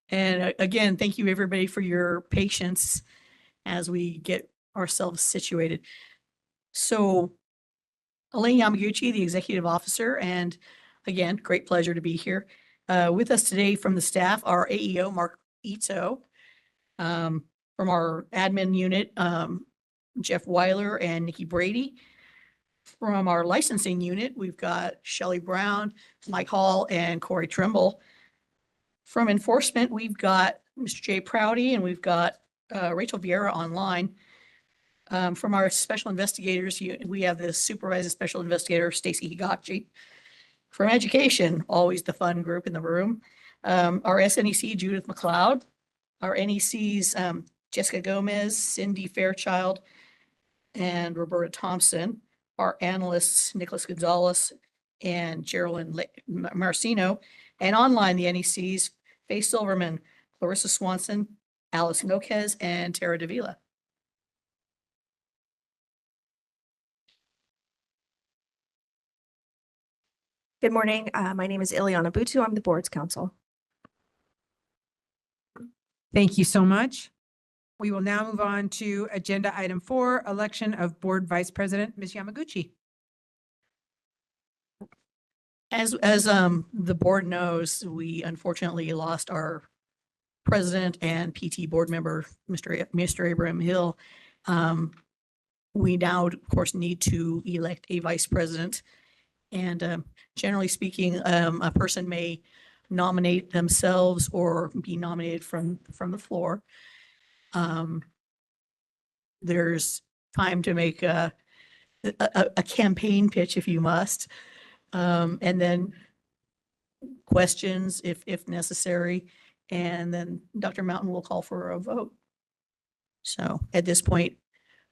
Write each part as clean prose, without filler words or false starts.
And again, thank you everybody for your patience as we get ourselves situated. So Elaine Yamaguchi, the executive officer, and again, great pleasure to be here. With us today from the staff, our AEO, Mark Ito, from our admin unit, Jeff Weiler and Nikki Brady. From our licensing unit, we've got Shelley Brown, Mike Hall, and Corey Trimble. From enforcement, we've got Mr. Jay Prouty, and we've got Rachel Vieira online. From our special investigators, we have the supervising special investigator, Stacy Higachi. From education, always the fun group in the room. Our SNEC, Judith McLeod. Our NECs, Jessica Gomez, Cindy Fairchild, and Roberta Thompson. Our analysts, Nicholas Gonzalez and Geraldine Marcino. And online, the NECs, Faye Silverman, Clarissa Swanson, Alice Noquez, and Tara Davila. Good morning. My name is Ileana Butu. I'm the board's counsel. Thank you so much. We will now move on to agenda item 4, election of board vice president, Ms. Yamaguchi. As the board knows, we unfortunately lost our president and PT board member, Mr. Abraham Hill. We now, of course, need to elect a vice president. And generally speaking, a person may nominate themselves or be nominated from the floor. There's time to make a campaign pitch if you must. And then questions if necessary. And then Dr. Mountain will call for a vote. So at this point,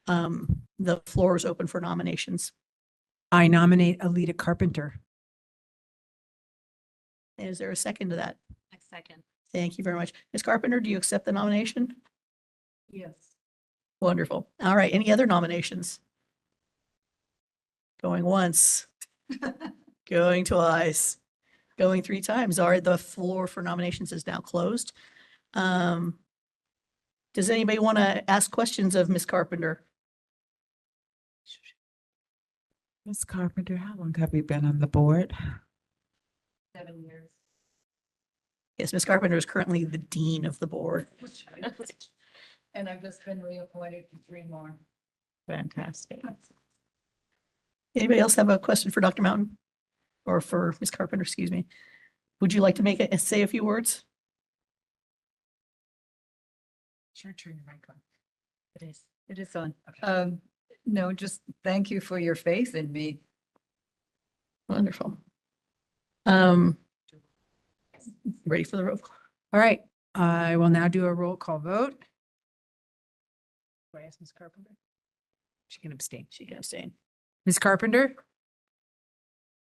the floor is open for nominations. I nominate Alita Carpenter. Is there a second to that? I second. Thank you very much. Ms. Carpenter, do you accept the nomination? Yes. Wonderful. All right. Any other nominations? Going once, going twice, going 3 times. All right. The floor for nominations is now closed. Does anybody want to ask questions of Ms. Carpenter? Ms. Carpenter, how long have you been on the board? 7 years. Yes, Ms. Carpenter is currently the dean of the board. And I've just been reappointed for 3 more. Fantastic. Anybody else have a question for Dr. Mountain? Or for Ms. Carpenter, excuse me? Would you like to say a few words? Sure, turn your mic on. It is on. No, just thank you for your faith in me. Wonderful. Ready for the roll call? All right, I will now do a roll call vote. Do I ask Ms. Carpenter? She can abstain. She can abstain. Ms. Carpenter,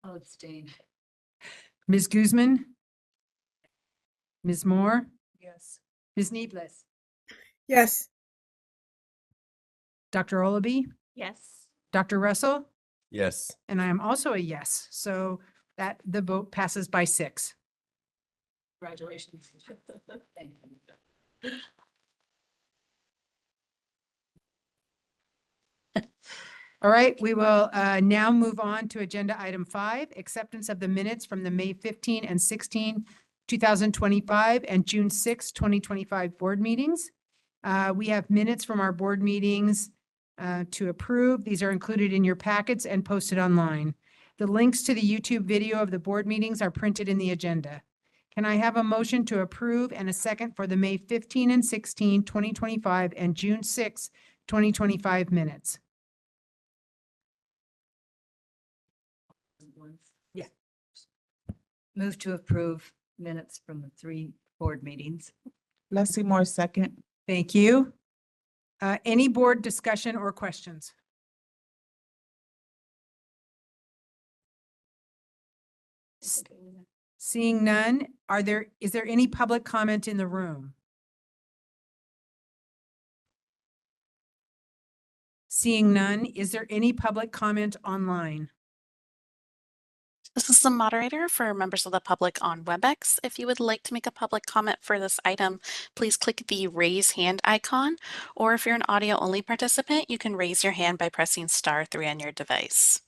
I'll abstain. Ms. Guzman, Ms. Moore, Yes. Ms. Needless, Yes. Dr. Olaby, Yes. Dr. Russell, Yes. and I am also a yes. So that the vote passes by 6. Congratulations. Thank you. All right, we will now move on to agenda item 5, acceptance of the minutes from the May 15 and 16, 2025 and June 6, 2025 board meetings. We have minutes from our board meetings to approve. These are included in your packets and posted online. The links to the YouTube video of the board meetings are printed in the agenda. Can I have a motion to approve and a second for the May 15 and 16, 2025 and June 6, 2025 minutes? Yeah. Move to approve minutes from the 3 board meetings. Leslie Moore, second. Thank you. Any board discussion or questions? Seeing none, is there any public comment in the room? Seeing none, is there any public comment online? This is the moderator for members of the public on WebEx. If you would like to make a public comment for this item, please click the raise hand icon, or if you're an audio only participant, you can raise your hand by pressing *3 on your device.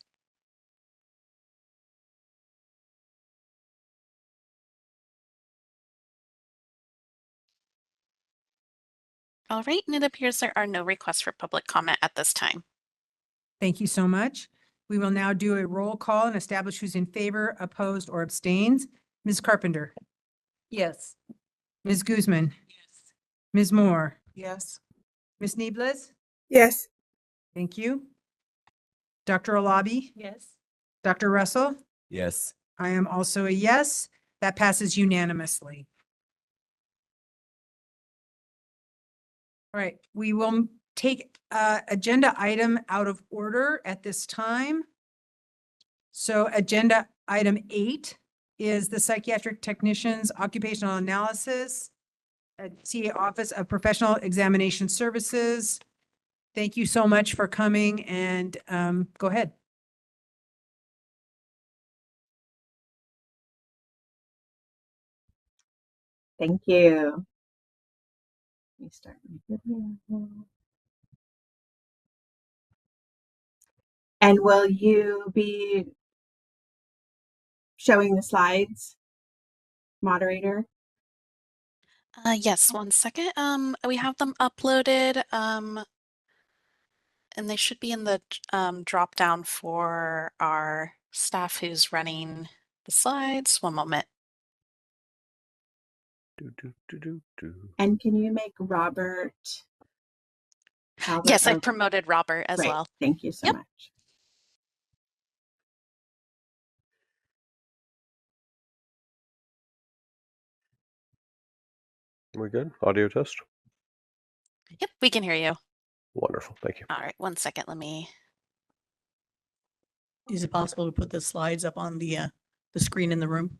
All right, and it appears there are no requests for public comment at this time. Thank you so much. We will now do a roll call and establish who's in favor, opposed, or abstains. Ms. Carpenter, Yes. Ms. Guzman, Ms. Moore, Yes. Ms. Neeblis. Yes. Thank you. Dr. Alabi, Yes. Dr. Russell. Yes. I am also a yes. That passes unanimously. All right, we will take agenda item out of order at this time. So agenda item 8 is the Psychiatric Technician's Occupational Analysis at CA Office of Professional Examination Services. Thank you so much for coming, and go ahead. Thank you. Let me start my video. And will you be showing the slides, moderator? Yes, 1 second. We have them uploaded, and they should be in the drop down for our staff who's running the slides. One moment. And can you make Robert Albert? Yes, I've promoted Robert as Great. well. Thank you so Yep. much. We good? Audio test? Yep, we can hear you. Wonderful. Thank you. All right, 1 second. Let me. Is it possible to put the slides up on the screen in the room?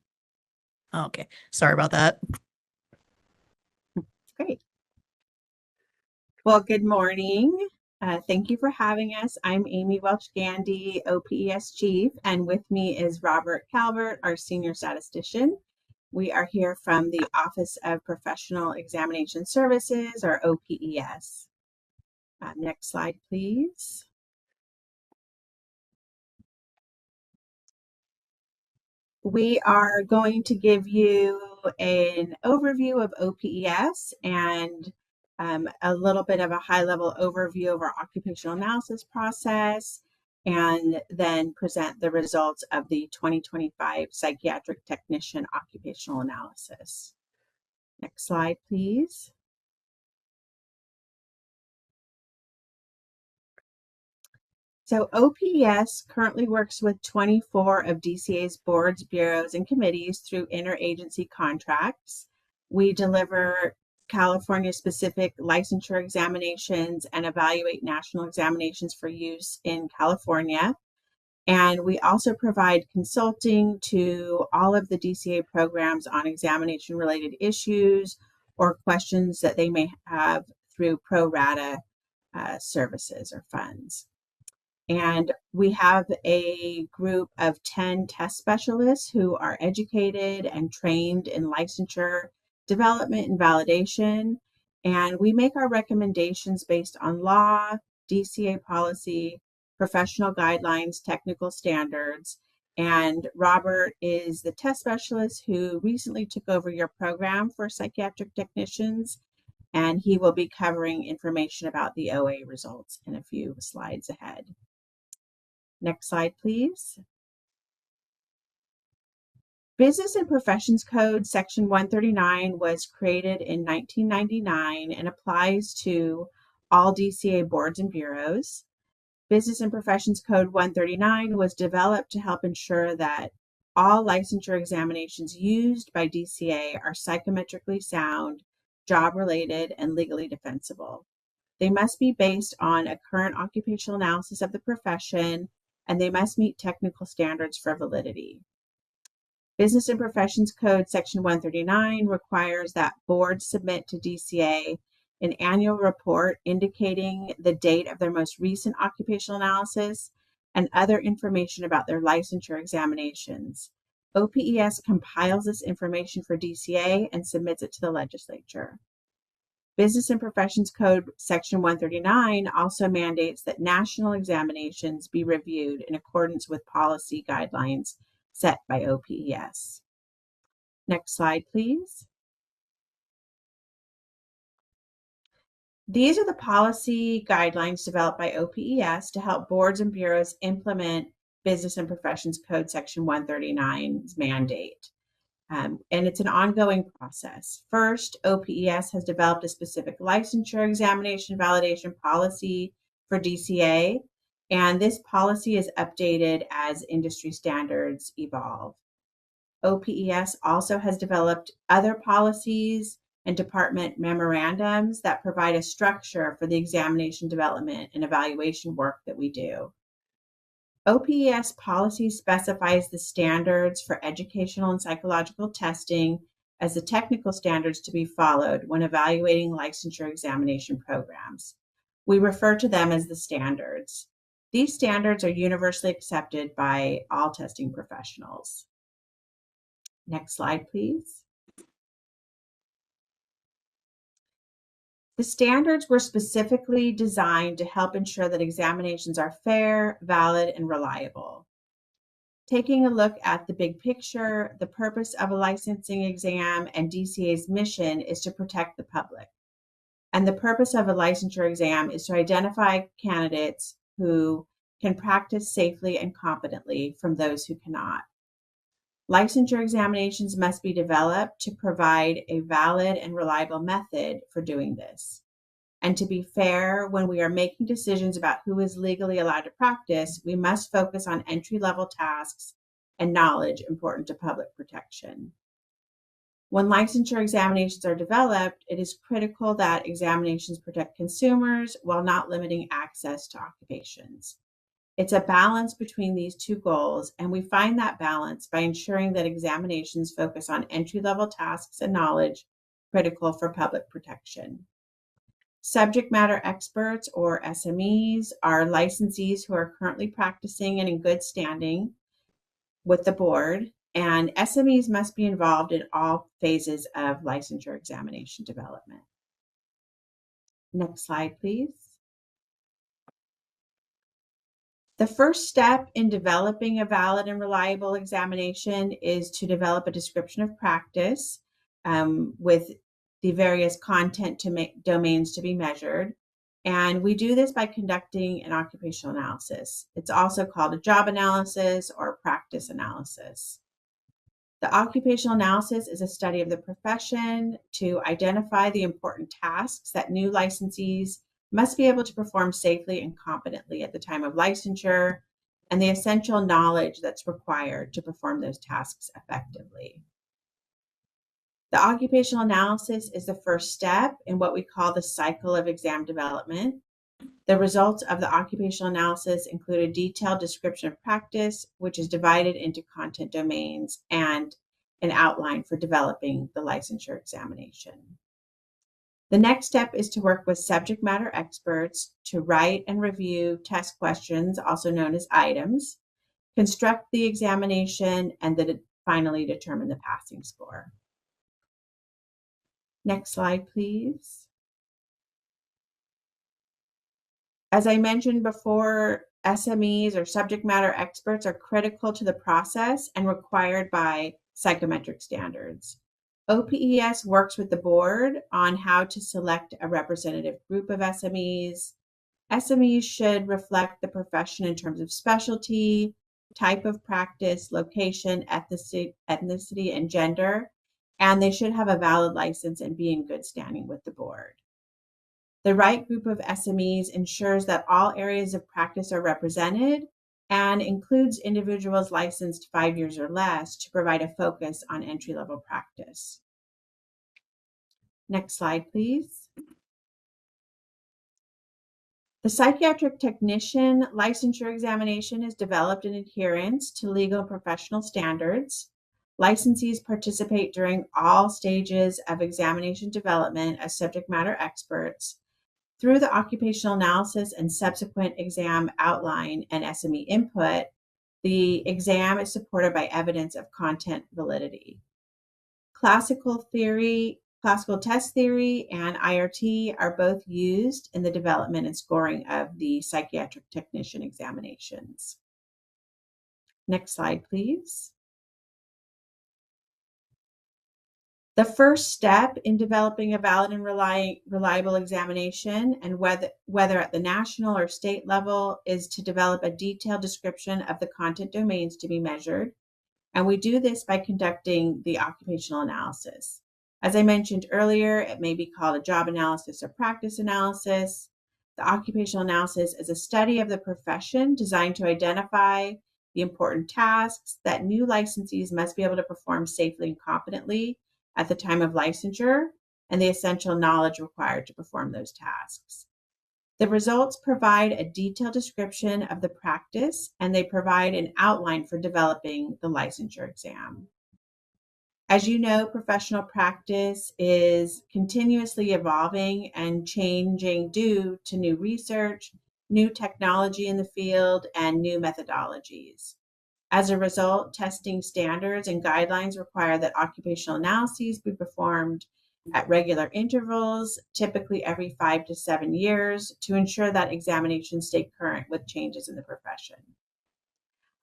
Oh, okay, sorry about that. Great. Well, good morning. Thank you for having us. I'm Amy Welch-Gandy, OPES Chief, and with me is Robert Calvert, our Senior Statistician. We are here from the Office of Professional Examination Services, or OPES. Next slide, please. We are going to give you an overview of OPES and a little bit of a high-level overview of our occupational analysis process, and then present the results of the 2025 Psychiatric Technician Occupational Analysis. Next slide, please. So OPES currently works with 24 of DCA's boards, bureaus, and committees through interagency contracts. We deliver California-specific licensure examinations and evaluate national examinations for use in California. And we also provide consulting to all of the DCA programs on examination-related issues or questions that they may have through pro rata services or funds. And we have a group of 10 test specialists who are educated and trained in licensure development and validation. And we make our recommendations based on law, DCA policy, professional guidelines, technical standards. And Robert is the test specialist who recently took over your program for psychiatric technicians. And he will be covering information about the OA results in a few slides ahead. Next slide, please. Business and Professions Code Section 139 was created in 1999 and applies to all DCA boards and bureaus. Business and Professions Code 139 was developed to help ensure that all licensure examinations used by DCA are psychometrically sound, job-related, and legally defensible. They must be based on a current occupational analysis of the profession, and they must meet technical standards for validity. Business and Professions Code Section 139 requires that boards submit to DCA an annual report indicating the date of their most recent occupational analysis and other information about their licensure examinations. OPES compiles this information for DCA and submits it to the legislature. Business and Professions Code Section 139 also mandates that national examinations be reviewed in accordance with policy guidelines set by OPES. Next slide, please. These are the policy guidelines developed by OPES to help boards and bureaus implement Business and Professions Code Section 139's mandate. And it's an ongoing process. First, OPES has developed a specific licensure examination validation policy for DCA, and this policy is updated as industry standards evolve. OPES also has developed other policies and department memorandums that provide a structure for the examination development and evaluation work that we do. OPES policy specifies the standards for educational and psychological testing as the technical standards to be followed when evaluating licensure examination programs. We refer to them as the standards. These standards are universally accepted by all testing professionals. Next slide, please. The standards were specifically designed to help ensure that examinations are fair, valid, and reliable. Taking a look at the big picture, the purpose of a licensing exam and DCA's mission is to protect the public. And the purpose of a licensure exam is to identify candidates who can practice safely and competently from those who cannot. Licensure examinations must be developed to provide a valid and reliable method for doing this. And to be fair, when we are making decisions about who is legally allowed to practice, we must focus on entry-level tasks and knowledge important to public protection. When licensure examinations are developed, it is critical that examinations protect consumers while not limiting access to occupations. It's a balance between these two goals, and we find that balance by ensuring that examinations focus on entry-level tasks and knowledge critical for public protection. Subject matter experts, or SMEs, are licensees who are currently practicing and in good standing with the board, and SMEs must be involved in all phases of licensure examination development. Next slide, please. The first step in developing a valid and reliable examination is to develop a description of practice with the various content domains to be measured. And we do this by conducting an occupational analysis. It's also called a job analysis or practice analysis. The occupational analysis is a study of the profession to identify the important tasks that new licensees must be able to perform safely and competently at the time of licensure, and the essential knowledge that's required to perform those tasks effectively. The occupational analysis is the first step in what we call the cycle of exam development. The results of the occupational analysis include a detailed description of practice, which is divided into content domains, and an outline for developing the licensure examination. The next step is to work with subject matter experts to write and review test questions, also known as items, construct the examination, and then finally determine the passing score. Next slide, please. As I mentioned before, SMEs or subject matter experts are critical to the process and required by psychometric standards. OPES works with the board on how to select a representative group of SMEs. SMEs should reflect the profession in terms of specialty, type of practice, location, ethnicity, and gender, and they should have a valid license and be in good standing with the board. The right group of SMEs ensures that all areas of practice are represented and includes individuals licensed 5 years or less to provide a focus on entry-level practice. Next slide, please. The psychiatric technician licensure examination is developed in adherence to legal and professional standards. Licensees participate during all stages of examination development as subject matter experts, Through the occupational analysis and subsequent exam outline and SME input, the exam is supported by evidence of content validity. Classical test theory, and IRT are both used in the development and scoring of the psychiatric technician examinations. Next slide, please. The first step in developing a valid and reliable examination, and whether at the national or state level, is to develop a detailed description of the content domains to be measured. And we do this by conducting the occupational analysis. As I mentioned earlier, it may be called a job analysis or practice analysis. The occupational analysis is a study of the profession designed to identify the important tasks that new licensees must be able to perform safely and competently at the time of licensure, and the essential knowledge required to perform those tasks. The results provide a detailed description of the practice, and they provide an outline for developing the licensure exam. As you know, professional practice is continuously evolving and changing due to new research, new technology in the field, and new methodologies. As a result, testing standards and guidelines require that occupational analyses be performed at regular intervals, typically every 5 to 7 years, to ensure that examinations stay current with changes in the profession.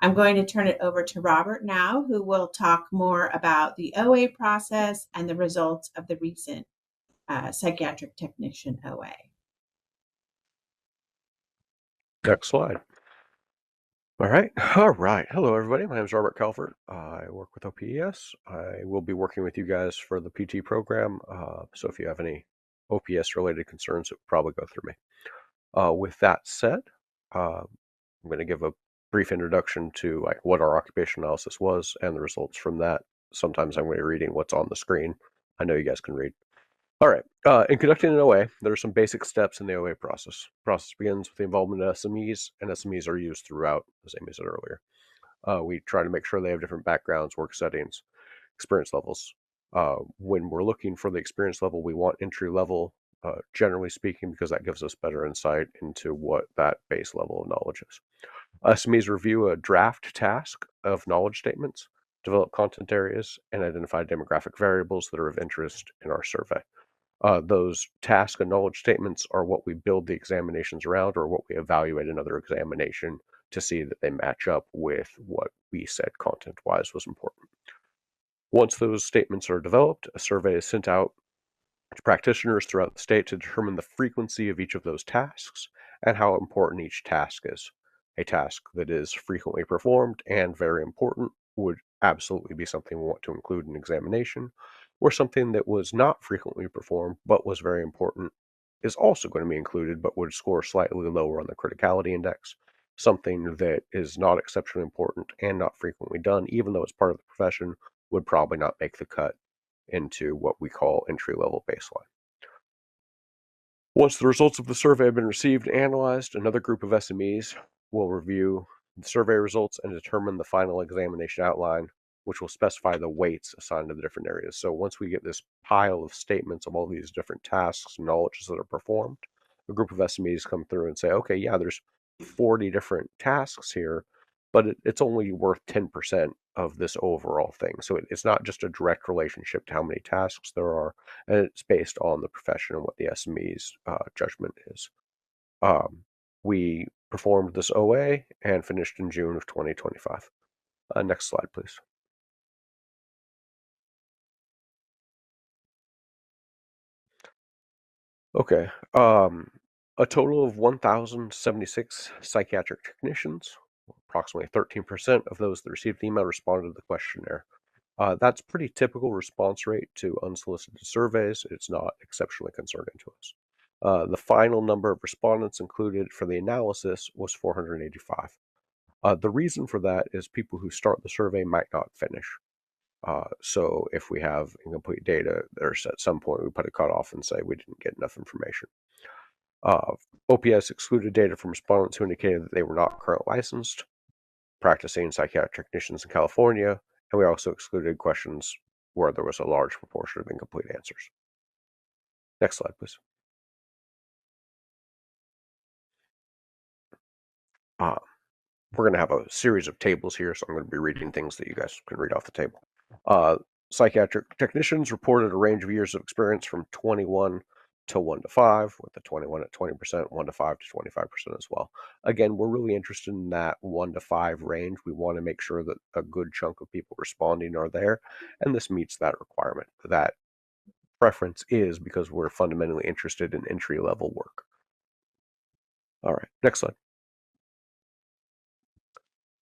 I'm going to turn it over to Robert now, who will talk more about the OA process and the results of the recent psychiatric technician OA. Next slide. All right. Hello, everybody. My name is Robert Calvert. I work with OPS. I will be working with you guys for the PT program. So if you have any OPS-related concerns, it will probably go through me. With that said, I'm going to give a brief introduction to what our occupational analysis was and the results from that. Sometimes I'm going to be reading what's on the screen. I know you guys can read. All right. In conducting an OA, there are some basic steps in the OA process. The process begins with the involvement of SMEs, and SMEs are used throughout, as Amy said earlier. We try to make sure they have different backgrounds, work settings, experience levels. When we're looking for the experience level, we want entry level, generally speaking, because that gives us better insight into what that base level of knowledge is. SMEs review a draft task of knowledge statements, develop content areas, and identify demographic variables that are of interest in our survey. Those task and knowledge statements are what we build the examinations around, or what we evaluate another examination to see that they match up with what we said content-wise was important. Once those statements are developed, a survey is sent out to practitioners throughout the state to determine the frequency of each of those tasks and how important each task is. A task that is frequently performed and very important would absolutely be something we want to include in examination, or something that was not frequently performed but was very important is also going to be included but would score slightly lower on the criticality index. Something that is not exceptionally important and not frequently done, even though it's part of the profession, would probably not make the cut into what we call entry-level baseline. Once the results of the survey have been received and analyzed, another group of SMEs will review the survey results and determine the final examination outline, which will specify the weights assigned to the different areas. So once we get this pile of statements of all these different tasks and knowledges that are performed, a group of SMEs come through and say, okay, yeah, there's 40 different tasks here, but it's only worth 10% of this overall thing. So it's not just a direct relationship to how many tasks there are, and it's based on the profession and what the SME's judgment is. We performed this OA and finished in June of 2025. Next slide, please. Okay. A total of 1,076 psychiatric technicians, approximately 13% of those that received the email responded to the questionnaire. That's pretty typical response rate to unsolicited surveys. It's not exceptionally concerning to us. The final number of respondents included for the analysis was 485. The reason for that is people who start the survey might not finish. So if we have incomplete data, there's at some point we put a cutoff and say we didn't get enough information. OPS excluded data from respondents who indicated that they were not currently licensed, practicing psychiatric technicians in California, and we also excluded questions where there was a large proportion of incomplete answers. Next slide, please. We're going to have a series of tables here, so I'm going to be reading things that you guys can read off the table. Psychiatric technicians reported a range of years of experience from 21 to 1 to 5, with the 21 at 20%, 1 to 5 to 25% as well. Again, we're really interested in that 1 to 5 range. We want to make sure that a good chunk of people responding are there, and this meets that requirement. That preference is because we're fundamentally interested in entry-level work. All right, next slide.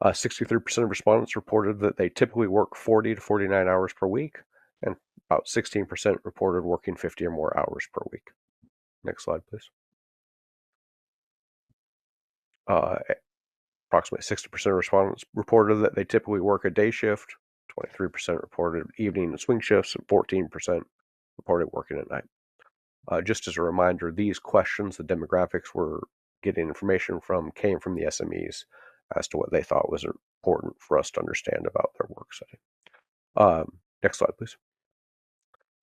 63% of respondents reported that they typically work 40 to 49 hours per week, and about 16% reported working 50 or more hours per week. Next slide, please. Approximately 60% of respondents reported that they typically work a day shift, 23% reported evening and swing shifts, and 14% reported working at night. Just as a reminder, these questions, the demographics we're getting information from, came from the SMEs as to what they thought was important for us to understand about their work setting. Next slide, please.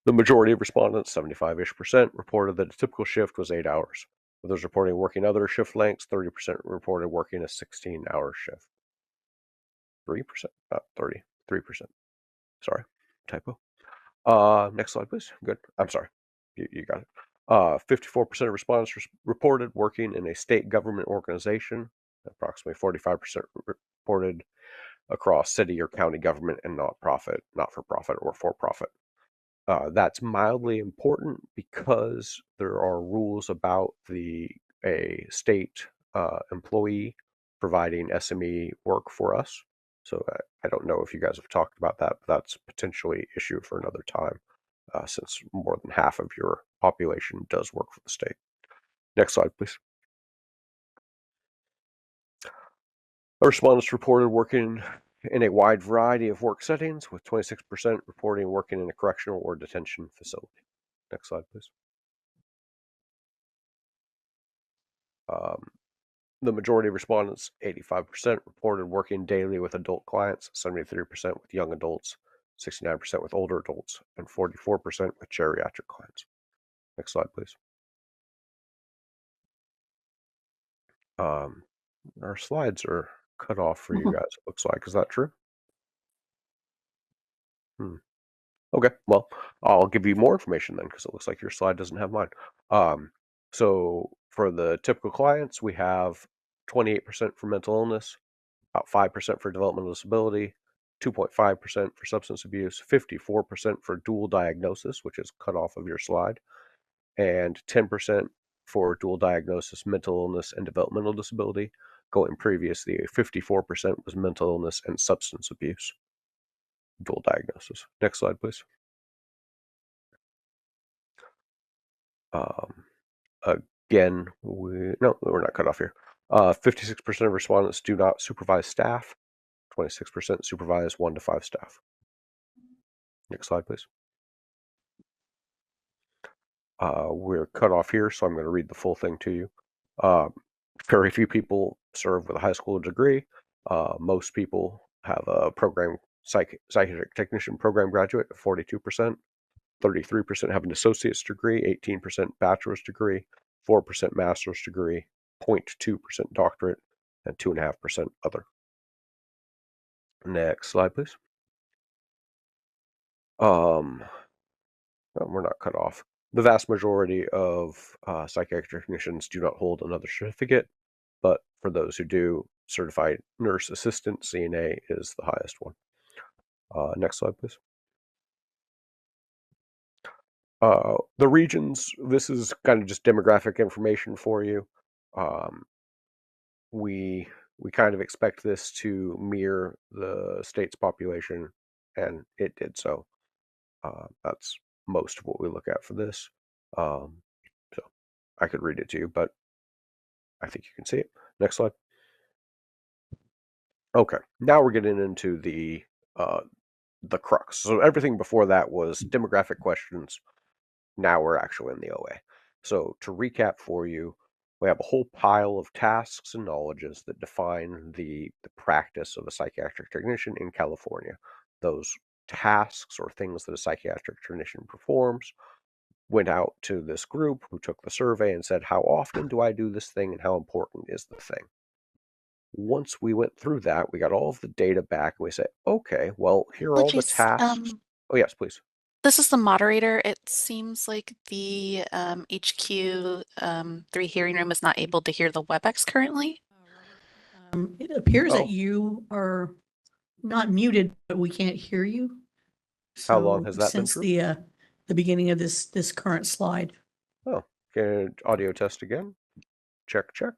The majority of respondents, 75-ish%, reported that a typical shift was 8 hours. With those reporting working other shift lengths, 30% reported working a 16-hour shift. 3%, not 30, 3%. Sorry, typo. Next slide, please. Good. I'm sorry. You got it. 54% of respondents reported working in a state government organization. Approximately 45% reported across city or county government and not-for-profit or for-profit. That's mildly important because there are rules about a state employee providing SME work for us. So I don't know if you guys have talked about that, but that's potentially an issue for another time, since more than half of your population does work for the state. Next slide, please. Respondents reported working in a wide variety of work settings, with 26% reporting working in a correctional or detention facility. Next slide, please. The majority of respondents, 85%, reported working daily with adult clients, 73% with young adults, 69% with older adults, and 44% with geriatric clients. Next slide, please. Our slides are cut off for you guys, it looks like. Is that true? Okay, well, I'll give you more information then, because it looks like your slide doesn't have mine. So for the typical clients, we have 28% for mental illness, about 5% for developmental disability, 2.5% for substance abuse, 54% for dual diagnosis, which is cut off of your slide, and 10% for dual diagnosis, mental illness, and developmental disability. Going previously, 54% was mental illness and substance abuse. Dual diagnosis. Next slide, please. Again, we're not cut off here. 56% of respondents do not supervise staff. 26% supervise 1 to 5 staff. Next slide, please. We're cut off here, so I'm going to read the full thing to you. Very few people serve with a high school degree. Most people have a psychiatric technician program graduate of 42%. 33% have an associate's degree, 18% bachelor's degree, 4% master's degree, 0.2% doctorate, and 2.5% other. Next slide, please. We're not cut off. The vast majority of psychiatric technicians do not hold another certificate, but for those who do, certified nurse assistant, CNA, is the highest one. Next slide, please. The regions, this is kind of just demographic information for you. We kind of expect this to mirror the state's population, and it did so. That's most of what we look at for this. So I could read it to you, but I think you can see it. Next slide. Okay, now we're getting into the crux. So everything before that was demographic questions. Now we're actually in the OA. So to recap for you, we have a whole pile of tasks and knowledges that define the practice of a psychiatric technician in California. Those tasks or things that a psychiatric technician performs went out to this group who took the survey and said, how often do I do this thing and how important is the thing? once we went through that, we got all of the data back, and we say, okay, well, here are all the Apologies, tasks. Oh, yes, please. this is the moderator. It seems like the HQ 3 hearing room is not able to hear the WebEx currently. It appears that Oh. you are not muted, but we can't hear you. How long So has that been since true? the beginning of this current slide. Oh, can audio test again? Check, check.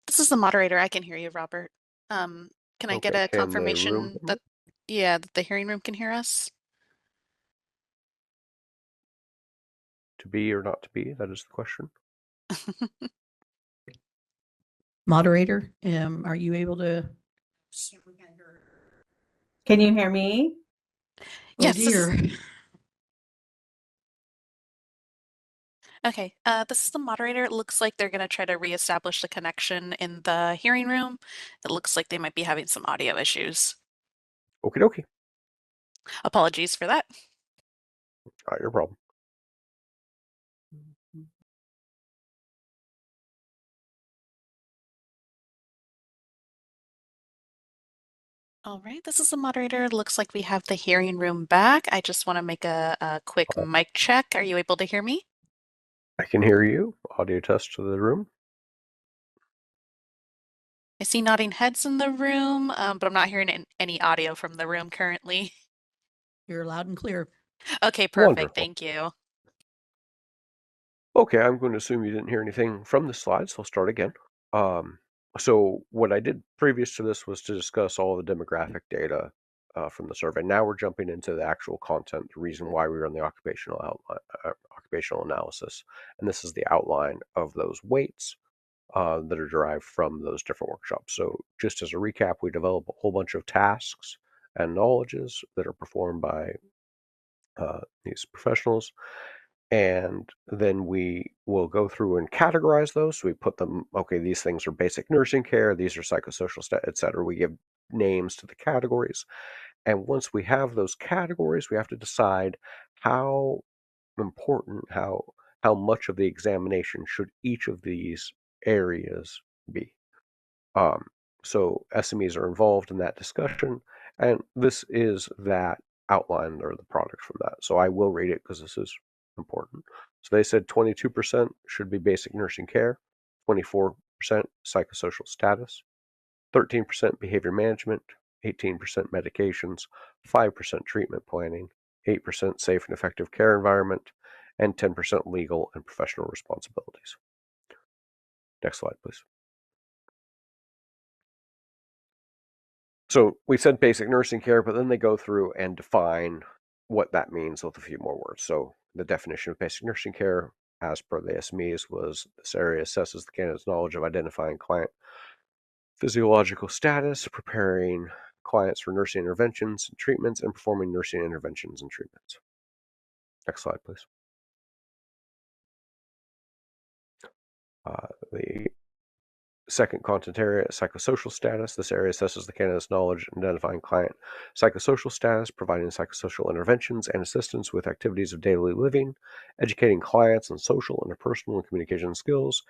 This is the moderator. I can hear you, Robert. Can I get Okay, a can the room confirmation hear me? that, yeah, that the hearing room can hear us? To be or not to be? That is the question. Moderator, are you able to? Can you hear me? Oh Yes, this is, dear. okay. This is the moderator. It looks like they're going to try to reestablish the connection in the hearing room. It looks like they might be having some audio issues. Okie dokie. Apologies for that. Not your problem. All right, this is the moderator. Looks like we have the hearing room back. I just want to make a quick mic check. Are you able to hear me? I can hear you. Audio test to the room. I see nodding heads in the room, but I'm not hearing any audio from the room currently. You're loud and clear. Okay, perfect. Wonderful. Thank you. Okay, I'm going to assume you didn't hear anything from the slides, so I'll start again. So what I did previous to this was to discuss all the demographic data from the survey. Now we're jumping into the actual content, the reason why we run the occupational analysis, and this is the outline of those weights that are derived from those different workshops. So just as a recap, we develop a whole bunch of tasks and knowledges that are performed by these professionals. And then we will go through and categorize those. So we put them, okay, these things are basic nursing care, these are psychosocial, et cetera. We give names to the categories. And once we have those categories, we have to decide how important, how much of the examination should each of these areas be. So SMEs are involved in that discussion, and this is that outline or the product from that. So I will read it because this is important. So they said 22% should be basic nursing care, 24% psychosocial status, 13% behavior management, 18% medications, 5% treatment planning, 8% safe and effective care environment, and 10% legal and professional responsibilities. Next slide, please. So we said basic nursing care, but then they go through and define what that means with a few more words. So the definition of basic nursing care, as per the SMEs, was this area assesses the candidate's knowledge of identifying client physiological status, preparing clients for nursing interventions and treatments, and performing nursing interventions and treatments. Next slide, please. The second content area, psychosocial status. This area assesses the candidate's knowledge in identifying client psychosocial status, providing psychosocial interventions and assistance with activities of daily living, educating clients on social, interpersonal, and communication skills,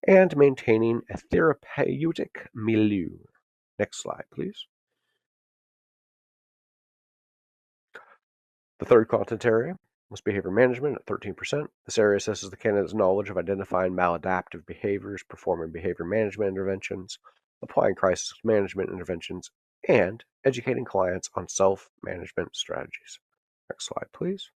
and maintaining a therapeutic milieu. Next slide, please. The third content area was behavior management at 13%. This area assesses the candidate's knowledge of identifying maladaptive behaviors, performing behavior management interventions, applying crisis management interventions, and educating clients on self-management strategies. Next slide, please.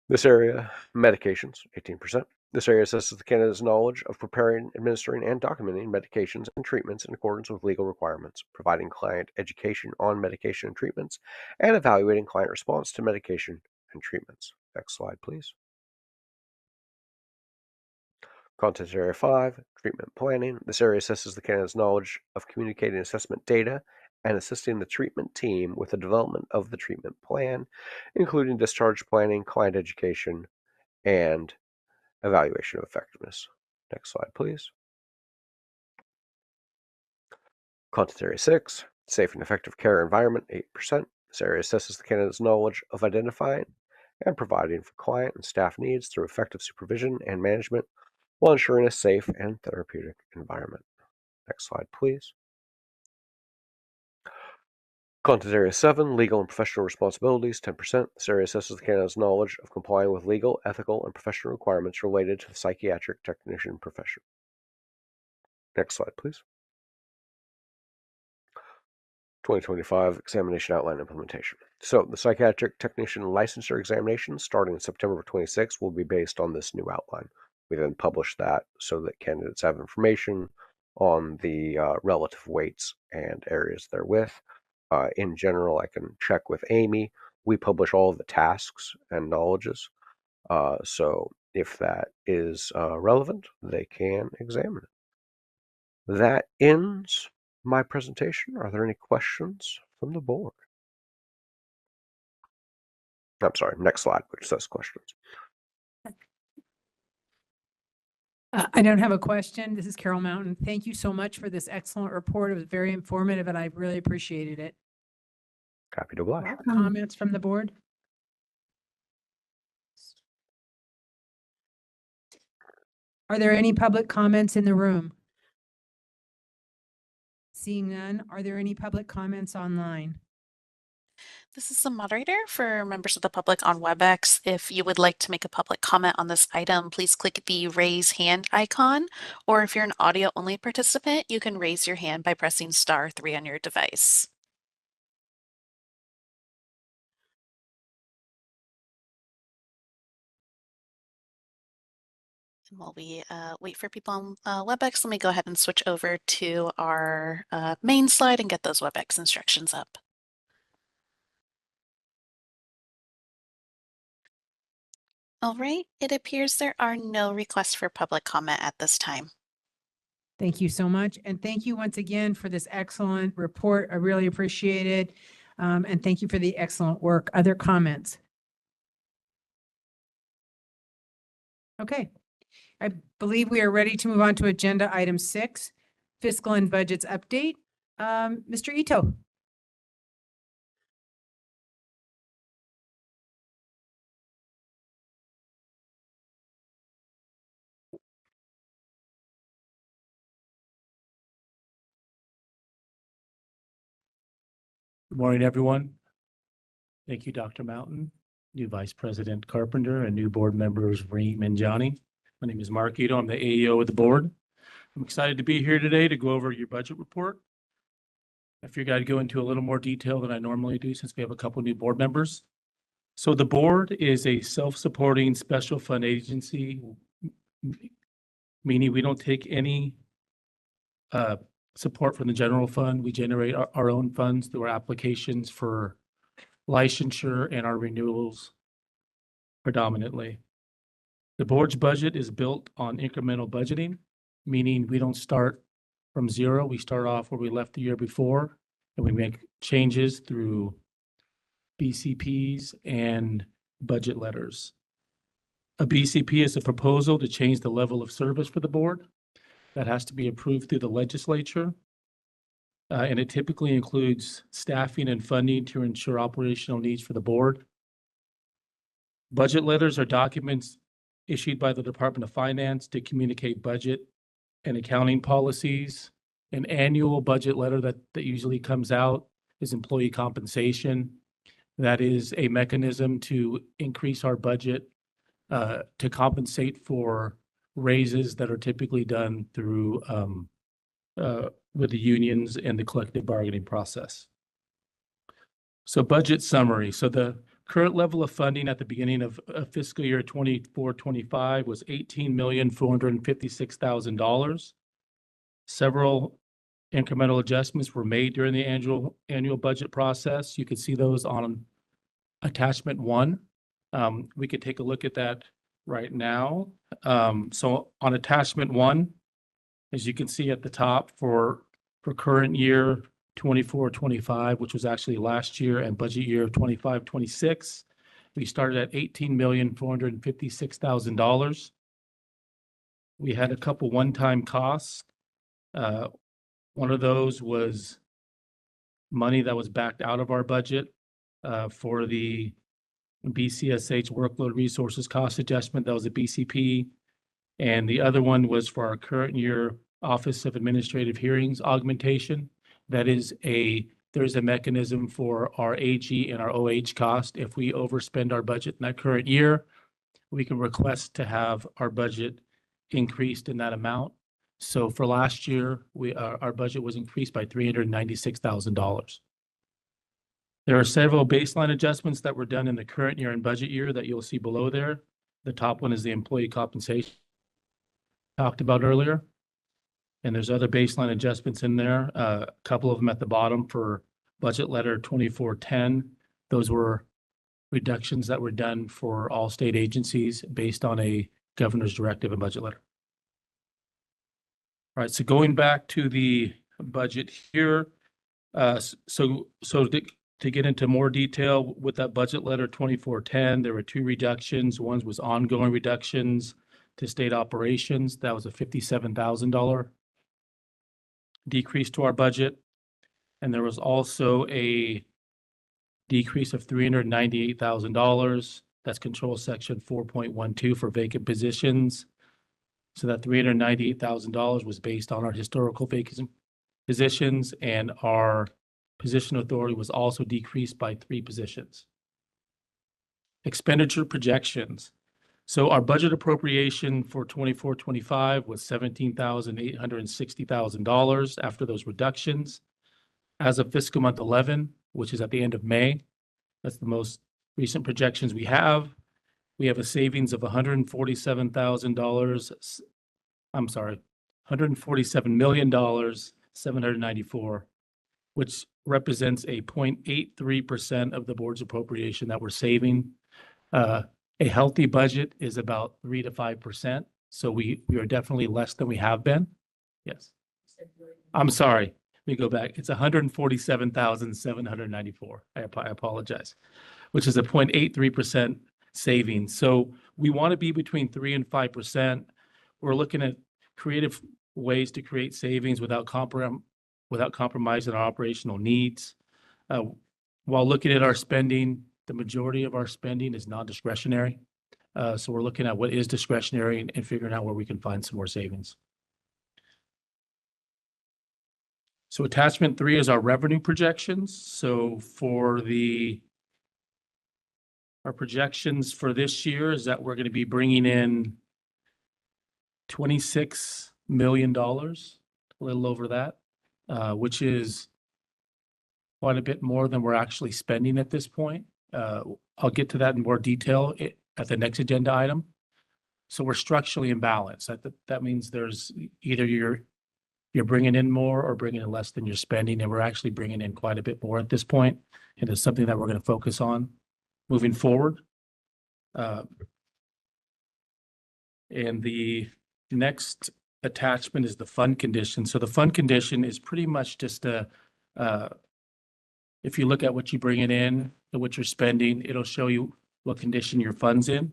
This area, medications, 18%. This area assesses the candidate's knowledge of preparing, administering, and documenting medications and treatments in accordance with legal requirements, providing client education on medication and treatments, and evaluating client response to medication and treatments. Next slide, please. Content area 5, treatment planning. This area assesses the candidate's knowledge of communicating assessment data and assisting the treatment team with the development of the treatment plan, including discharge planning, client education, and evaluation of effectiveness. Next slide, please. Content area 6, safe and effective care environment, 8%. This area assesses the candidate's knowledge of identifying and providing for client and staff needs through effective supervision and management while ensuring a safe and therapeutic environment. Next slide, please. Content Area 7, Legal and Professional Responsibilities, 10%. This area assesses the candidate's knowledge of complying with legal, ethical, and professional requirements related to the psychiatric technician profession. Next slide, please. 2025 Examination Outline Implementation. So the psychiatric technician licensure examination starting in September 26 will be based on this new outline. We then publish that so that candidates have information on the relative weights and areas therewith. In general, I can check with Amy. We publish all of the tasks and knowledges. So if that is relevant, they can examine it. That ends my presentation. Are there any questions from the board? I'm sorry, next slide, which says questions. I don't have a question. This is Carol Mountain. Thank you so much for this excellent report. It was very informative and I really appreciated it. Happy to oblige. Comments from the board? Are there any public comments in the room? Seeing none, are there any public comments online? This is the moderator for members of the public on WebEx. If you would like to make a public comment on this item, please click the raise hand icon, or if you're an audio only participant, you can raise your hand by pressing *3 on your device. And while we wait for people on WebEx, let me go ahead and switch over to our main slide and get those WebEx instructions up. All right, it appears there are no requests for public comment at this time. Thank you so much. And thank you once again for this excellent report. I really appreciate it. And thank you for the excellent work. Other comments? Okay. I believe we are ready to move on to agenda item 6, fiscal and budgets update. Mr. Ito. Good morning, everyone. Thank you, Dr. Mountain, new Vice President Carpenter, and new board members Reem and Johnny. My name is Mark Ito. I'm the AEO of the board. I'm excited to be here today to go over your budget report. I figured I'd go into a little more detail than I normally do since we have a couple new board members. So the board is a self-supporting special fund agency, meaning we don't take any support from the general fund. We generate our own funds through our applications for licensure and our renewals predominantly. The board's budget is built on incremental budgeting, meaning we don't start from zero. We start off where we left the year before, and we make changes through BCPs and budget letters. A BCP is a proposal to change the level of service for the board. That has to be approved through the legislature. And it typically includes staffing and funding to ensure operational needs for the board. Budget letters are documents issued by the Department of Finance to communicate budget and accounting policies. An annual budget letter that usually comes out is employee compensation. That is a mechanism to increase our budget to compensate for raises that are typically done through with the unions and the collective bargaining process. So budget summary. So the current level of funding at the beginning of fiscal year 24-25 was $18,456,000. Several incremental adjustments were made during the annual budget process. You can see those on attachment 1. We could take a look at that right now. So on attachment 1, as you can see at the top for current year 24-25, which was actually last year, and budget year 25-26, we started at $18,456,000. We had a couple one-time costs. One of those was money that was backed out of our budget for the BCSH workload resources cost adjustment. That was a BCP. And the other one was for our current year Office of Administrative Hearings augmentation. There's a mechanism for our AG and our OH cost. If we overspend our budget in that current year, we can request to have our budget increased in that amount. So for last year, our budget was increased by $396,000. There are several baseline adjustments that were done in the current year and budget year that you'll see below there. The top one is the employee compensation talked about earlier. And there's other baseline adjustments in there, a couple of them at the bottom for budget letter 2410. Those were reductions that were done for all state agencies based on a governor's directive and budget letter. All right, so going back to the budget here, to get into more detail with that budget letter 2410, there were two reductions. One was ongoing reductions to state operations. That was a $57,000 decrease to our budget. And there was also a decrease of $398,000. That's control section 4.12 for vacant positions. So that $398,000 was based on our historical vacant positions, and our position authority was also decreased by 3 positions. Expenditure projections. So our budget appropriation for 24-25 was $17,860,000 after those reductions. As of fiscal month 11, which is at the end of May, that's the most recent projections we have. We have a savings of $147,000. I'm sorry, $147,794,000, which represents a 0.83% of the board's appropriation that we're saving. A healthy budget is about 3 to 5%. So we are definitely less than we have been. Yes. I'm sorry. Let me go back. It's 147,794. I apologize, which is a 0.83% savings. So we want to be between 3 and 5%. We're looking at creative ways to create savings without compromising our operational needs. While looking at our spending, the majority of our spending is non-discretionary. So we're looking at what is discretionary and figuring out where we can find some more savings. So attachment 3 is our revenue projections. So for our projections for this year is that we're going to be bringing in $26 million, a little over that, which is quite a bit more than we're actually spending at this point. I'll get to that in more detail at the next agenda item. So we're structurally imbalanced. That means there's either you're bringing in more or bringing in less than you're spending, and we're actually bringing in quite a bit more at this point. And it's something that we're going to focus on moving forward. And the next attachment is the fund condition. So the fund condition is pretty much just if you look at what you're bringing in and what you're spending, it'll show you what condition your fund's in.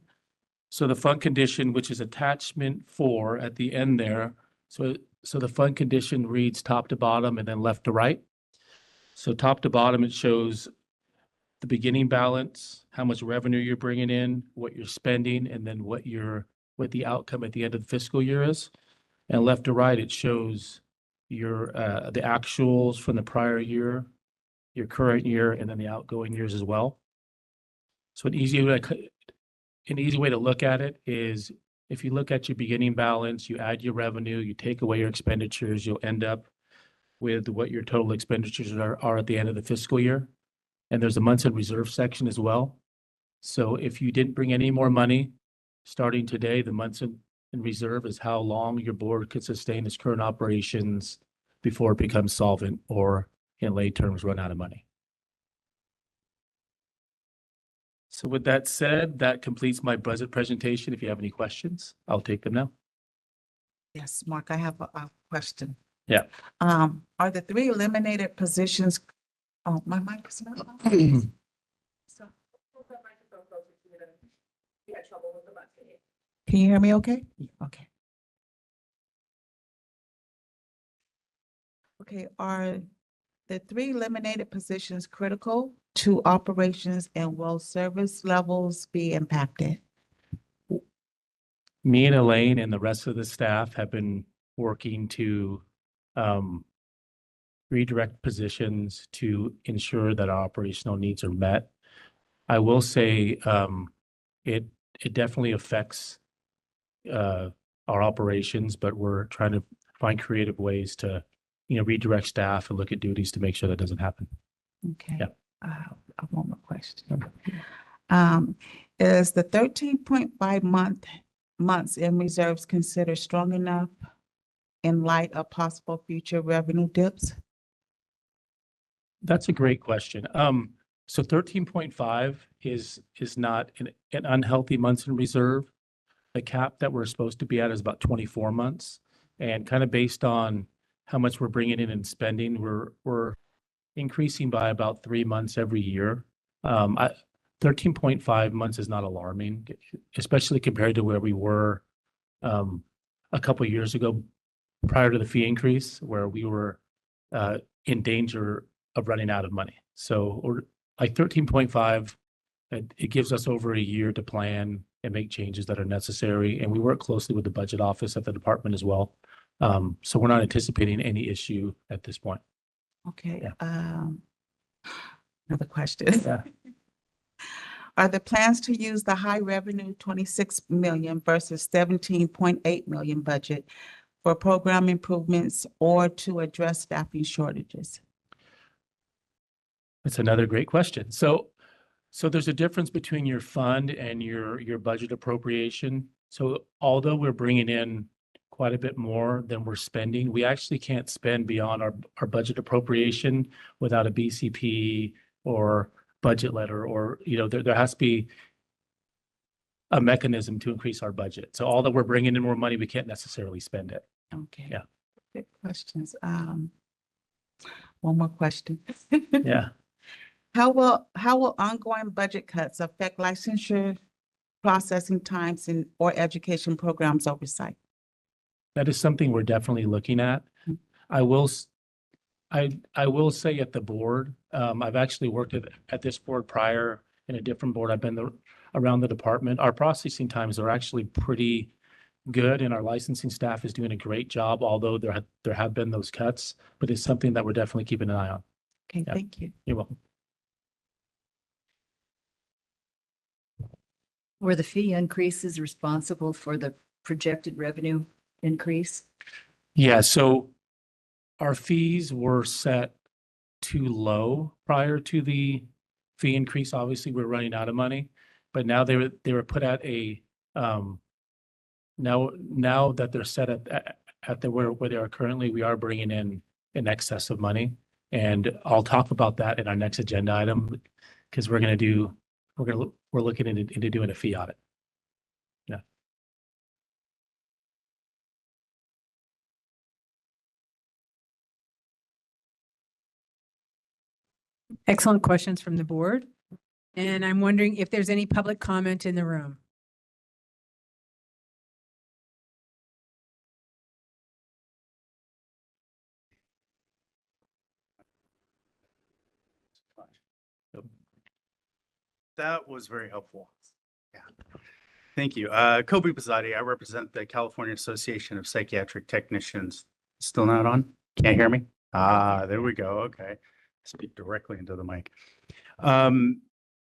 So the fund condition, which is attachment 4 at the end there. So the fund condition reads top to bottom and then left to right. So top to bottom, it shows the beginning balance, how much revenue you're bringing in, what you're spending, and then what the outcome at the end of the fiscal year is. And left to right, it shows the actuals from the prior year, your current year, and then the outgoing years as well. So an easy way to look at it is if you look at your beginning balance, you add your revenue, you take away your expenditures, you'll end up with what your total expenditures are at the end of the fiscal year. And there's a months in reserve section as well. So if you didn't bring any more money starting today, the months in reserve is how long your board could sustain its current operations before it becomes solvent or, in lay terms, run out of money. So with that said, that completes my budget presentation. If you have any questions, I'll take them now. Yes, Mark, I have a question. Yeah. Are the 3 eliminated positions, oh, my mic is not on. So- Can you hear me okay? Okay. Okay, are the 3 eliminated positions critical to operations, and will service levels be impacted? Me and Elaine and the rest of the staff have been working to redirect positions to ensure that our operational needs are met. I will say it definitely affects our operations, but we're trying to find creative ways to, redirect staff and look at duties to make sure that doesn't happen. Okay. Yeah. One more question. Is the 13.5 months in reserves considered strong enough in light of possible future revenue dips? That's a great question. So 13.5 is not an unhealthy months in reserve. The cap that we're supposed to be at is about 24 months. And kind of based on how much we're bringing in and spending, we're increasing by about 3 months every year. 13.5 months is not alarming, especially compared to where we were a couple of years ago prior to the fee increase, where we were in danger of running out of money. So, or like 13.5, it gives us over a year to plan and make changes that are necessary. And we work closely with the budget office at the department as well. So we're not anticipating any issue at this point. Okay. Yeah. Another question. Yeah. Are the plans to use the high revenue 26 million versus 17.8 million budget for program improvements or to address staffing shortages? That's another great question. So there's a difference between your fund and your budget appropriation. So although we're bringing in quite a bit more than we're spending, we actually can't spend beyond our budget appropriation without a BCP or budget letter, or, there has to be a mechanism to increase our budget. So all that we're bringing in more money, we can't necessarily spend it. Okay. Yeah. Good questions. One more question. Yeah. How will ongoing budget cuts affect licensure processing times or education programs oversight? That is something we're definitely looking at. I will say at the board, I've actually worked at this board prior in a different board. I've been around the department. Our processing times are actually pretty good, and our licensing staff is doing a great job, although there have been those cuts, but it's something that we're definitely keeping an eye on. Okay, Yeah. thank you. You're welcome. Were the fee increases responsible for the projected revenue increase? Yeah, so our fees were set too low prior to the fee increase. Obviously, we're running out of money, but now they were put at a now that they're set at where they are currently, we are bringing in excess of money, and I'll talk about that in our next agenda item, because we're looking into doing a fee audit. Yeah. Excellent questions from the board. And I'm wondering if there's any public comment in the room. That was very helpful. Yeah. Thank you. Kobe Pizzati, I represent the California Association of Psychiatric Technicians. Still not on? Can't hear me? There we go. Okay. Speak directly into the mic.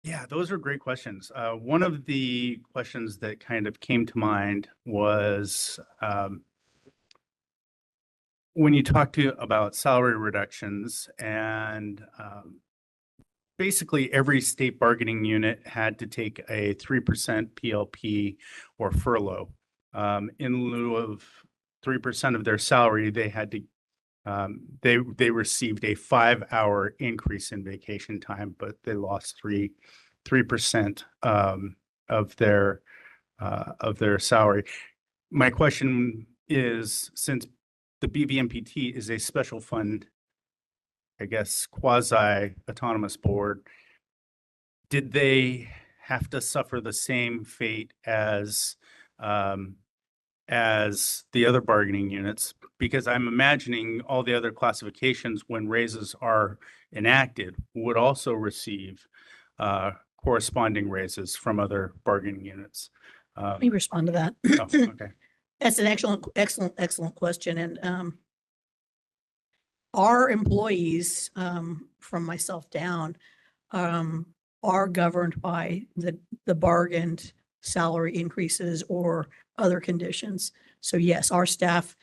Yeah, those are great questions. One of the questions that kind of came to mind was when you talked about salary reductions, and basically every state bargaining unit had to take a 3% PLP or furlough. In lieu of 3% of their salary, they had to they received a 5-hour increase in vacation time, but they lost 3% of their salary. My question is, since the BVMPT is a special fund, I guess, quasi-autonomous board, did they have to suffer the same fate as the other bargaining units? Because I'm imagining all the other classifications, when raises are enacted, would also receive corresponding raises from other bargaining units. Let me respond to that. Oh, okay. That's an excellent question. And our employees, from myself down, are governed by the bargained salary increases or other conditions. So yes, our staff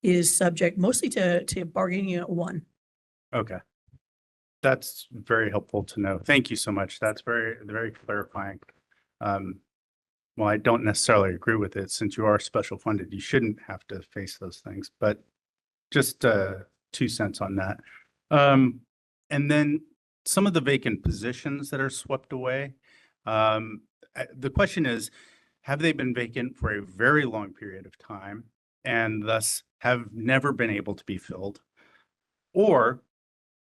is subject mostly to bargaining unit 1. Okay. That's very helpful to know. Thank you so much. That's very, very clarifying. Well, I don't necessarily agree with it. Since you are special funded, you shouldn't have to face those things, but just 2 cents on that. And then some of the vacant positions that are swept away. The question is, have they been vacant for a very long period of time and thus have never been able to be filled? Or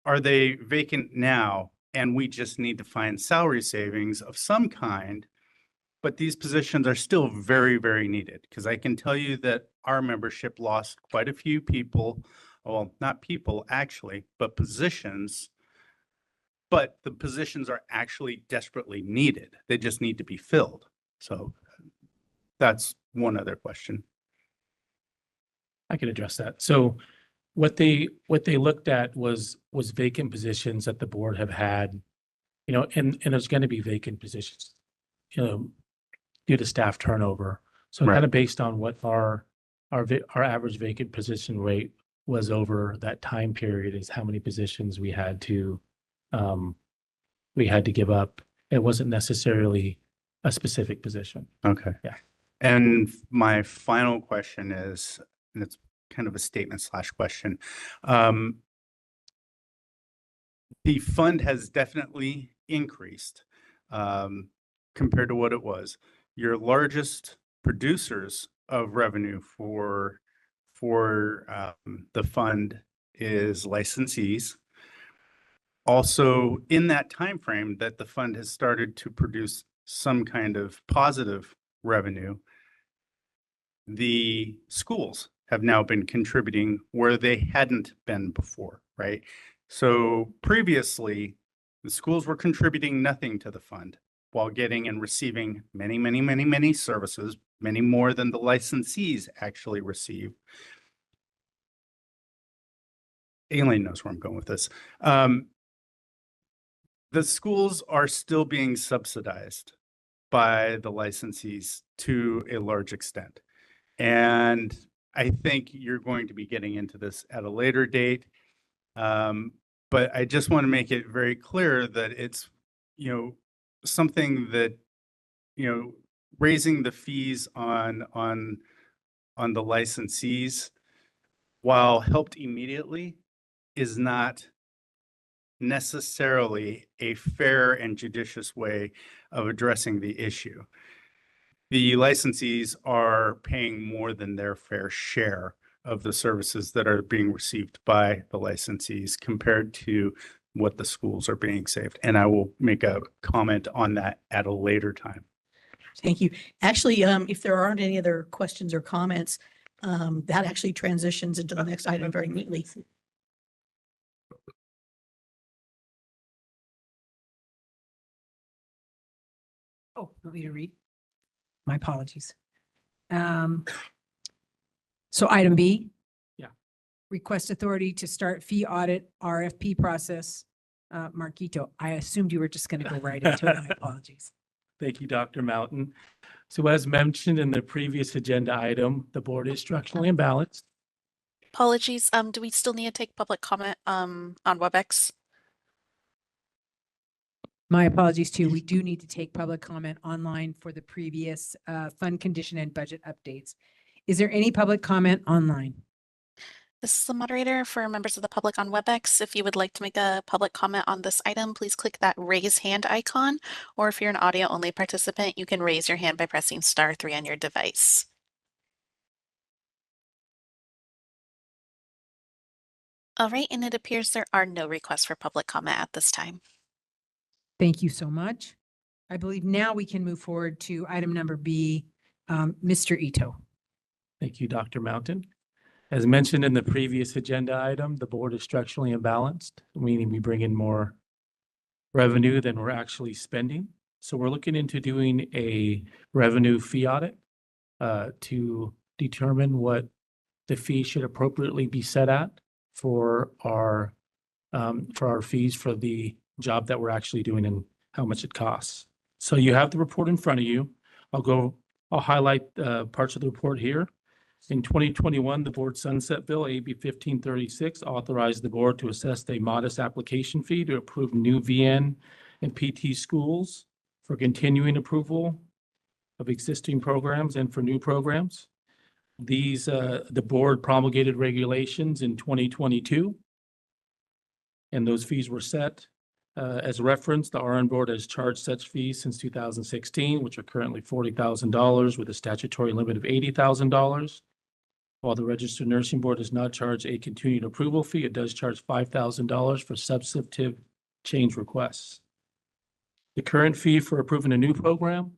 are they vacant now and we just need to find salary savings of some kind, but these positions are still very, very needed? Because I can tell you that our membership lost quite a few people, well, not people actually, but positions. But the positions are actually desperately needed. They just need to be filled. So that's one other question. I can address that. So what they looked at was vacant positions that the board have had, and there's going to be vacant positions, due to staff turnover. So Right. kind of based on what our average vacant position rate was over that time period is how many positions we had to give up. It wasn't necessarily a specific position. Okay. Yeah. And my final question is, and it's kind of a statement / question. The fund has definitely increased compared to what it was. Your largest producers of revenue for the fund is licensees. Also, in that time frame that the fund has started to produce some kind of positive revenue, the schools have now been contributing where they hadn't been before, right? So previously, the schools were contributing nothing to the fund while getting and receiving many, many, many, many services, many more than the licensees actually receive. Aileen knows where I'm going with this. The schools are still being subsidized by the licensees to a large extent. And I think you're going to be getting into this at a later date. But I just want to make it very clear that it's, something that, raising the fees on the licensees, while helped immediately, is not necessarily a fair and judicious way of addressing the issue. The licensees are paying more than their fair share of the services that are being received by the licensees compared to what the schools are being saved. And I will make a comment on that at a later time. Thank you. Actually, if there aren't any other questions or comments, that actually transitions into the next item very neatly. Oh, want me to read? My apologies. So item B. Yeah. Request authority to start fee audit RFP process. Marquito, I assumed you were just going to go right into it. My apologies. Thank you, Dr. Mountain. So as mentioned in the previous agenda item, the board is structurally imbalanced. Apologies. Do we still need to take public comment on WebEx? My apologies too. We do need to take public comment online for the previous fund condition and budget updates. Is there any public comment online? This is the moderator for members of the public on WebEx. If you would like to make a public comment on this item, please click that raise hand icon. Or if you're an audio only participant, you can raise your hand by pressing *3 on your device. All right, and it appears there are no requests for public comment at this time. Thank you so much. I believe now we can move forward to item number B, Mr. Ito. Thank you, Dr. Mountain. As mentioned in the previous agenda item, the board is structurally imbalanced, meaning we bring in more revenue than we're actually spending. So we're looking into doing a revenue fee audit to determine what the fee should appropriately be set at for our fees for the job that we're actually doing and how much it costs. So you have the report in front of you. I'll highlight parts of the report here. In 2021, the board sunset bill, AB 1536, authorized the board to assess a modest application fee to approve new VN and PT schools for continuing approval of existing programs and for new programs. These, the board promulgated regulations in 2022, and those fees were set. As referenced, the RN board has charged such fees since 2016, which are currently $40,000 with a statutory limit of $80,000. While the registered nursing board does not charge a continued approval fee, it does charge $5,000 for substantive change requests. The current fee for approving a new program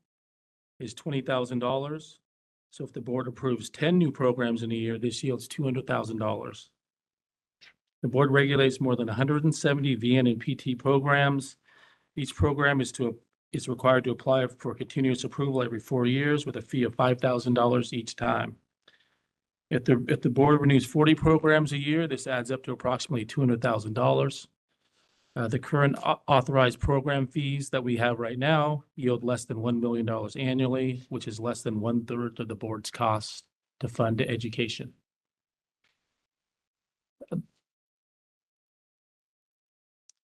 is $20,000. So if the board approves 10 new programs in a year, this yields $200,000. The board regulates more than 170 VN and PT programs. Each program is required to apply for continuous approval every 4 years with a fee of $5,000 each time. If the board renews 40 programs a year, this adds up to approximately $200,000. The current authorized program fees that we have right now yield less than $1 million annually, which is less than 1/3 of the board's costs to fund education.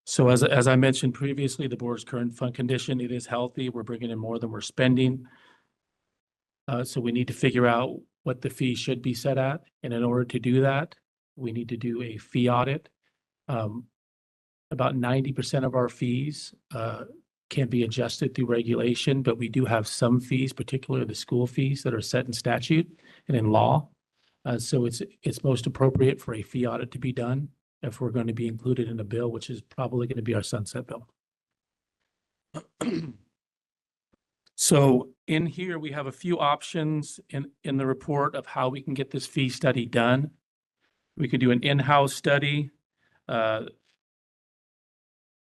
So as I mentioned previously, the board's current fund condition, it is healthy. We're bringing in more than we're spending. So we need to figure out what the fee should be set at. And in order to do that, we need to do a fee audit. About 90% of our fees can be adjusted through regulation, but we do have some fees, particularly the school fees that are set in statute and in law. So it's most appropriate for a fee audit to be done if we're going to be included in a bill, which is probably going to be our sunset bill. So in here, we have a few options in the report of how we can get this fee study done. We could do an in-house study.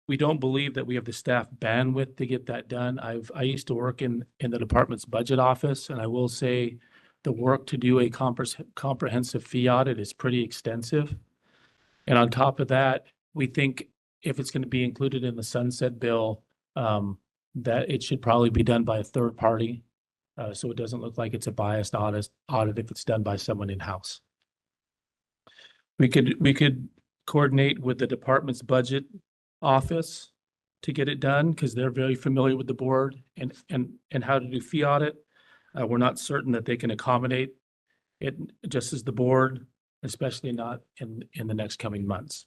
We don't believe that we have the staff bandwidth to get that done. I used to work in the department's budget office, and I will say the work to do a comprehensive fee audit is pretty extensive. And on top of that, we think if it's going to be included in the sunset bill, that it should probably be done by a third party. So it doesn't look like it's a biased audit if it's done by someone in-house. We could coordinate with the department's budget office to get it done because they're very familiar with the board and how to do fee audit. We're not certain that they can accommodate it just as the board, especially not in the next coming months.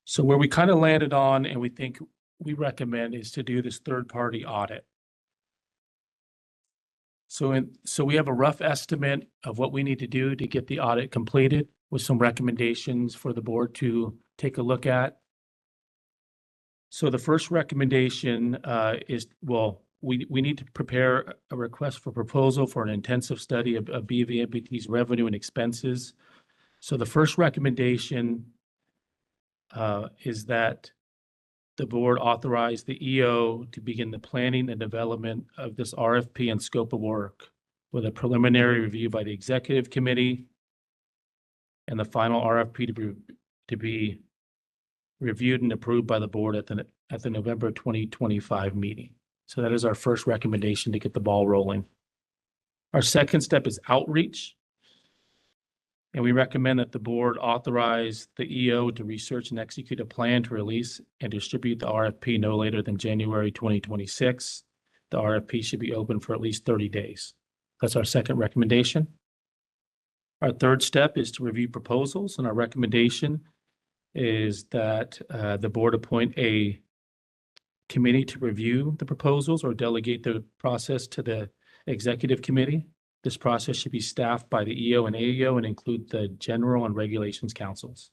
So where we kind of landed on and we recommend is to do this third-party audit. So we have a rough estimate of what we need to do to get the audit completed with some recommendations for the board to take a look at. So the first recommendation is, well, we need to prepare a request for proposal for an intensive study of BVMPT's revenue and expenses. So the first recommendation is that the board authorize the EO to begin the planning and development of this RFP and scope of work with a preliminary review by the executive committee and the final RFP to be reviewed and approved by the board at the November 2025 meeting. So that is our first recommendation to get the ball rolling. Our second step is outreach. And we recommend that the board authorize the EO to research and execute a plan to release and distribute the RFP no later than January 2026. The RFP should be open for at least 30 days. That's our second recommendation. Our third step is to review proposals, and our recommendation is that the board appoint a committee to review the proposals or delegate the process to the executive committee. This process should be staffed by the EO and AEO and include the general and regulations councils.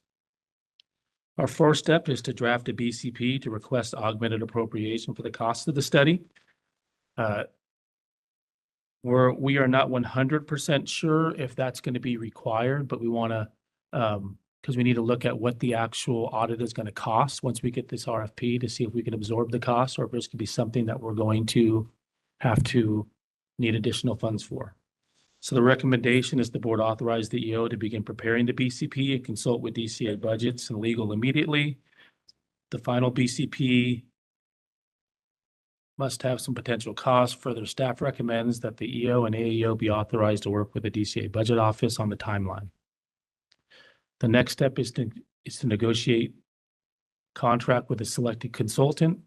Our fourth step is to draft a BCP to request augmented appropriation for the cost of the study. We are not 100% sure if that's going to be required, but we want to because we need to look at what the actual audit is going to cost once we get this RFP to see if we can absorb the cost or if there's going to be something that we're going to have to need additional funds for. So the recommendation is the board authorize the EO to begin preparing the BCP and consult with DCA budgets and legal immediately. The final BCP must have some potential costs. Further, staff recommends that the EO and AEO be authorized to work with the DCA budget office on the timeline. The next step is to negotiate contract with a selected consultant.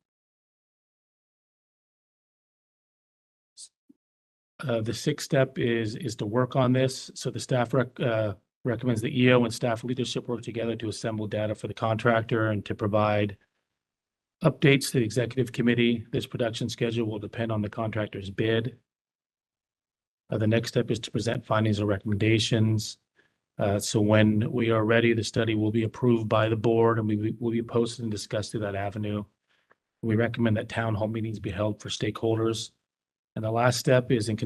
The sixth step is to work on this. So the staff recommends the EO and staff leadership work together to assemble data for the contractor and to provide updates to the executive committee. This production schedule will depend on the contractor's bid. The next step is to present findings or recommendations. So when we are ready, the study will be approved by the board and we will be posted and discussed through that avenue. We recommend that town hall meetings be held for stakeholders. And the last step is in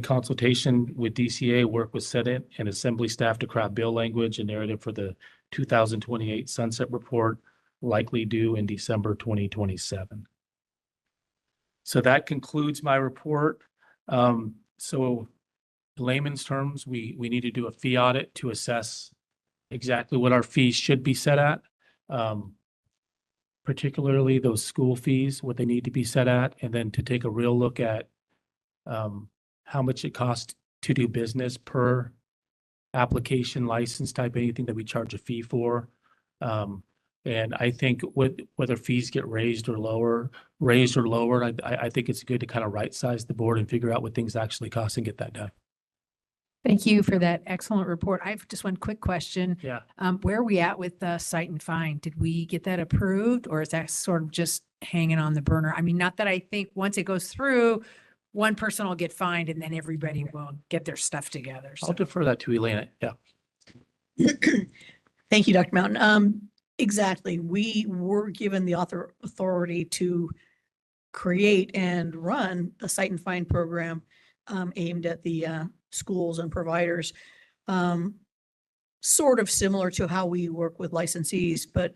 consultation with DCA, work with Senate and Assembly staff to craft bill language and narrative for the 2028 Sunset Report, likely due in December 2027. So that concludes my report. So in layman's terms, we need to do a fee audit to assess exactly what our fees should be set at. Particularly those school fees, what they need to be set at, and then to take a real look at how much it costs to do business per application, license type, anything that we charge a fee for. And I think whether fees get raised or lowered, I think it's good to kind of right size the board and figure out what things actually cost and get that done. Thank you for that excellent report. I have just one quick question. Yeah. Where are we at with the Cite and Find? Did we get that approved or is that sort of just hanging on the burner? I mean, not that I think once it goes through, one person will get fined and then everybody will get their stuff together. I'll So defer that to Elena. Yeah. Thank you, Dr. Mountain. Exactly. We were given the authority to create and run a Cite and Find program aimed at the schools and providers, sort of similar to how we work with licensees, but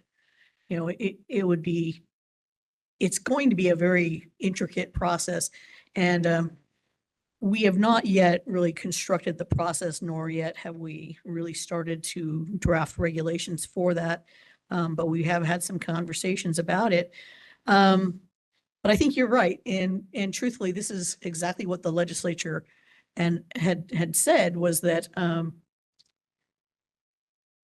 it's going to be a very intricate process. And we have not yet really constructed the process, nor yet have we really started to draft regulations for that. But we have had some conversations about it. But I think you're right. And truthfully, this is exactly what the legislature had said was that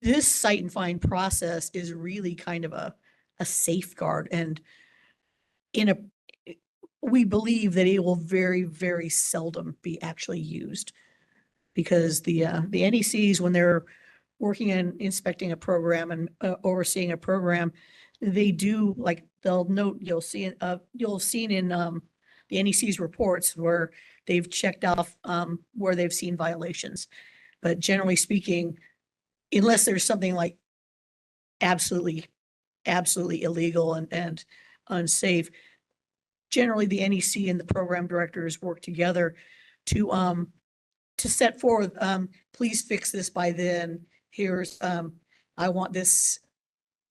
this Cite and Find process is really kind of a safeguard. And we believe that it will very, very seldom be actually used because the NECs, when they're working and inspecting a program and overseeing a program, they do, like, they'll note, you'll see in the NEC's reports where they've checked off where they've seen violations. But generally speaking, unless there's something like absolutely illegal and unsafe, generally the NEC and the program directors work together to set forth, please fix this by then. Here's, I want this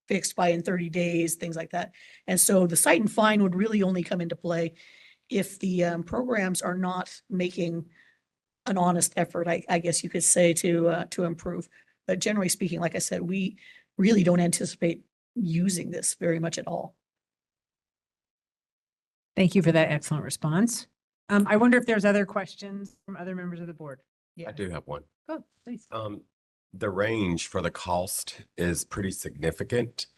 fixed by in 30 days, things like that. And so the Cite and Find would really only come into play if the programs are not making an honest effort, I guess you could say, to improve. But generally speaking, like I said, we really don't anticipate using this very much at all. thank you for that excellent response. I wonder if there's other questions from other members of the board. I do have one. Oh, please. The range for the cost is pretty significant.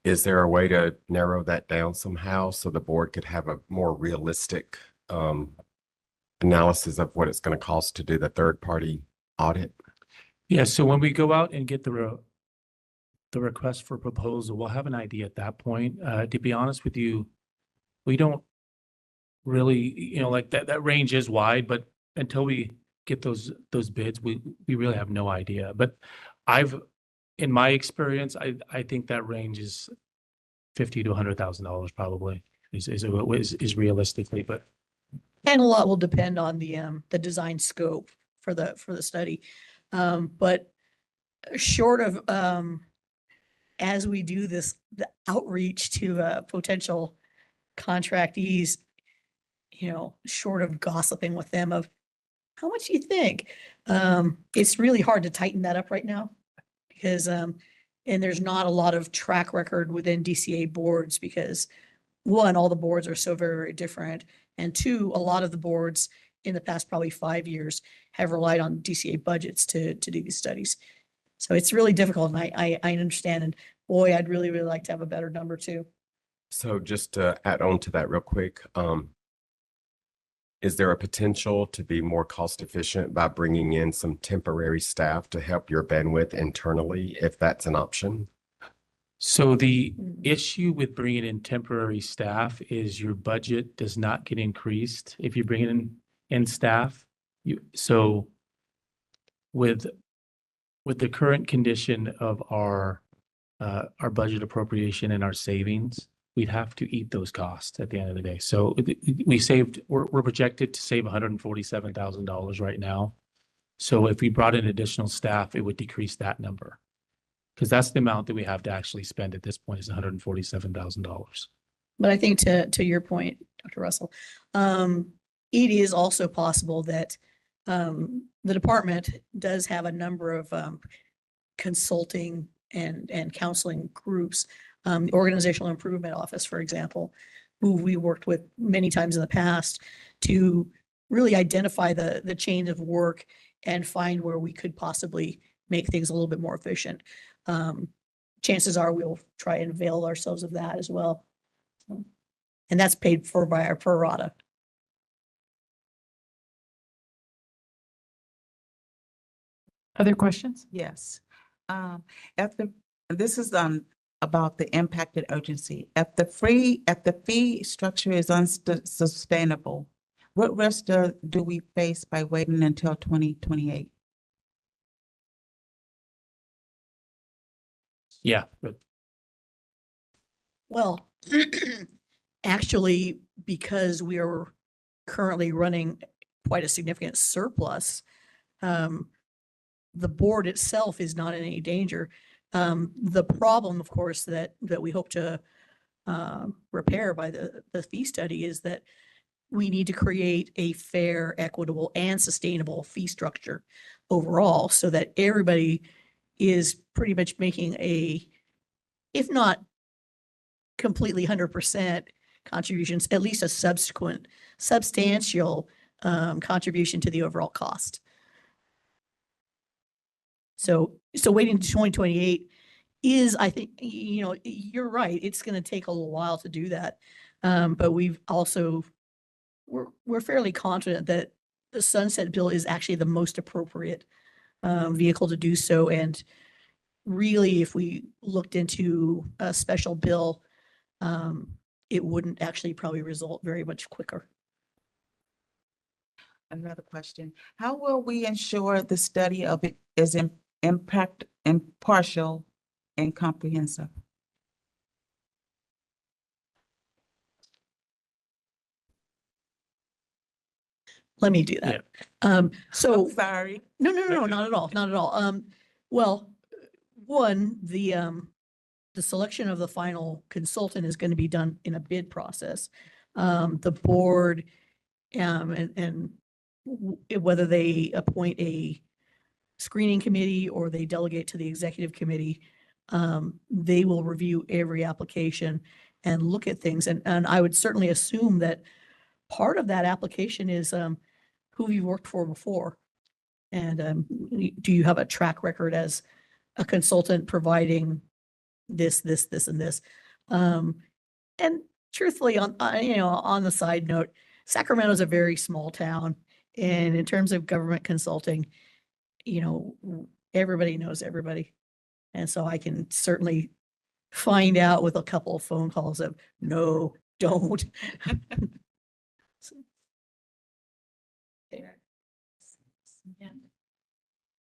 Is there a way to narrow that down somehow so the board could have a more realistic analysis of what it's going to cost to do the third-party audit? Yeah, so when we go out and get the request for proposal, we'll have an idea at that point. To be honest with you, we don't really, like that range is wide, but until we get those bids, we really have no idea. But in my experience, I think that range is $50,000 to $100,000 probably is realistically, but. And a lot will depend on the design scope for the study. But short of, as we do this, the outreach to, potential contractees, short of gossiping with them of how much you think, it's really hard to tighten that up right now because, and there's not a lot of track record within DCA boards because one, all the boards are so very, very different. And two, a lot of the boards in the past probably 5 years have relied on DCA budgets to do these studies. So it's really difficult and I understand. And boy, I'd really, really like to have a better number too. So just to add on to that real quick, is there a potential to be more cost efficient by bringing in some temporary staff to help your bandwidth internally, if that's an option? So the issue with bringing in temporary staff is your budget does not get increased if you bring in staff. So with the current condition of our budget appropriation and our savings, we'd have to eat those costs at the end of the day. So we're projected to save $147,000 right now. So if we brought in additional staff, it would decrease that number. Because that's the amount that we have to actually spend at this point is $147,000. But I think to your point, Dr. Russell, it is also possible that the department does have a number of consulting and counseling groups, the Organizational Improvement Office, for example, who we worked with many times in the past to really identify the chain of work and find where we could possibly make things a little bit more efficient. Chances are we'll try and avail ourselves of that as well. And that's paid for by our pro rata. Other questions? Yes. This is about the impacted urgency. If the fee structure is unsustainable, what risk do we face by waiting until 2028? Yeah. But Well, actually, because we are currently running quite a significant surplus, the board itself is not in any danger. The problem, of course, that we hope to repair by the fee study is that we need to create a fair, equitable, and sustainable fee structure overall so that everybody is pretty much making if not completely 100% contributions, at least a substantial contribution to the overall cost. So waiting to 2028 is, I think, you're right. It's going to take a little while to do that. But we're fairly confident that the sunset bill is actually the most appropriate vehicle to do so. And really, if we looked into a special bill, it wouldn't actually probably result very much quicker. Another question. How will we ensure the study of it is impartial and comprehensive? Let me do that. So Sorry. no, not at all. Not at all. Well, one, the selection of the final consultant is going to be done in a bid process. The board, and whether they appoint a screening committee or they delegate to the executive committee, they will review every application and look at things. And I would certainly assume that part of that application is who you've worked for before. And do you have a track record as a consultant providing this, and this? And truthfully, on the side note, Sacramento is a very small town. And in terms of government consulting, everybody knows everybody. And so I can certainly find out with a couple of phone calls of no, don't.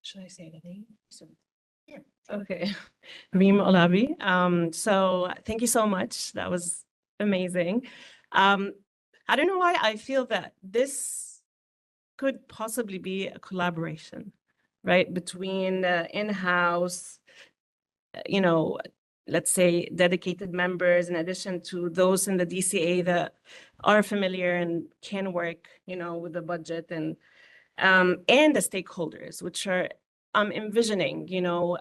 Should I say the name? Yeah. Okay. Reem Olabi. So thank you so much. That was amazing. I don't know why I feel that this could possibly be a collaboration right? Between the in-house, you know, let's say dedicated members in addition to those in the DCA that are familiar and can work, you know, with the budget and the stakeholders, which are I'm envisioning, you know,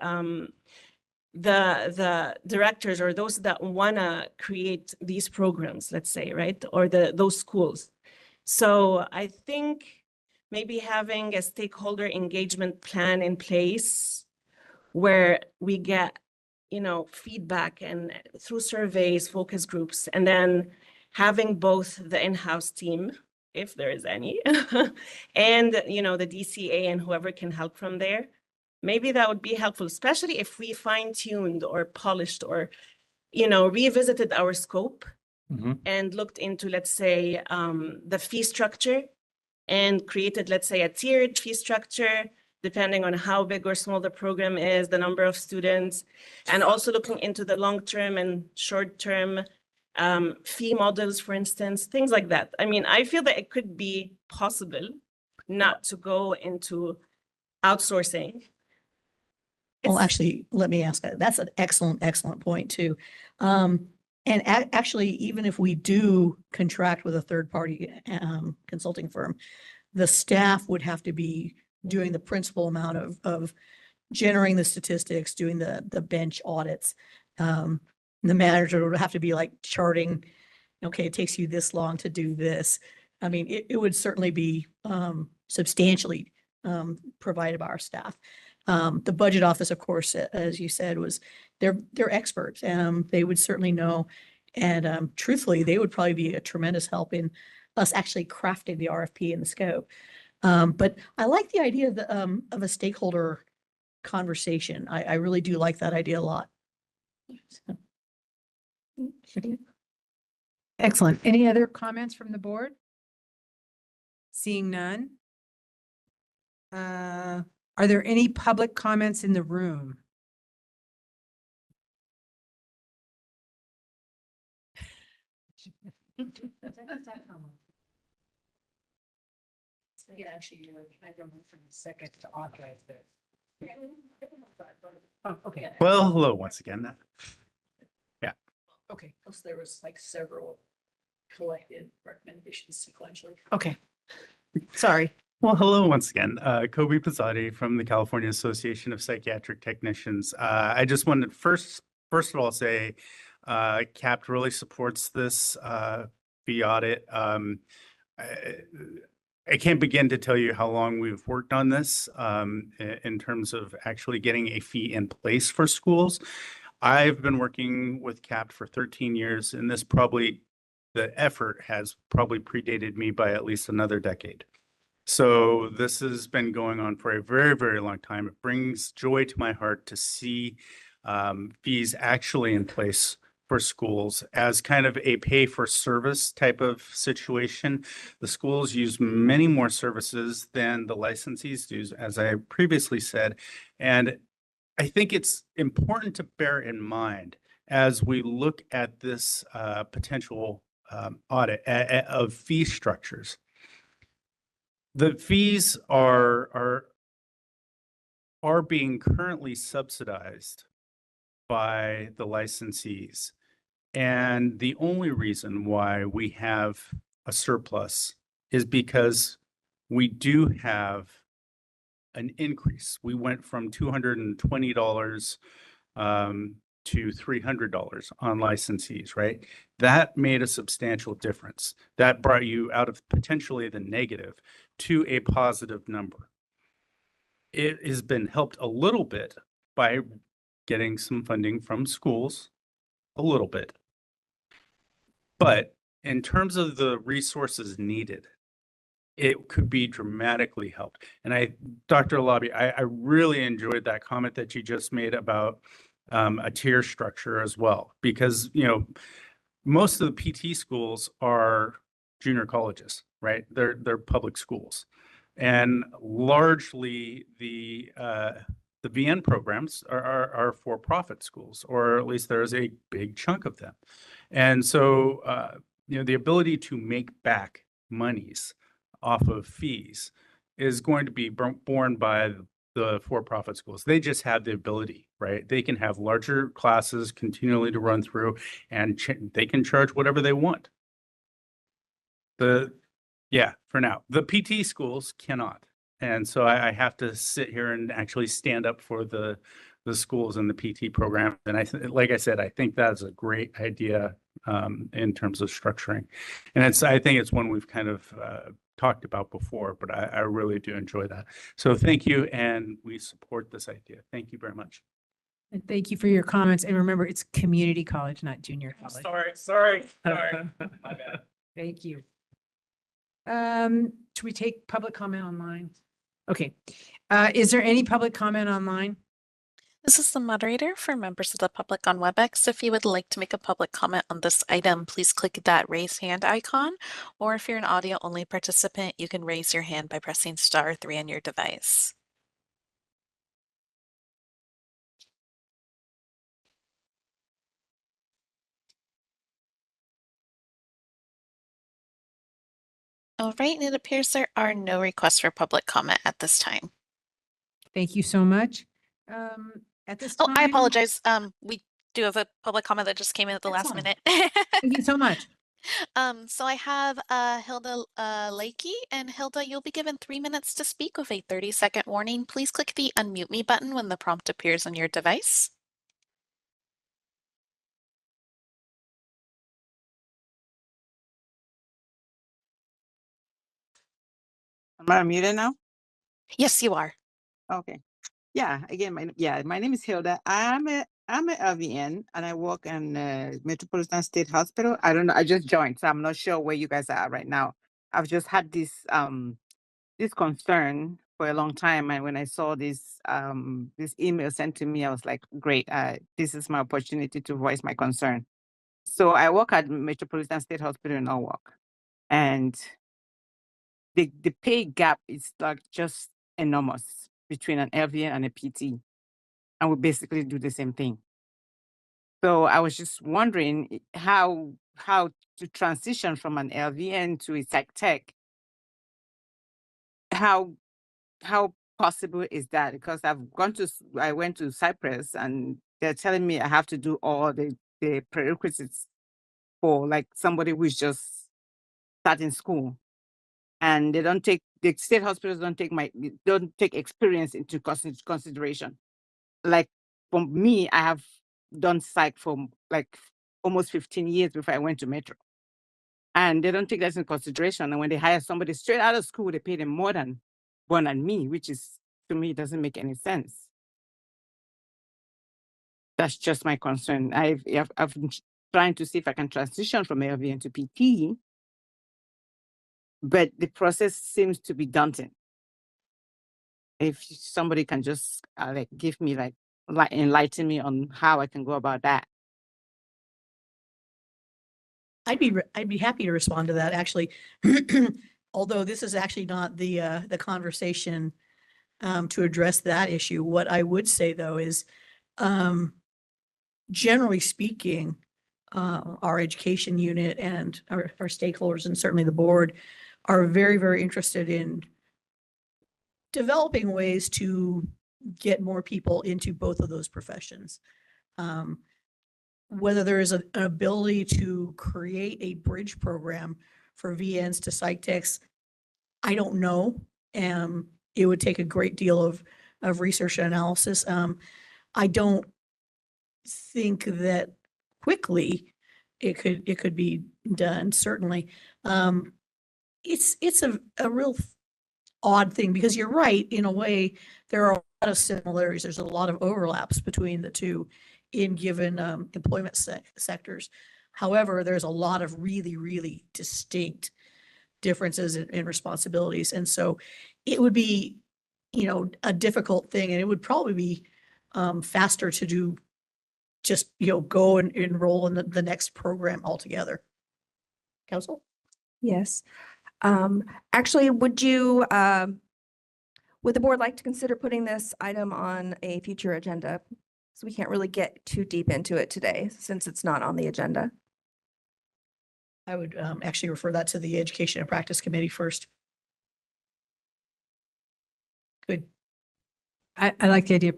the directors or those that wanna create these programs, let's say, right? Or those schools. So I think maybe having a stakeholder engagement plan in place where we get, you know, feedback and through surveys, focus groups, and then having both the in-house team, if there is any, and, you know, the DCA and whoever can help from there. Maybe that would be helpful, especially if we fine-tuned or polished or, you know, revisited our scope and looked into, let's say, the fee structure and created, let's say, a tiered fee structure, depending on how big or small the program is, the number of students, and also looking into the long-term and short-term fee models, for instance, things like that. I mean, I feel that it could be possible not to go into outsourcing. Well, It's- actually, let me ask that. That's an excellent point too. And actually, even if we do contract with a third-party consulting firm, the staff would have to be doing the principal amount of generating the statistics, doing the bench audits. The manager would have to be like charting, okay, it takes you this long to do this. I mean, it would certainly be substantially provided by our staff. The budget office, of course, as you said, they're experts. They would certainly know. And truthfully, they would probably be a tremendous help in us actually crafting the RFP and the scope. But I like the idea of a stakeholder conversation. I really do like that idea a lot. So. Excellent. Any other comments from the board? Seeing none. Are there any public comments in the room? Second to authorize this. Oh, okay. Well, hello once again. Okay, plus there was like several collected recommendations sequentially. Okay. Sorry. Well, hello once again. Kobe Pizzati from the California Association of Psychiatric Technicians. I just wanted to first of all say CAPT really supports this fee audit. I can't begin to tell you how long we've worked on this in terms of actually getting a fee in place for schools. I've been working with CAPT for 13 years, and the effort has probably predated me by at least another decade. So this has been going on for a very, very long time. It brings joy to my heart to see fees actually in place for schools as kind of a pay for service type of situation. The schools use many more services than the licensees do, as I previously said. And I think it's important to bear in mind as we look at this potential audit of fee structures. The fees are being currently subsidized by the licensees. And the only reason why we have a surplus is because we do have an increase. We went from $220 to $300 on licensees, right? That made a substantial difference. That brought you out of potentially the negative to a positive number. It has been helped a little bit by getting some funding from schools, a little bit. But in terms of the resources needed, it could be dramatically helped. And Dr. Alabi, I really enjoyed that comment that you just made about a tier structure as well, because, you know, most of the PT schools are junior colleges, right? They're public schools. And largely the VN programs are for-profit schools, or at least there's a big chunk of them. And so, you know, the ability to make back monies off of fees is going to be borne by the for-profit schools. They just have the ability, right? They can have larger classes continually to run through, and they can charge whatever they want. For now, the PT schools cannot. And so I have to sit here and actually stand up for the schools and the PT program. And like I said, I think that's a great idea in terms of structuring. And I think it's one we've kind of talked about before, but I really do enjoy that. So thank you, and we support this idea. Thank you very much. And thank you for your comments. And remember, it's community college, not junior college. Sorry. My bad. Thank you. Should we take public comment online? Okay. Is there any public comment online? This is the moderator for members of the public on WebEx. If you would like to make a public comment on this item, please click that raise hand icon. Or if you're an audio only participant, you can raise your hand by pressing *3 on your device. All right, and it appears there are no requests for public comment at this time. Thank you so much. At this Oh, time. I apologize. We do have a public comment that just came in at the last Excellent. minute. Thank you so much. So I have Hilda Lakey, and Hilda, you'll be given 3 minutes to speak with a 30-second warning. Please click the unmute me button when the prompt appears on your device. Am I muted now? Yes, you are. Okay. Yeah, again, my name is Hilda. I'm a LVN and I work in Metropolitan State Hospital. I don't know, I just joined, so I'm not sure where you guys are right now. I've just had this concern for a long time, and when I saw this email sent to me, I was like, great, this is my opportunity to voice my concern. So I work at Metropolitan State Hospital in Norwalk, and the pay gap is like just enormous between an LVN and a PT, and we basically do the same thing. So I was just wondering how to transition from an LVN to a psych tech. How possible is that? Because I went to Cyprus, and they're telling me I have to do all the prerequisites for like somebody who's just starting school. And they don't take, the state hospitals don't take experience into consideration. Like for me, I have done psych for like almost 15 years before I went to Metro. And they don't take that into consideration. And when they hire somebody straight out of school, they pay them more than me, which is, to me, doesn't make any sense. That's just my concern. I've been trying to see if I can transition from LVN to PT, but the process seems to be daunting. If somebody can just like give me like enlighten me on how I can go about that. I'd be happy to respond to that, actually. Although this is actually not the conversation to address that issue. What I would say though is, generally speaking, our education unit and our stakeholders, and certainly the board, are very, very interested in developing ways to get more people into both of those professions. Whether there is an ability to create a bridge program for VNs to psych techs, I don't know. It would take a great deal of research and analysis. I don't think that quickly it could be done, certainly. It's a real odd thing, because you're right, in a way, there are a lot of similarities. There's a lot of overlaps between the two in given employment sectors. However, there's a lot of really, really distinct differences in responsibilities. And so it would be, a difficult thing, and it would probably be faster to do just, go and enroll in the next program altogether. Council? Yes. Actually, would the board like to consider putting this item on a future agenda? So we can't really get too deep into it today since it's not on the agenda. I would actually refer that to the Education and Practice Committee first. Good. I like the idea of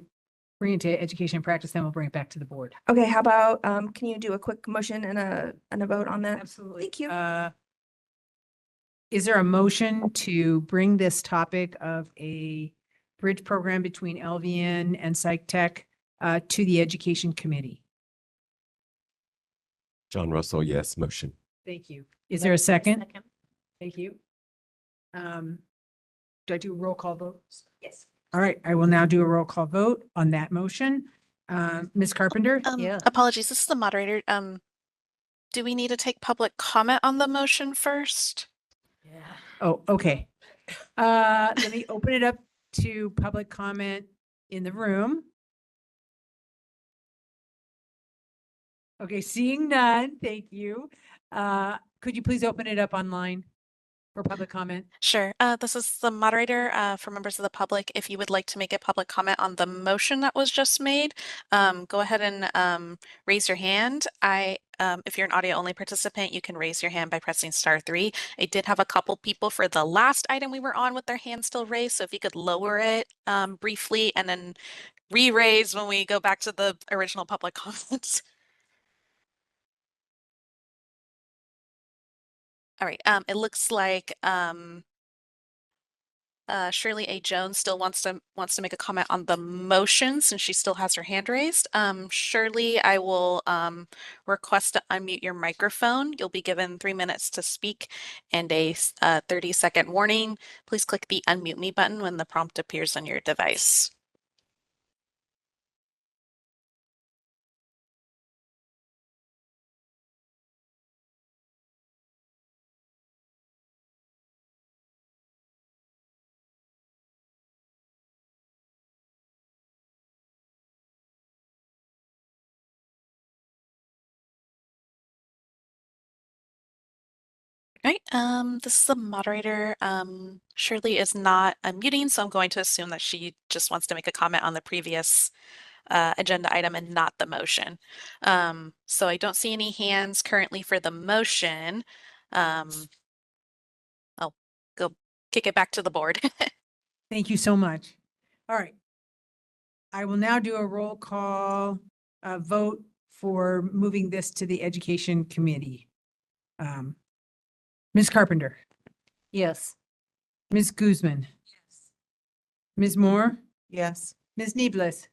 bringing it to education and practice, then we'll bring it back to the board. Okay, how about, can you do a quick motion and a vote on that? Absolutely. Thank you. Is there a motion to bring this topic of a bridge program between LVN and Psych Tech to the Education Committee? John Russell, yes, motion. Thank you. Is there a second? Thank you. Do I do a roll call vote? Yes. All right, I will now do a roll call vote on that motion. Ms. Carpenter? Yeah. Apologies, this is the moderator. Do we need to take public comment on the motion first? Oh, okay. Let me open it up to public comment in the room. Okay, seeing none, thank you. Could you please open it up online for public comment? Sure. This is the moderator for members of the public. If you would like to make a public comment on the motion that was just made, go ahead and raise your hand. If you're an audio only participant, you can raise your hand by pressing *3. I did have a couple people for the last item we were on with their hand still raised. So if you could lower it briefly and then re-raise when we go back to the original public comments. All right. It looks like Shirley A. Jones still wants to make a comment on the motion since she still has her hand raised. Shirley, I will request to unmute your microphone. You'll be given 3 minutes to speak and a 30-second warning. Please click the unmute me button when the prompt appears on your device. Right. This is the moderator. Shirley is not unmuting, so I'm going to assume that she just wants to make a comment on the previous agenda item and not the motion. So I don't see any hands currently for the motion. I'll go kick it back to the board. Thank you so much. All right. I will now do a roll call vote for moving this to the Education Committee. Ms. Carpenter, Yes. Ms. Guzman, Ms. Moore, Yes. Ms. Neeblis.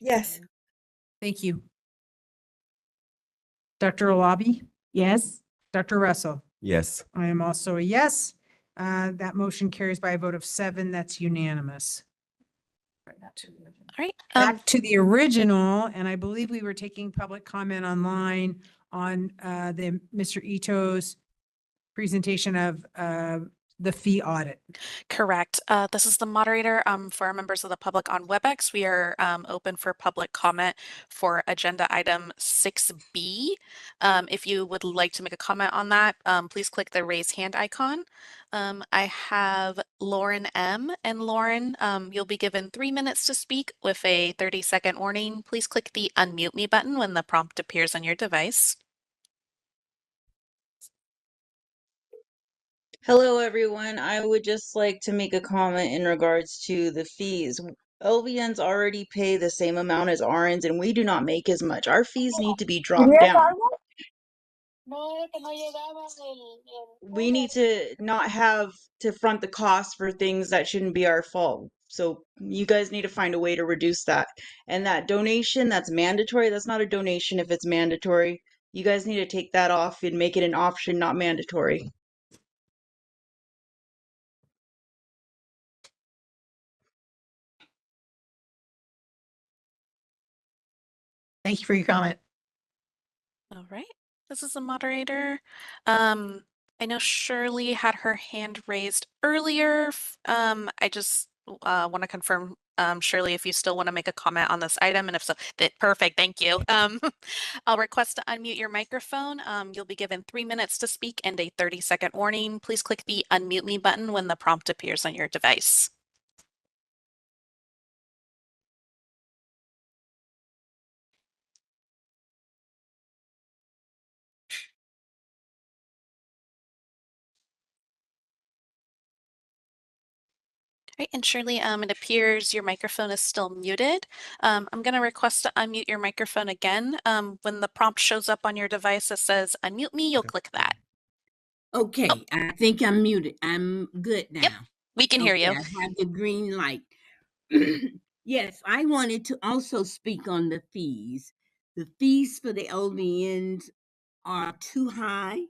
Yes. Thank you. Dr. Alabi, Yes. Dr. Russell. Yes. I am also a yes. That motion carries by a vote of 7. That's unanimous. All right. Back to the original, and I believe we were taking public comment online on the Mr. Ito's presentation of the fee audit. Correct. This is the moderator for our members of the public on WebEx. We are open for public comment for agenda item 6B. If you would like to make a comment on that, please click the raise hand icon. I have Lauren M. And Lauren, you'll be given 3 minutes to speak with a 30-second warning. Please click the unmute me button when the prompt appears on your device. Hello, everyone. I would just like to make a comment in regards to the fees. LVNs already pay the same amount as RNs, and we do not make as much. Our fees need to be dropped down. We need to not have to front the cost for things that shouldn't be our fault. So you guys need to find a way to reduce that. And that donation that's mandatory, that's not a donation if it's mandatory. You guys need to take that off and make it an option, not mandatory. Thank you for your comment. All right, this is the moderator. I know Shirley had her hand raised earlier. I just want to confirm, Shirley, if you still want to make a comment on this item, and if so, perfect, thank you. I'll request to unmute your microphone. You'll be given 3 minutes to speak and a 30-second warning. Please click the unmute me button when the prompt appears on your device. Right, and Shirley, it appears your microphone is still muted. I'm going to request to unmute your microphone again. When the prompt shows up on your device that says unmute me, you'll click that. Okay, I think I'm muted. I'm good now. Yep, we can hear Okay, you. I have the green light. Yes, I wanted to also speak on the fees. The fees for the LVNs are too high,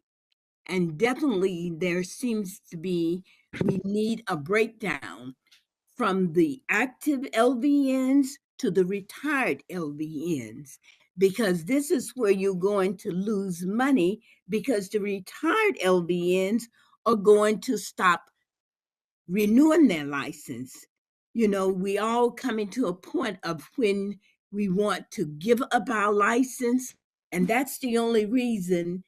and definitely there seems to be, we need a breakdown from the active LVNs to the retired LVNs, because this is where you're going to lose money, because the retired LVNs are going to stop renewing their license. You know, we all coming to a point of when we want to give up our license, and that's the only reason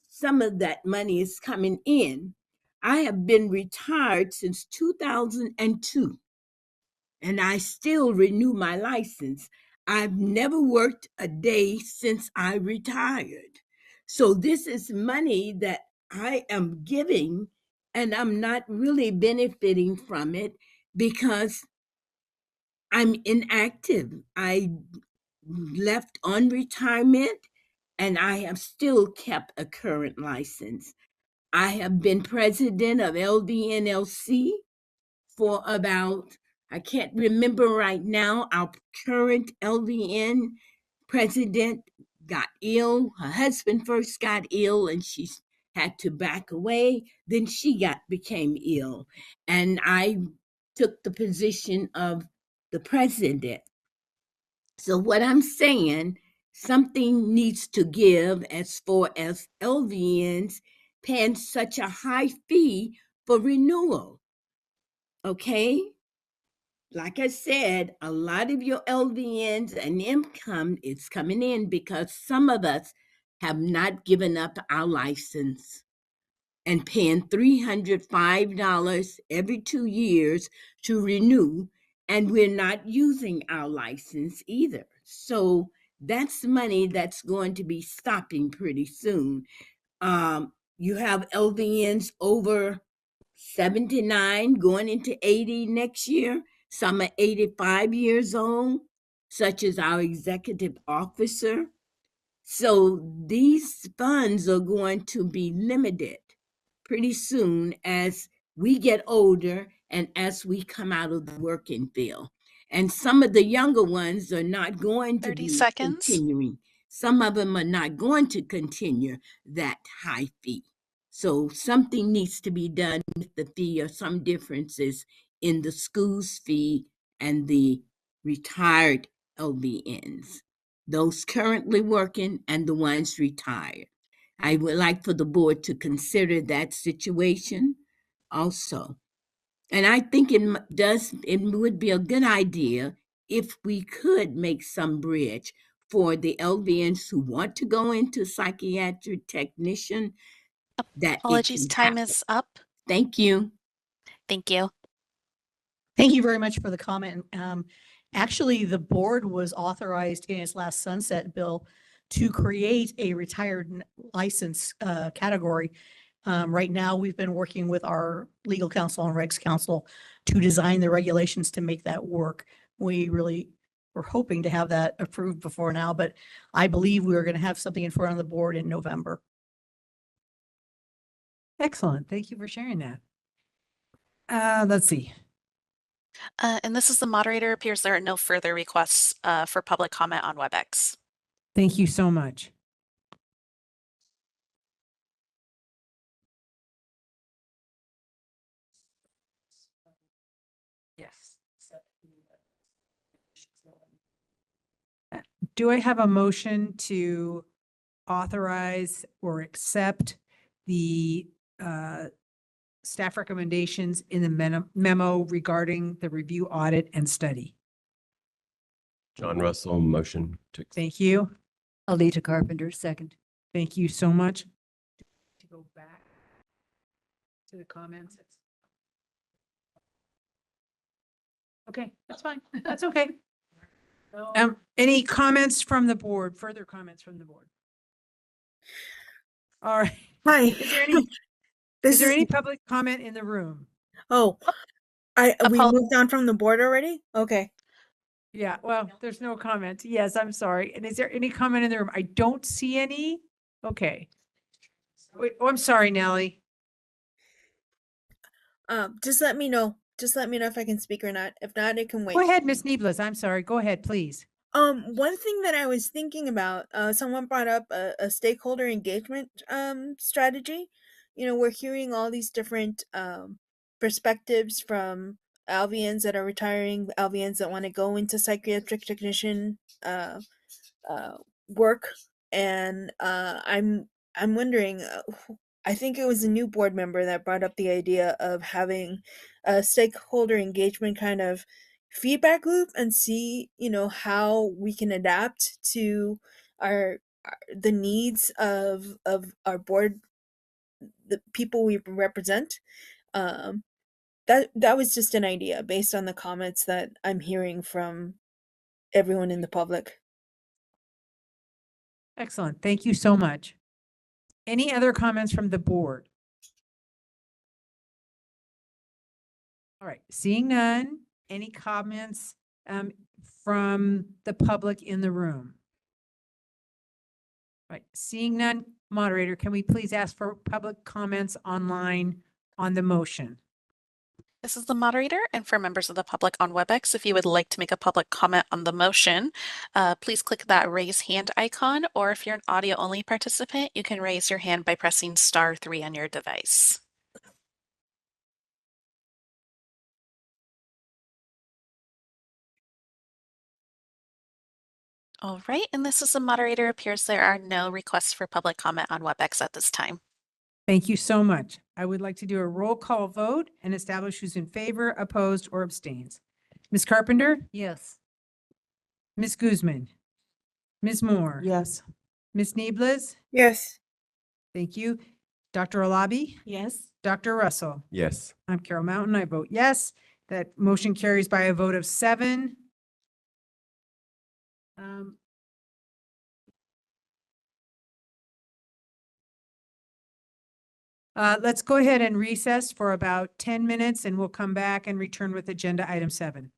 some of that money is coming in. I have been retired since 2002, and I still renew my license. I've never worked a day since I retired. So this is money that I am giving, and I'm not really benefiting from it because I'm inactive. I left on retirement, and I have still kept a current license. I have been president of LVNLC for about, I can't remember right now, our current LVN president got ill. Her husband first got ill and she had to back away. Then she became ill. And I took the position of the president. So what I'm saying, something needs to give as far as LVNs paying such a high fee for renewal. Okay? Like I said, a lot of your LVNs and income is coming in because some of us have not given up our license and paying $305 every 2 years to renew, and we're not using our license either. So that's money that's going to be stopping pretty soon. You have LVNs over 79 going into 80 next year. Some are 85 years old, such as our executive officer. So these funds are going to be limited pretty soon as we get older and as we come out of the working field. And some of the younger ones are not going to 30 be seconds. continuing. Some of them are not going to continue that high fee. So something needs to be done with the fee, or some differences in the school's fee and the retired LVNs, those currently working and the ones retired. I would like for the board to consider that situation also. And I think it would be a good idea if we could make some bridge for the LVNs who want to go into psychiatric technician, that it Apologies, can time happen. is up. Thank you. Thank you. Thank you very much for the comment. Actually, the board was authorized in its last sunset bill to create a retired license category. Right now, we've been working with our legal counsel and regs counsel to design the regulations to make that work. We really were hoping to have that approved before now, but I believe we are going to have something in front of the board in November. Excellent. Thank you for sharing that. Let's see. And this is the moderator. Appears there are no further requests for public comment on WebEx. Thank you so much. Yes. Do I have a motion to authorize or accept the staff recommendations in the memo regarding the review, audit, and study? John Russell, motion to. Thank you. Alita Carpenter, second. Thank you so much. To go back to the comments. Okay, that's fine. That's okay. Any comments from the board? Further comments from the board? All right. Hi. Is there any public comment in the room? Oh, We moved on from the board already? Okay. Yeah, well, there's no comments. Yes, I'm sorry. And is there any comment in the room? I don't see any. Okay. Wait, oh, I'm sorry, Nellie. Just let me know. Just let me know if I can speak or not. If not, it can wait. Go ahead, Miss Neeblis. I'm sorry. Go ahead, please. One thing that I was thinking about, someone brought up a stakeholder engagement strategy. You know, we're hearing all these different perspectives from LVNs that are retiring, LVNs that want to go into psychiatric technician work, and I'm wondering. I think it was a new board member that brought up the idea of having a stakeholder engagement kind of feedback loop and see, you know, how we can adapt to the needs of our board, the people we represent. Um, that was just an idea based on the comments that I'm hearing from everyone in the public. Excellent. Thank you so much. Any other comments from the board? All right, seeing none, any comments from the public in the room? Right, seeing none, moderator, can we please ask for public comments online on the motion? This is the moderator, and for members of the public on WebEx, if you would like to make a public comment on the motion, please click that raise hand icon, or if you're an audio only participant, you can raise your hand by pressing *3 on your device. All right, and this is the moderator. Appears there are no requests for public comment on WebEx at this time. Thank you so much. I would like to do a roll call vote and establish who's in favor, opposed, or abstains. Ms. Carpenter? Yes. Ms. Guzman? Ms. Moore? Yes. Ms. Neeblis? Yes. Thank you. Dr. Alabi? Yes. Dr. Russell? Yes. I'm Carol Mountain. I vote yes. That motion carries by a vote of 7. Let's go ahead and recess for about 10 minutes and we'll come back and return with agenda item 7.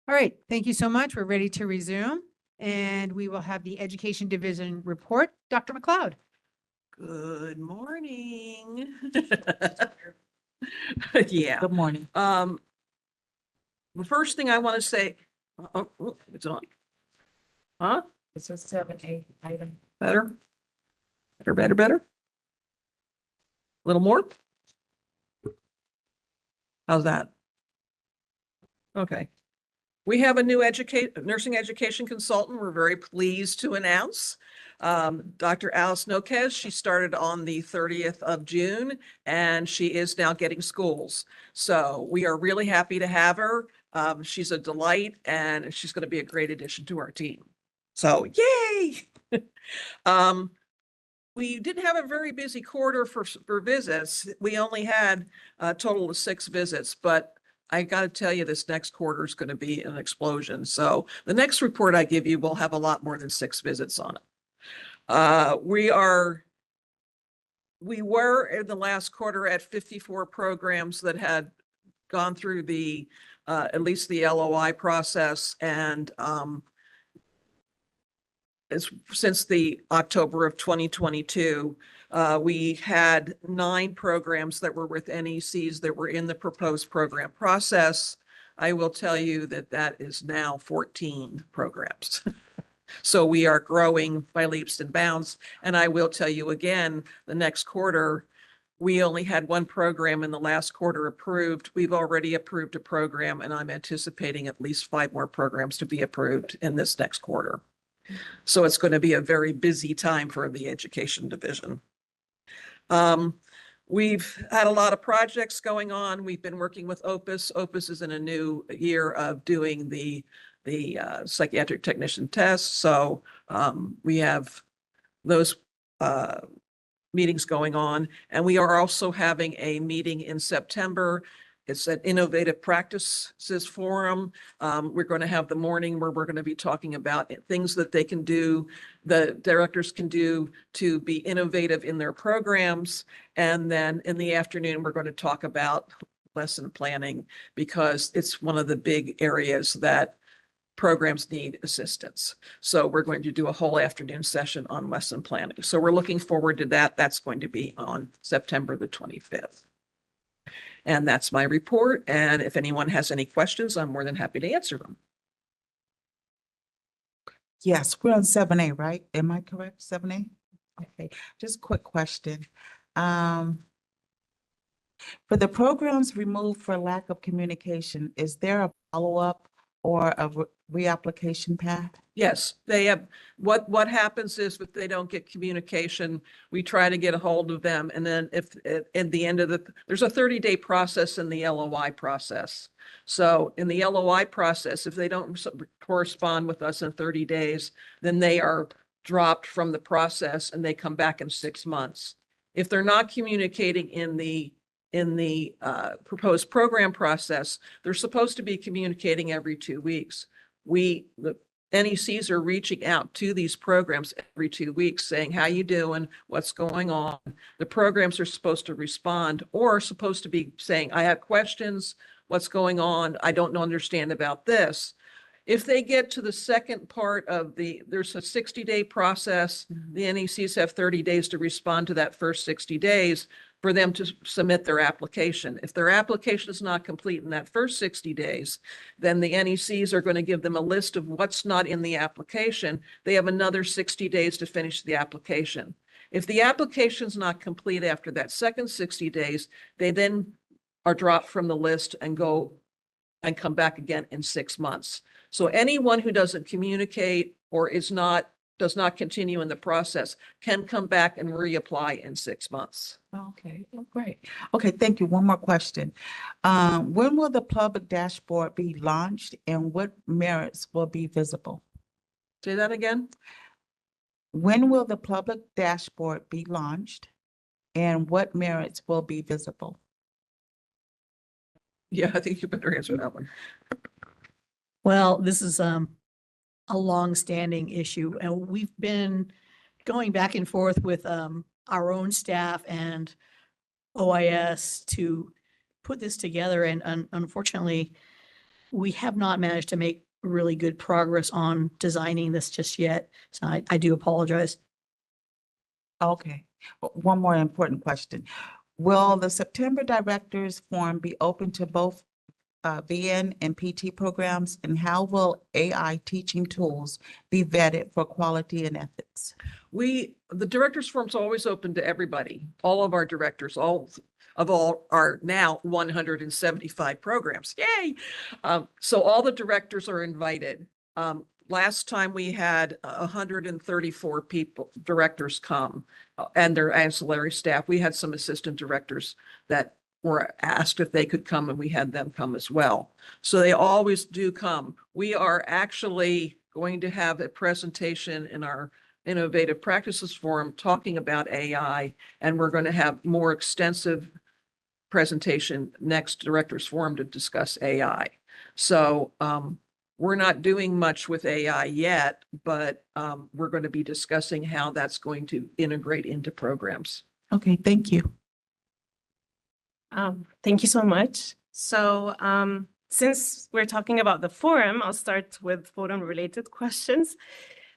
All right, thank you so much. We're ready to resume and we will have the Education Division report. Dr. McLeod. Good morning. Yeah. Good morning. The first thing I want to say, it's on. Huh? It's a 7A item. Better? Better? A little more? How's that? Okay. We have a new nursing education consultant we're very pleased to announce. Dr. Alice Noquez, she started on the 30th of June and she is now getting schools. So we are really happy to have her. She's a delight and she's going to be a great addition to our team. So yay! We didn't have a very busy quarter for visits. We only had a total of 6 visits, but I got to tell you, this next quarter is going to be an explosion. So the next report I give you will have a lot more than 6 visits on it. We were in the last quarter at 54 programs that had gone through the at least the LOI process, and since the October of 2022, we had 9 programs that were with NECs that were in the proposed program process. I will tell you that that is now 14 programs. So we are growing by leaps and bounds. And I will tell you again, the next quarter, we only had 1 program in the last quarter approved. We've already approved a program, and I'm anticipating at least 5 more programs to be approved in this next quarter. So it's going to be a very busy time for the education division. We've had a lot of projects going on. We've been working with Opus. Opus is in a new year of doing the psychiatric technician test. So we have those meetings going on. And we are also having a meeting in September It's an innovative practices forum. We're going to have the morning where we're going to be talking about things that they can do, the directors can do to be innovative in their programs. And then in the afternoon, we're going to talk about lesson planning because it's one of the big areas that programs need assistance. So we're going to do a whole afternoon session on lesson planning. So we're looking forward to that. That's going to be on September the 25th. And that's my report. And if anyone has any questions, I'm more than happy to answer them. Yes, we're on 7A, right? Am I correct? 7A? Okay, just a quick question. For the programs removed for lack of communication, is there a follow-up or a reapplication path? Yes, they have, what happens is if they don't get communication, we try to get a hold of them. And then if at the end of there's a 30-day process in the LOI process. So in the LOI process, if they don't correspond with us in 30 days, then they are dropped from the process and they come back in 6 months. If they're not communicating in the proposed program process, they're supposed to be communicating every 2 weeks. The NECs are reaching out to these programs every 2 weeks saying, how you doing? What's going on? The programs are supposed to respond or supposed to be saying, I have questions. What's going on? I don't understand about this. If they get to the second part of there's a 60-day process. The NECs have 30 days to respond to that first 60 days for them to submit their application. If their application is not complete in that first 60 days, then the NECs are going to give them a list of what's not in the application. They have another 60 days to finish the application. If the application is not complete after that second 60 days, they then are dropped from the list and go and come back again in 6 months. So anyone who doesn't communicate or does not continue in the process can come back and reapply in 6 months. Okay, well, great. Okay, thank you. One more question. When will the public dashboard be launched and what merits will be visible? Say that again? When will the public dashboard be launched and what merits will be visible? Yeah, I think you better answer that one. Well, this is a long-standing issue, and we've been going back and forth with our own staff and OIS to put this together. And unfortunately, we have not managed to make really good progress on designing this just yet. So I do apologize. Okay, one more important question. Will the September Directors Forum be open to both VN and PT programs? And how will AI teaching tools be vetted for quality and ethics? The Directors Forum is always open to everybody, all of our directors, all our now 175 programs. Yay! So all the directors are invited. Last time we had 134 directors come and their ancillary staff. We had some assistant directors that were asked if they could come and we had them come as well. So they always do come. We are actually going to have a presentation in our Innovative Practices Forum talking about AI, and we're going to have more extensive presentation next Directors Forum to discuss AI. So we're not doing much with AI yet, but we're going to be discussing how that's going to integrate into programs. Okay, thank you. Thank you so much. So since we're talking about the forum, I'll start with forum-related questions.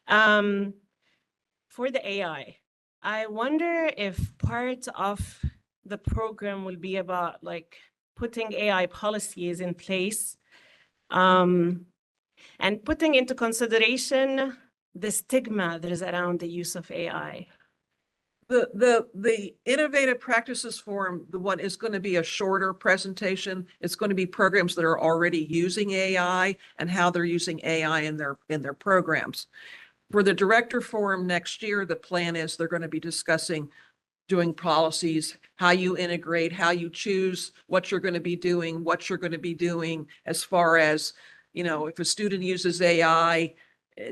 For the AI, I wonder if part of the program will be about like putting AI policies in place and putting into consideration the stigma that is around the use of AI. The Innovative Practices Forum, the one is going to be a shorter presentation. It's going to be programs that are already using AI and how they're using AI in their programs. For the Director Forum next year, the plan is they're going to be discussing doing policies, how you integrate, how you choose what you're going to be doing, as far as, if a student uses AI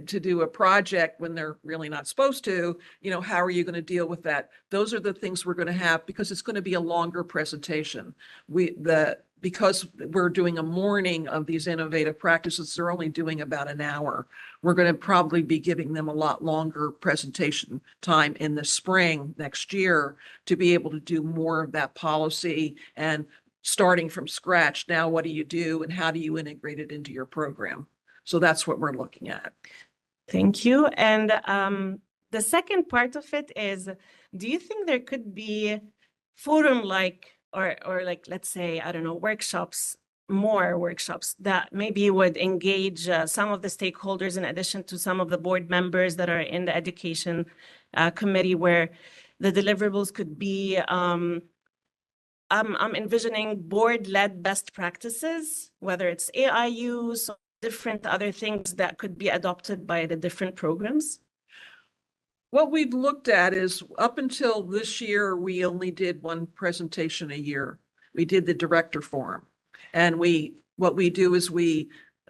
to do a project when they're really not supposed to, how are you going to deal with that? Those are the things we're going to have because it's going to be a longer presentation. The because we're doing a morning of these innovative practices, they're only doing about an hour. We're going to probably be giving them a lot longer presentation time in the spring next year to be able to do more of that policy and starting from scratch. Now, what do you do and how do you integrate it into your program? So that's what we're looking at. Thank you. And the second part of it is, do you think there could be forum like, or like, let's say, I don't know, workshops, more workshops that maybe would engage some of the stakeholders in addition to some of the board members that are in the education committee, where the deliverables could be, I'm envisioning board-led best practices, whether it's AI use, or different other things that could be adopted by the different programs? What we've looked at is up until this year, we only did one presentation a year. We did the director forum. And what we do is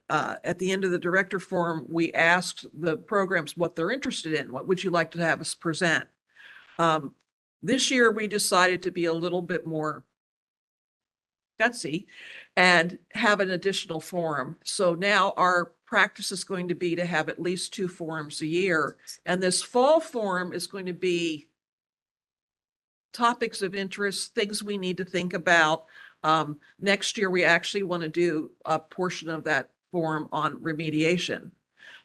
at the end of the director forum, we asked the programs what they're interested in. What would you like to have us present? This year, we decided to be a little bit more gutsy and have an additional forum. So now our practice is going to be to have at least 2 forums a year. And this fall forum is going to be topics of interest, things we need to think about. Next year, we actually want to do a portion of that forum on remediation.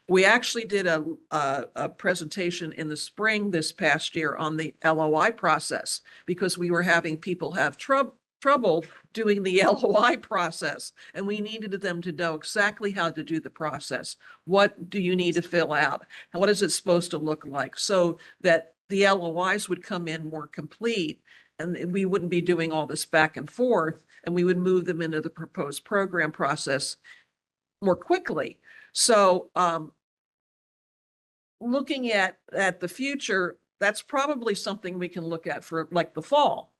We actually did a presentation in the spring this past year on the LOI process because we were having people have trouble doing the LOI process, and we needed them to know exactly how to do the process. What do you need to fill out? And what is it supposed to look like? So that the LOIs would come in more complete, and we wouldn't be doing all this back and forth, and we would move them into the proposed program process more quickly. So looking at the future, that's probably something we can look at for like the fall,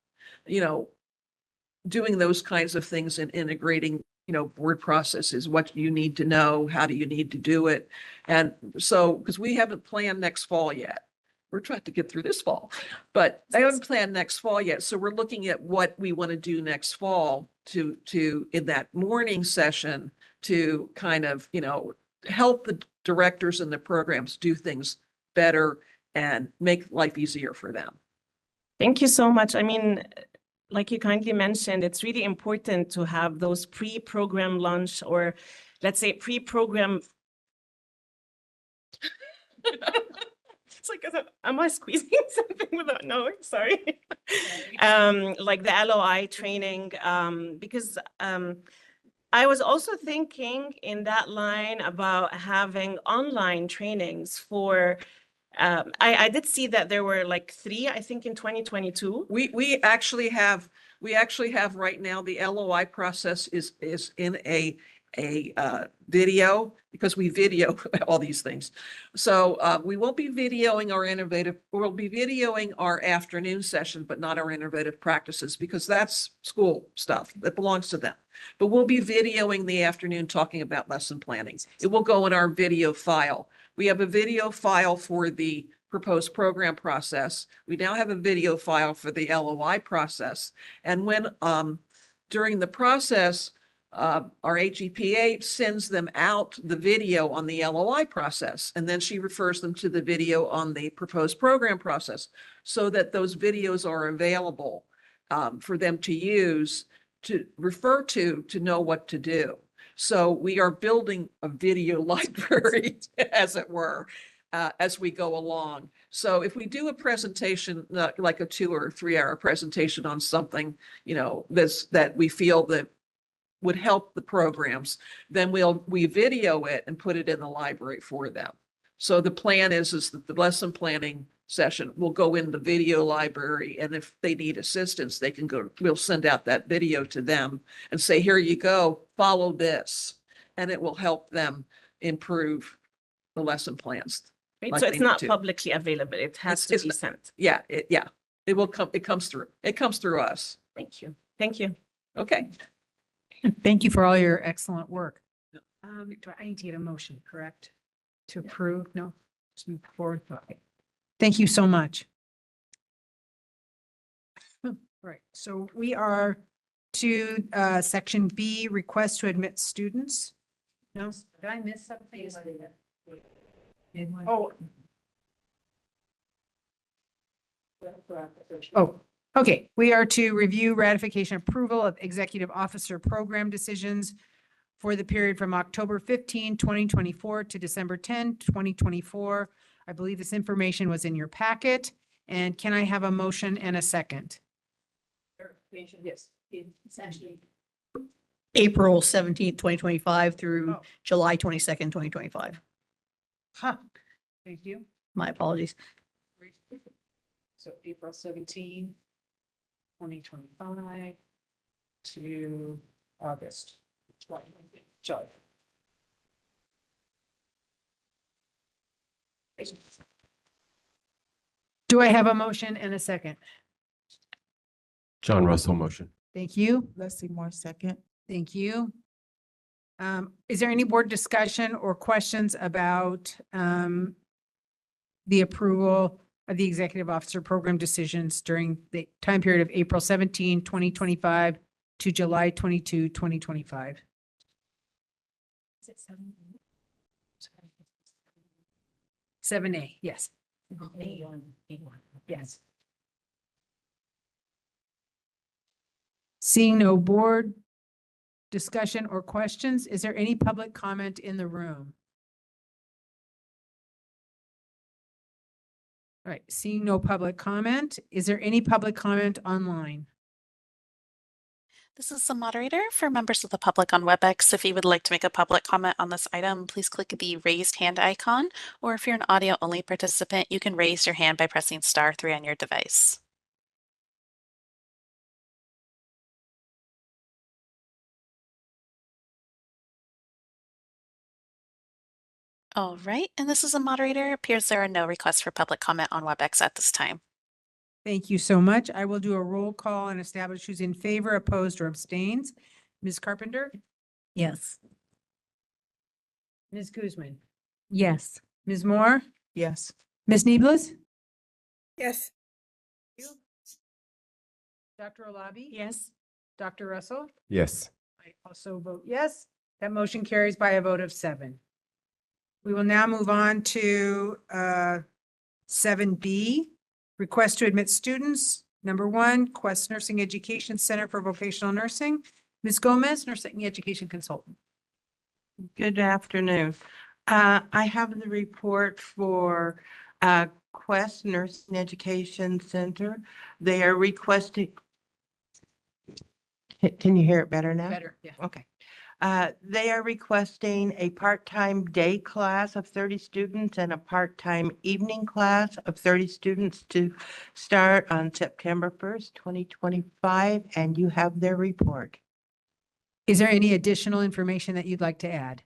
doing those kinds of things and integrating, board processes, what you need to know, how do you need to do it? And so, because we haven't planned next fall yet. We're trying to get through this fall, but I haven't planned next fall yet. So we're looking at what we want to do next fall to in that morning session to kind of, help the directors and the programs do things better and make life easier for them. Thank you so much. I mean, like you kindly mentioned, it's really important to have those pre-program lunch, or let's say pre-program. It's like, am I squeezing something without knowing? Sorry. Like the LOI training, because I was also thinking in that line about having online trainings for, I did see that there were like 3, I think, in 2022. We actually have right now, the LOI process is in a video, because we video all these things. So we won't be videoing we'll be videoing our afternoon session, but not our innovative practices, because that's school stuff that belongs to them. But we'll be videoing the afternoon talking about lesson planning. It will go in our video file. We have a video file for the proposed program process. We now have a video file for the LOI process. And when during the process, our AGPA sends them out the video on the LOI process, and then she refers them to the video on the proposed program process, so that those videos are available for them to use, to refer to know what to do. So we are building a video library, as it were, as we go along. So if we do a presentation, like a 2 or 3 hour presentation on something, that we feel that would help the programs, then we video it and put it in the library for them. So the plan is that the lesson planning session will go in the video library, and if they need assistance, they can go, we'll send out that video to them and say, here you go, follow this, and it will help them improve the lesson plans. Right? Like So it's they not need to. publicly available. It has to be sent. Yeah, it will come, it comes through us. Thank you. Thank you. Okay. Thank you for all your excellent work. I need to get a motion, correct? To approve? No, just move forward. Okay. Thank you so much. Right, so we are to section B, request to admit students. No, did I miss something? Oh. Oh, okay. We are to review ratification approval of executive officer program decisions for the period from October 15, 2024 to December 10, 2024. I believe this information was in your packet. And can I have a motion and a second? Yes. It's actually April 17th, 2025 through July 22nd, 2025. Huh. Thank you. My apologies. So April 17, 2025 to August 20. Do I have a motion and a second? John Russell motion. Thank you. Leslie Moore, second. Thank you. Is there any board discussion or questions about the approval of the executive officer program decisions during the time period of April 17, 2025 to July 22, 2025? Is it 7A, yes. Yes. Seeing no board discussion or questions, is there any public comment in the room? All right, seeing no public comment, is there any public comment online? This is the moderator for members of the public on WebEx. If you would like to make a public comment on this item, please click the raised hand icon, or if you're an audio only participant, you can raise your hand by pressing *3 on your device. All right, and this is a moderator. It appears there are no requests for public comment on WebEx at this time. Thank you so much. I will do a roll call and establish who's in favor, opposed, or abstains. Ms. Carpenter? Yes. Ms. Guzman? Yes. Ms. Moore? Yes. Ms. Neblis? Yes. Dr. Olabi? Yes. Dr. Russell? Yes. I also vote yes. That motion carries by a vote of 7. We will now move on to 7B, request to admit students. Number 1, Quest Nursing Education Center for Vocational Nursing. Ms. Gomez, Nursing Education Consultant. Good afternoon. I have the report for Quest Nursing Education Center. They are requesting. Can you hear it better now? Better, yeah. Okay. They are requesting a part-time day class of 30 students and a part-time evening class of 30 students to start on September 1st, 2025, and you have their report. Is there any additional information that you'd like to add?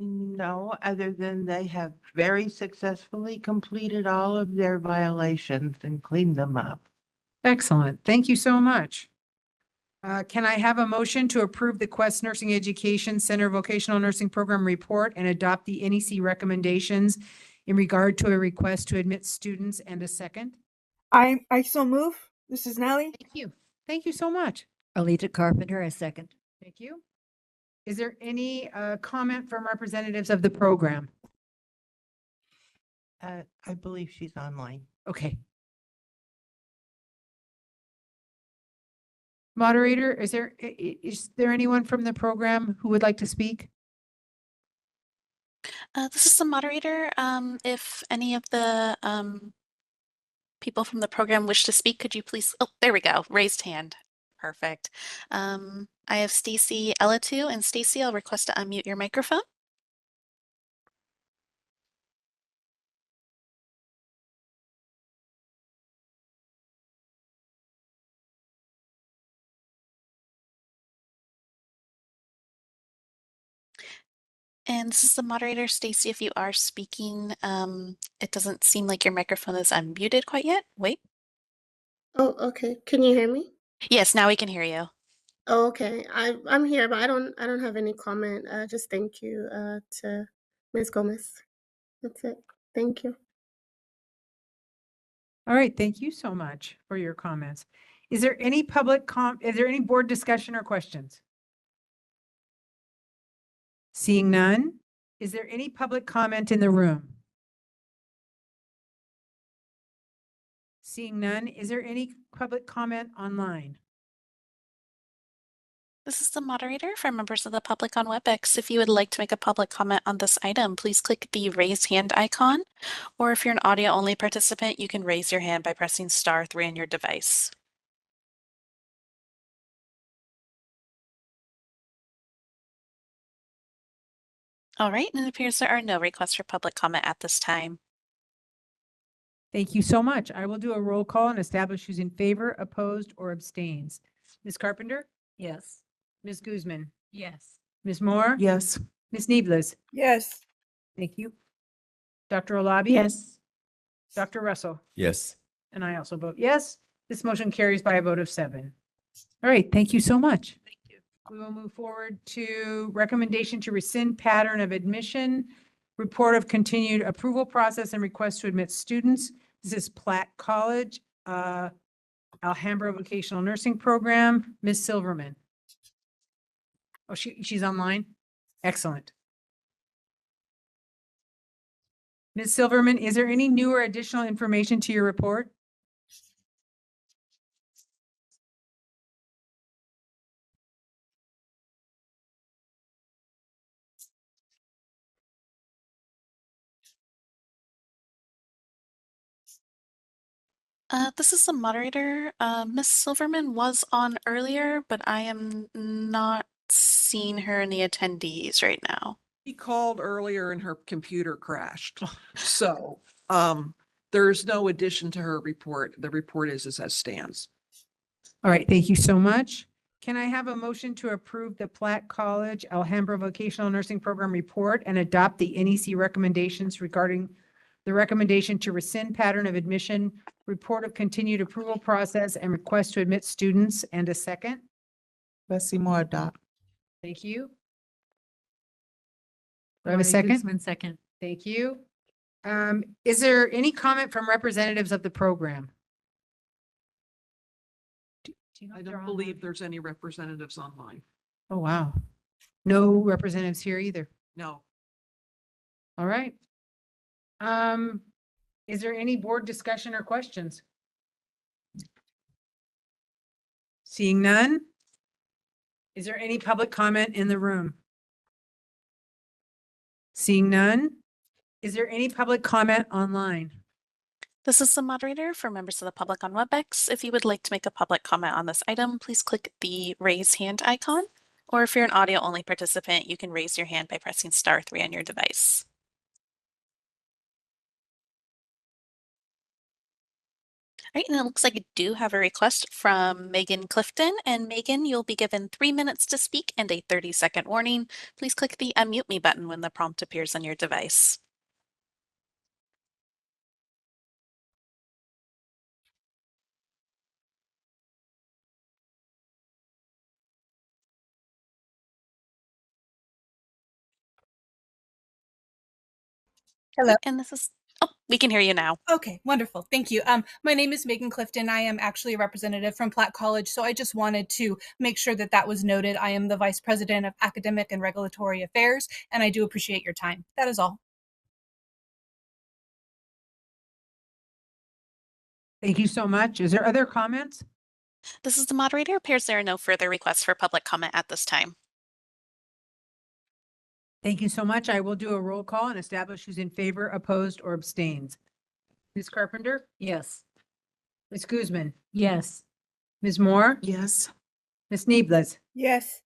No, other than they have very successfully completed all of their violations and cleaned them up. Excellent. Thank you so much. Can I have a motion to approve the Quest Nursing Education Center Vocational Nursing Program report and adopt the NEC recommendations in regard to a request to admit students, and a second? I so move. This is Nellie. Thank you. Thank you so much. Alita Carpenter, a second. Thank you. Is there any comment from representatives of the program? I believe she's online. Okay. Moderator, is there anyone from the program who would like to speak? This is the moderator. If any of the people from the program wish to speak, could you please, oh, there we go, raised hand. Perfect. I have Stacy Ellatu, and Stacy, I'll request to unmute your microphone. And this is the moderator, Stacy. If you are speaking, it doesn't seem like your microphone is unmuted quite yet. Wait. Oh, okay. Can you hear me? Yes, now we can hear you. Oh, okay. I'm here, but I don't have any comment. Just thank you to Ms. Gomez. That's it. Thank you. All right. Thank you so much for your comments. Is there any board discussion or questions? Seeing none, is there any public comment in the room? Seeing none, is there any public comment online? This is the moderator for members of the public on WebEx. If you would like to make a public comment on this item, please click the raise hand icon. Or if you're an audio only participant, you can raise your hand by pressing *3 on your device. All right, and it appears there are no requests for public comment at this time. Thank you so much. I will do a roll call and establish who's in favor, opposed, or abstains. Ms. Carpenter? Yes. Ms. Guzman? Yes. Ms. Moore? Yes. Ms. Neeblis? Yes. Thank you. Dr. Olabi? Yes. Dr. Russell? Yes. And I also vote yes. This motion carries by a vote of 7. All right, thank you so much. Thank you. We will move forward to recommendation to rescind pattern of admission, report of continued approval process and request to admit students. This is Platt College, Alhambra Vocational Nursing Program. Ms. Silverman. Oh, she's online? Excellent. Ms. Silverman, is there any new or additional information to your report? This is the moderator. Miss Silverman was on earlier, but I am not seeing her in the attendees right now. She called earlier and her computer crashed. So, there's no addition to her report. The report is as stands. All right, thank you so much. Can I have a motion to approve the Platt College Alhambra Vocational Nursing Program report and adopt the NEC recommendations regarding the recommendation to rescind pattern of admission, report of continued approval process, and request to admit students, and a second? Bessie Moore adopt. Thank you. Do I have a second? 1 second. Thank you. Is there any comment from representatives of the program? Do you know I if they're don't online? believe there's any representatives online. Oh, wow. No representatives here either. No. All right. Is there any board discussion or questions? Seeing none? Is there any public comment in the room? Seeing none? Is there any public comment online? This is the moderator for members of the public on WebEx. If you would like to make a public comment on this item, please click the raise hand icon. Or if you're an audio only participant, you can raise your hand by pressing *3 on your device. All right, and it looks like I do have a request from Megan Clifton. And Megan, you'll be given 3 minutes to speak and a 30-second warning. Please click the unmute me button when the prompt appears on your device. Hello. And this is, oh, we can hear you now. Okay, wonderful. Thank you. My name is Megan Clifton. I am actually a representative from Platt College, so I just wanted to make sure that that was noted. I am the Vice President of Academic and Regulatory Affairs, and I do appreciate your time. That is all. Thank you so much. Is there other comments? This is the moderator. Appears there are no further requests for public comment at this time. Thank you so much. I will do a roll call and establish who's in favor, opposed, or abstains. Ms. Carpenter? Yes. Ms. Guzman? Yes. Ms. Moore? Yes. Ms. Neeblis? Yes.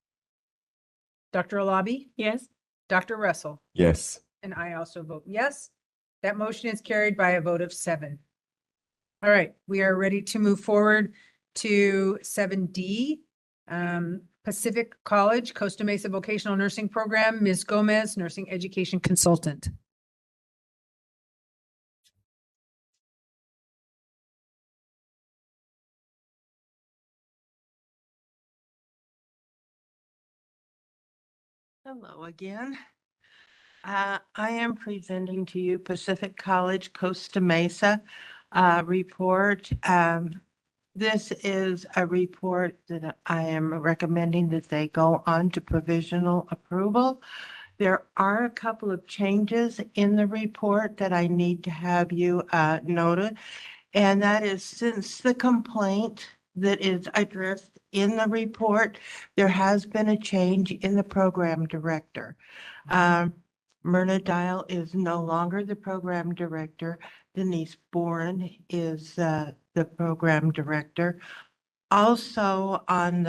Dr. Alabi? Yes. Dr. Russell? Yes. And I also vote yes. That motion is carried by a vote of 7. All right, we are ready to move forward to 7D. Pacific College, Costa Mesa Vocational Nursing Program, Ms. Gomez, Nursing Education Consultant. Hello again. I am presenting to you Pacific College Costa Mesa report. This is a report that I am recommending that they go on to provisional approval. There are a couple of changes in the report that I need to have you noted. And that is, since the complaint that is addressed in the report, there has been a change in the program director. Myrna Dial is no longer the program director. Denise Bourne is the program director. Also in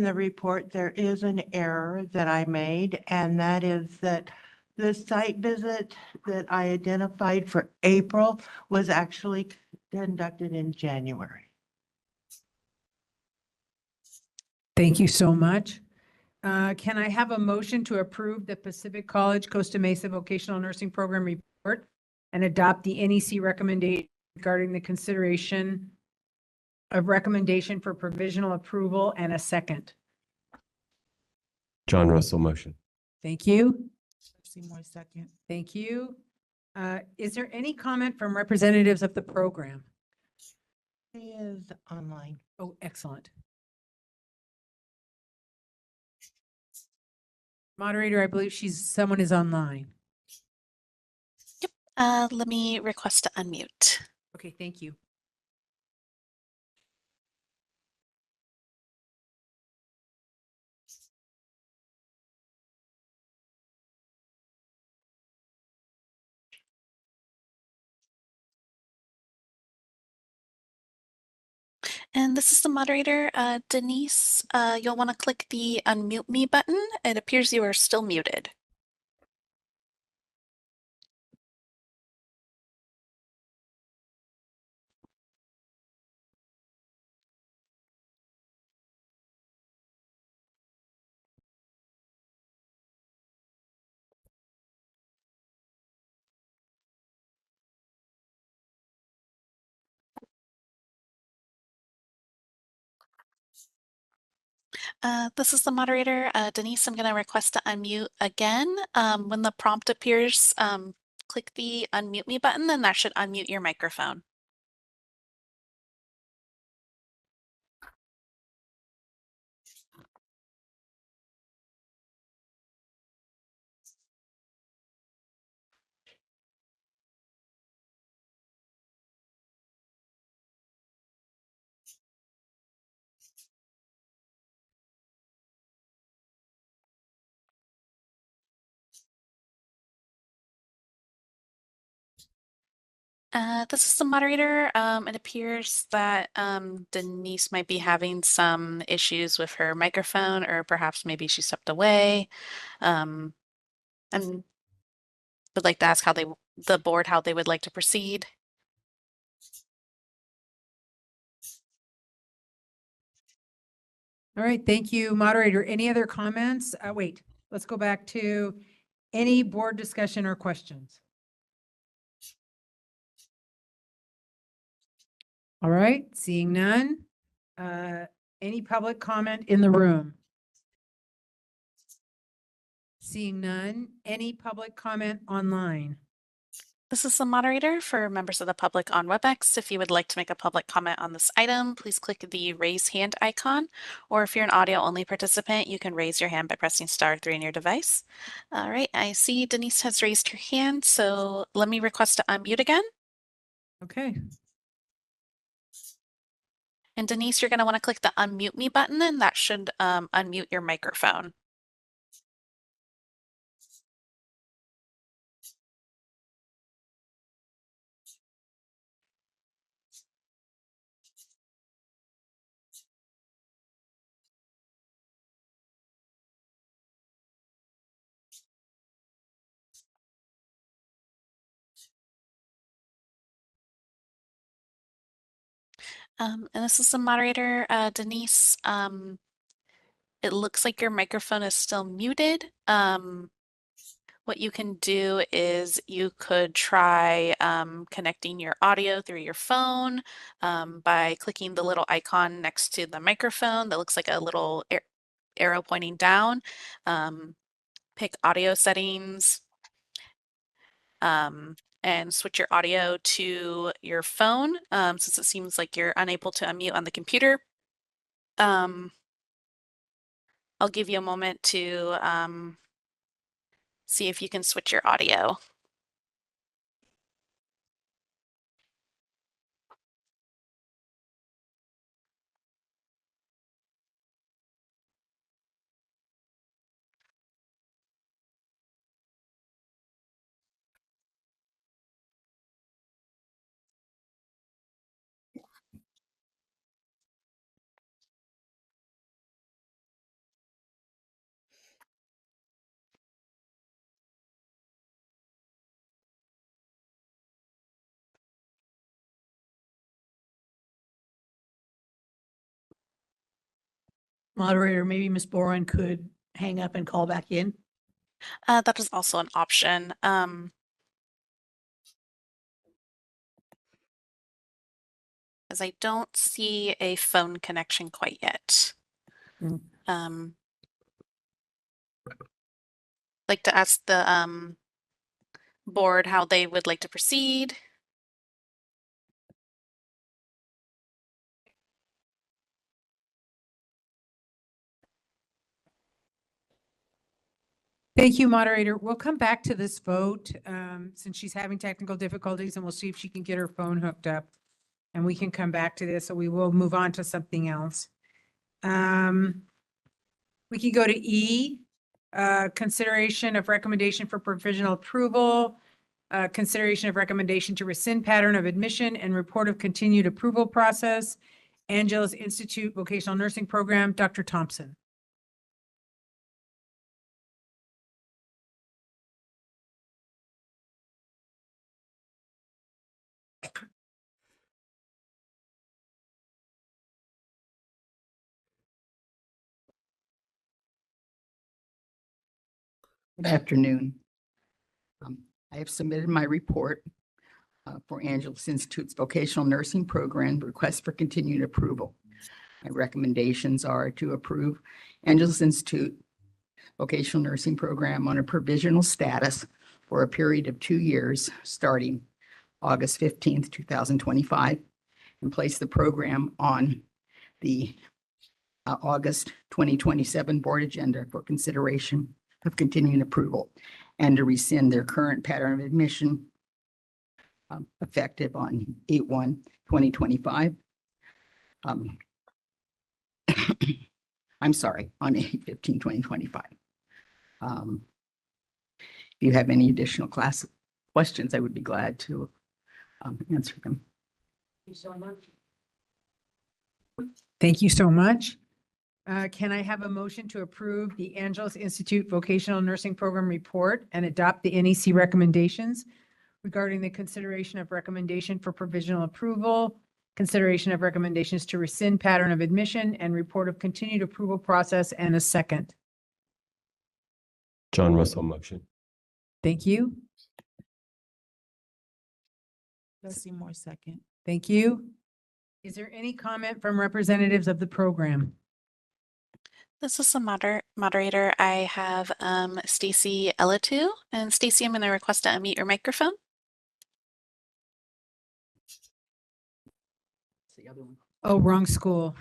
the report, there is an error that I made, and that is that the site visit that I identified for April was actually conducted in January. Thank you so much. Can I have a motion to approve the Pacific College Costa Mesa Vocational Nursing Program report and adopt the NEC recommendation regarding the consideration of recommendation for provisional approval, and a second? John Russell motion. Thank you. Seymour second. Thank you. Is there any comment from representatives of the program? He is online. Oh, excellent. Moderator, I believe someone is online. Let me request to unmute. Okay, thank you. And this is the moderator, Denise. You'll want to click the unmute me button. It appears you are still muted. This is the moderator, Denise. I'm going to request to unmute again. When the prompt appears, click the unmute me button, and that should unmute your microphone. This is the moderator. It appears that Denise might be having some issues with her microphone, or perhaps maybe she stepped away. And would like to ask the board how they would like to proceed. All right, thank you, moderator. Any other comments? Wait, let's go back to any board discussion or questions. All right, seeing none. Any public comment in the room? Seeing none. Any public comment online? This is the moderator for members of the public on WebEx. If you would like to make a public comment on this item, please click the raise hand icon, or if you're an audio only participant, you can raise your hand by pressing *3 on your device. All right, I see Denise has raised her hand, so let me request to unmute again. Okay. And Denise, you're going to want to click the unmute me button, and that should unmute your microphone. And this is the moderator, Denise. It looks like your microphone is still muted. What you can do is you could try connecting your audio through your phone by clicking the little icon next to the microphone that looks like a little arrow pointing down. Pick audio settings. and switch your audio to your phone, since it seems like you're unable to unmute on the computer. I'll give you a moment to see if you can switch your audio. Moderator, maybe Ms. Boren could hang up and call back in. That is also an option. As I don't see a phone connection quite yet. Like to ask the board how they would like to proceed. Thank you, moderator. We'll come back to this vote since she's having technical difficulties, and we'll see if she can get her phone hooked up. And we can come back to this, so we will move on to something else. We can go to E, consideration of recommendation for provisional approval, consideration of recommendation to rescind pattern of admission and report of continued approval process. Angeles Institute Vocational Nursing Program, Dr. Thompson. Good afternoon. I have submitted my report for Angeles Institute's Vocational Nursing Program request for continued approval. My recommendations are to approve Angeles Institute Vocational Nursing Program on a provisional status for a period of 2 years, starting August 15th, 2025, and place the program on the August 2027 board agenda for consideration of continuing approval, and to rescind their current pattern of admission effective on 8/1/2025. I'm sorry, on 8/15/2025. If you have any additional questions, I would be glad to answer them. Thank you so much. Thank you so much. Can I have a motion to approve the Angeles Institute Vocational Nursing Program report and adopt the NEC recommendations regarding the consideration of recommendation for provisional approval, consideration of recommendations to rescind pattern of admission, and report of continued approval process, and a second? John Russell motion. Thank you. Bessie Moore second. Thank you. Is there any comment from representatives of the program? This is the moderator. I have Stacy Ellatu, and Stacy, I'm going to request to unmute your microphone. The other one. Oh, wrong school.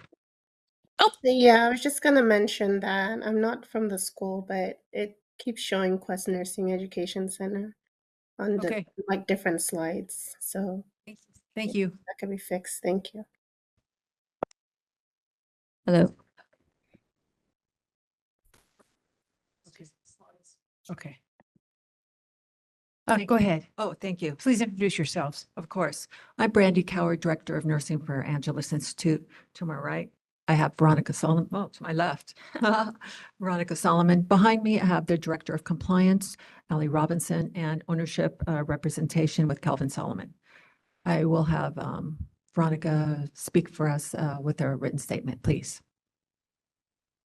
Oh, Yeah, I was just gonna mention that I'm not from the school, but it keeps showing Quest Nursing Education Center on the Okay. like different slides. So Thank you. that can be fixed. Thank you. Hello. Okay. Go ahead. Oh, thank you. Please introduce yourselves. Of course. I'm Brandy Cower, Director of Nursing for Angeles Institute. To my right, I have Veronica Solomon. Oh, to my left, Veronica Solomon. Behind me, I have the Director of Compliance, Ali Robinson, and Ownership Representation with Calvin Solomon. I will have Veronica speak for us with a written statement, please.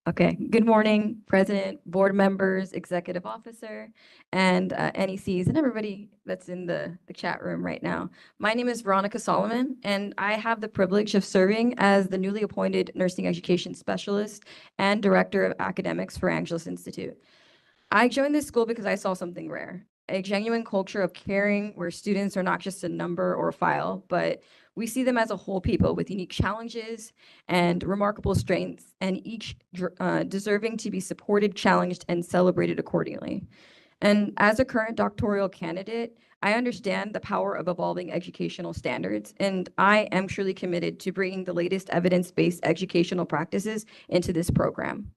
Okay, good morning, President, board members, executive officer, and NECs, and everybody that's in the chat room right now. My name is Veronica Solomon, and I have the privilege of serving as the newly appointed Nursing Education Specialist and Director of Academics for Angeles Institute. I joined this school because I saw something rare. a genuine culture of caring where students are not just a number or a file, but we see them as a whole people with unique challenges and remarkable strengths, and each deserving to be supported, challenged, and celebrated accordingly. And as a current doctoral candidate, I understand the power of evolving educational standards, and I am truly committed to bringing the latest evidence-based educational practices into this program.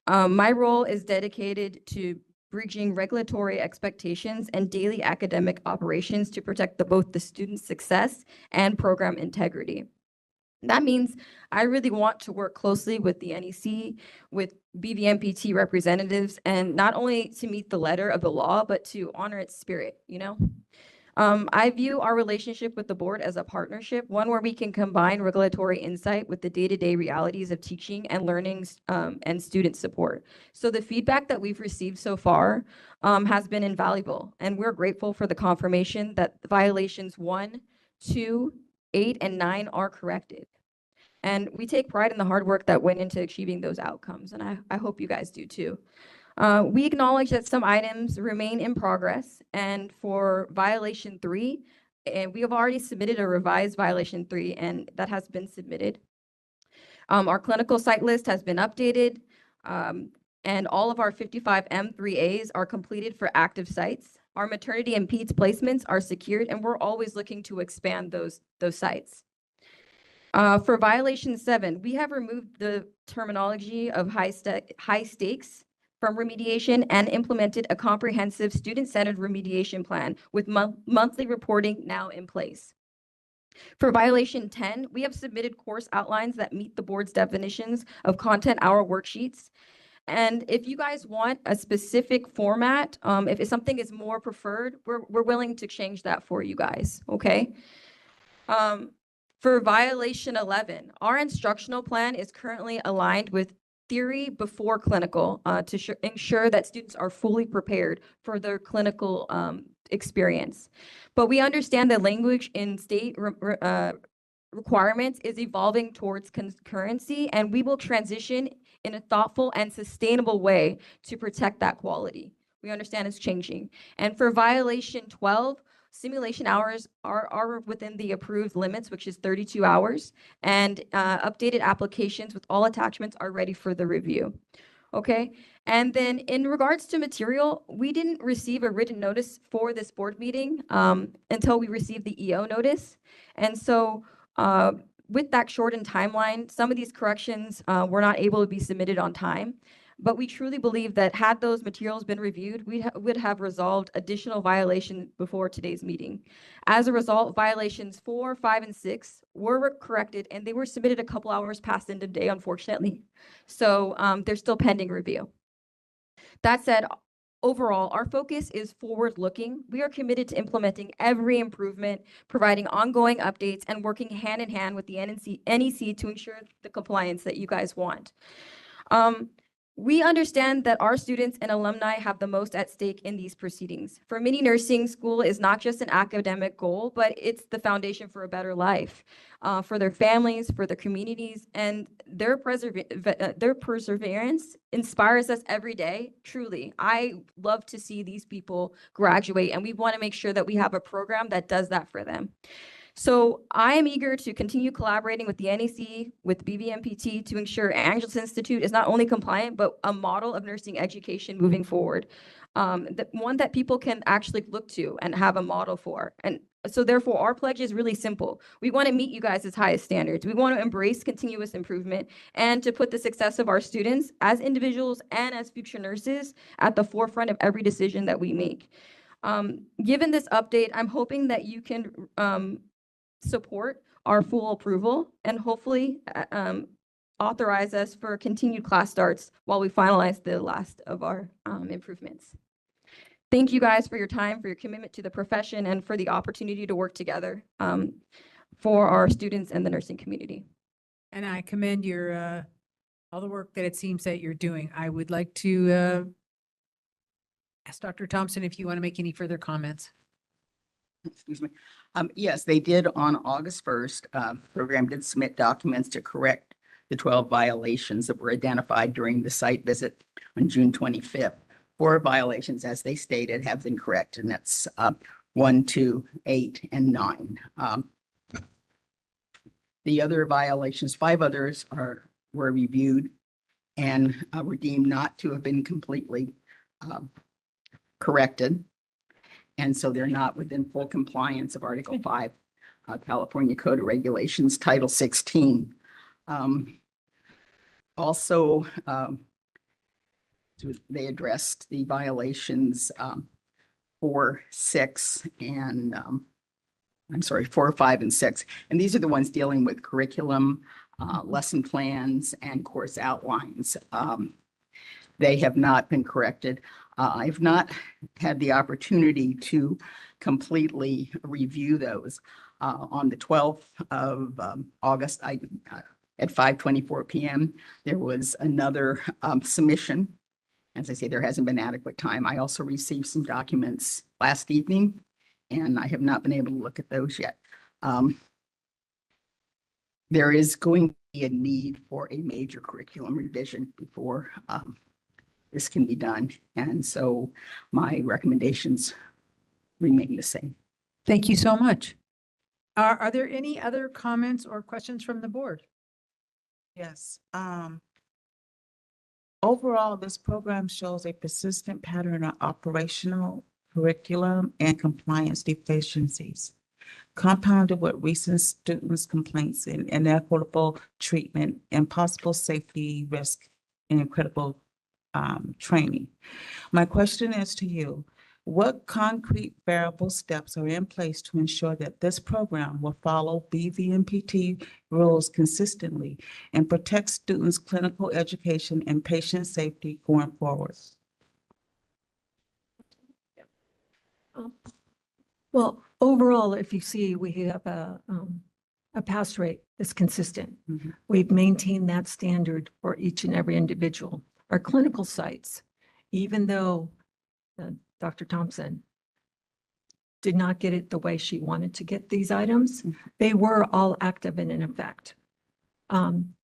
My role is dedicated to bridging regulatory expectations and daily academic operations to protect both the student's success and program integrity. That means I really want to work closely with the NEC, with BVMPT representatives, and not only to meet the letter of the law, but to honor its spirit, you know? I view our relationship with the board as a partnership, one where we can combine regulatory insight with the day-to-day realities of teaching and learning and student support. So the feedback that we've received so far has been invaluable, and we're grateful for the confirmation that violations 1, 2, 8, and 9 are corrected. And we take pride in the hard work that went into achieving those outcomes, and I hope you guys do too. We acknowledge that some items remain in progress, and for violation 3, and we have already submitted a revised violation 3, and that has been submitted. Our clinical site list has been updated, and all of our 55 M3As are completed for active sites. Our maternity and peds placements are secured, and we're always looking to expand those sites. For violation 7, we have removed the terminology of high stakes from remediation and implemented a comprehensive student-centered remediation plan with monthly reporting now in place. For violation 10, we have submitted course outlines that meet the board's definitions of content hour worksheets. And if you guys want a specific format, if something is more preferred, we're willing to change that for you guys, okay? For violation 11, our instructional plan is currently aligned with theory before clinical to ensure that students are fully prepared for their clinical experience. But we understand that language in state requirements is evolving towards concurrency, and we will transition in a thoughtful and sustainable way to protect that quality. We understand it's changing. And for violation 12, simulation hours are within the approved limits, which is 32 hours, and updated applications with all attachments are ready for the review. Okay, and then in regards to material, we didn't receive a written notice for this board meeting until we received the EO notice. And so with that shortened timeline, some of these corrections were not able to be submitted on time. But we truly believe that had those materials been reviewed, we would have resolved additional violations before today's meeting. As a result, violations 4, 5, and 6 were corrected, and they were submitted a couple hours past end of day, unfortunately. So they're still pending review. That said, overall, our focus is forward-looking. We are committed to implementing every improvement, providing ongoing updates, and working hand in hand with the NEC to ensure the compliance that you guys want. We understand that our students and alumni have the most at stake in these proceedings. For many, nursing school is not just an academic goal, but it's the foundation for a better life, for their families, for their communities, and their perseverance inspires us every day. Truly, I love to see these people graduate, and we want to make sure that we have a program that does that for them. So I am eager to continue collaborating with the NEC, with BVMPT to ensure Angeles Institute is not only compliant, but a model of nursing education moving forward. One that people can actually look to and have a model for. And so therefore our pledge is really simple. We want to meet you guys' highest standards. We want to embrace continuous improvement and to put the success of our students as individuals and as future nurses at the forefront of every decision that we make. Given this update, I'm hoping that you can support our full approval and hopefully authorize us for continued class starts while we finalize the last of our improvements. Thank you guys for your time, for your commitment to the profession, and for the opportunity to work together for our students and the nursing community. And I commend your all the work that it seems that you're doing. I would like to ask Dr. Thompson if you want to make any further comments. Excuse me. Yes, they did on August 1st. Program did submit documents to correct the 12 violations that were identified during the site visit on June 25th. 4 violations, as they stated, have been corrected, and that's 1, 2, 8, and 9. The other violations, 5 others were reviewed and were deemed not to have been completely corrected. And so they're not within full compliance of Article 5, California Code of Regulations, Title 16. Also, they addressed the violations 4, 6, and 4, 5, and 6. And these are the ones dealing with curriculum, lesson plans, and course outlines. They have not been corrected. I've not had the opportunity to completely review those. On the 12th of August, at 5:24 p.m., there was another submission. As I say, there hasn't been adequate time. I also received some documents last evening, and I have not been able to look at those yet. There is going to be a need for a major curriculum revision before this can be done. And so my recommendations remain the same. Thank you so much. Are there any other comments or questions from the board? Yes. Overall, this program shows a persistent pattern of operational, curriculum, and compliance deficiencies, compounded with recent students' complaints and inequitable treatment and possible safety risk and incredible training. My question is to you, what concrete variable steps are in place to ensure that this program will follow BVMPT rules consistently and protect students' clinical education and patient safety going forward? Well, overall, if you see, we have a pass rate that's consistent. We've maintained that standard for each and every individual. Our clinical sites, even though Dr. Thompson did not get it the way she wanted to get these items, they were all active and in effect.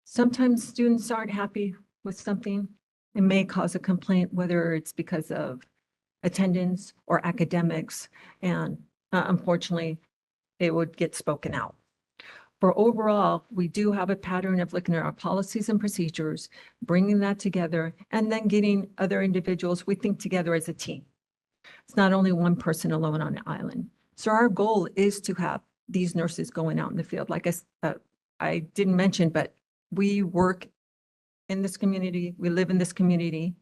Sometimes students aren't happy with something. It may cause a complaint, whether it's because of attendance or academics, and unfortunately, it would get spoken out. For overall, we do have a pattern of looking at our policies and procedures, bringing that together, and then getting other individuals, we think together as a team. It's not only one person alone on the island. So our goal is to have these nurses going out in the field. Like I didn't mention, but we work in this community, we live in this community.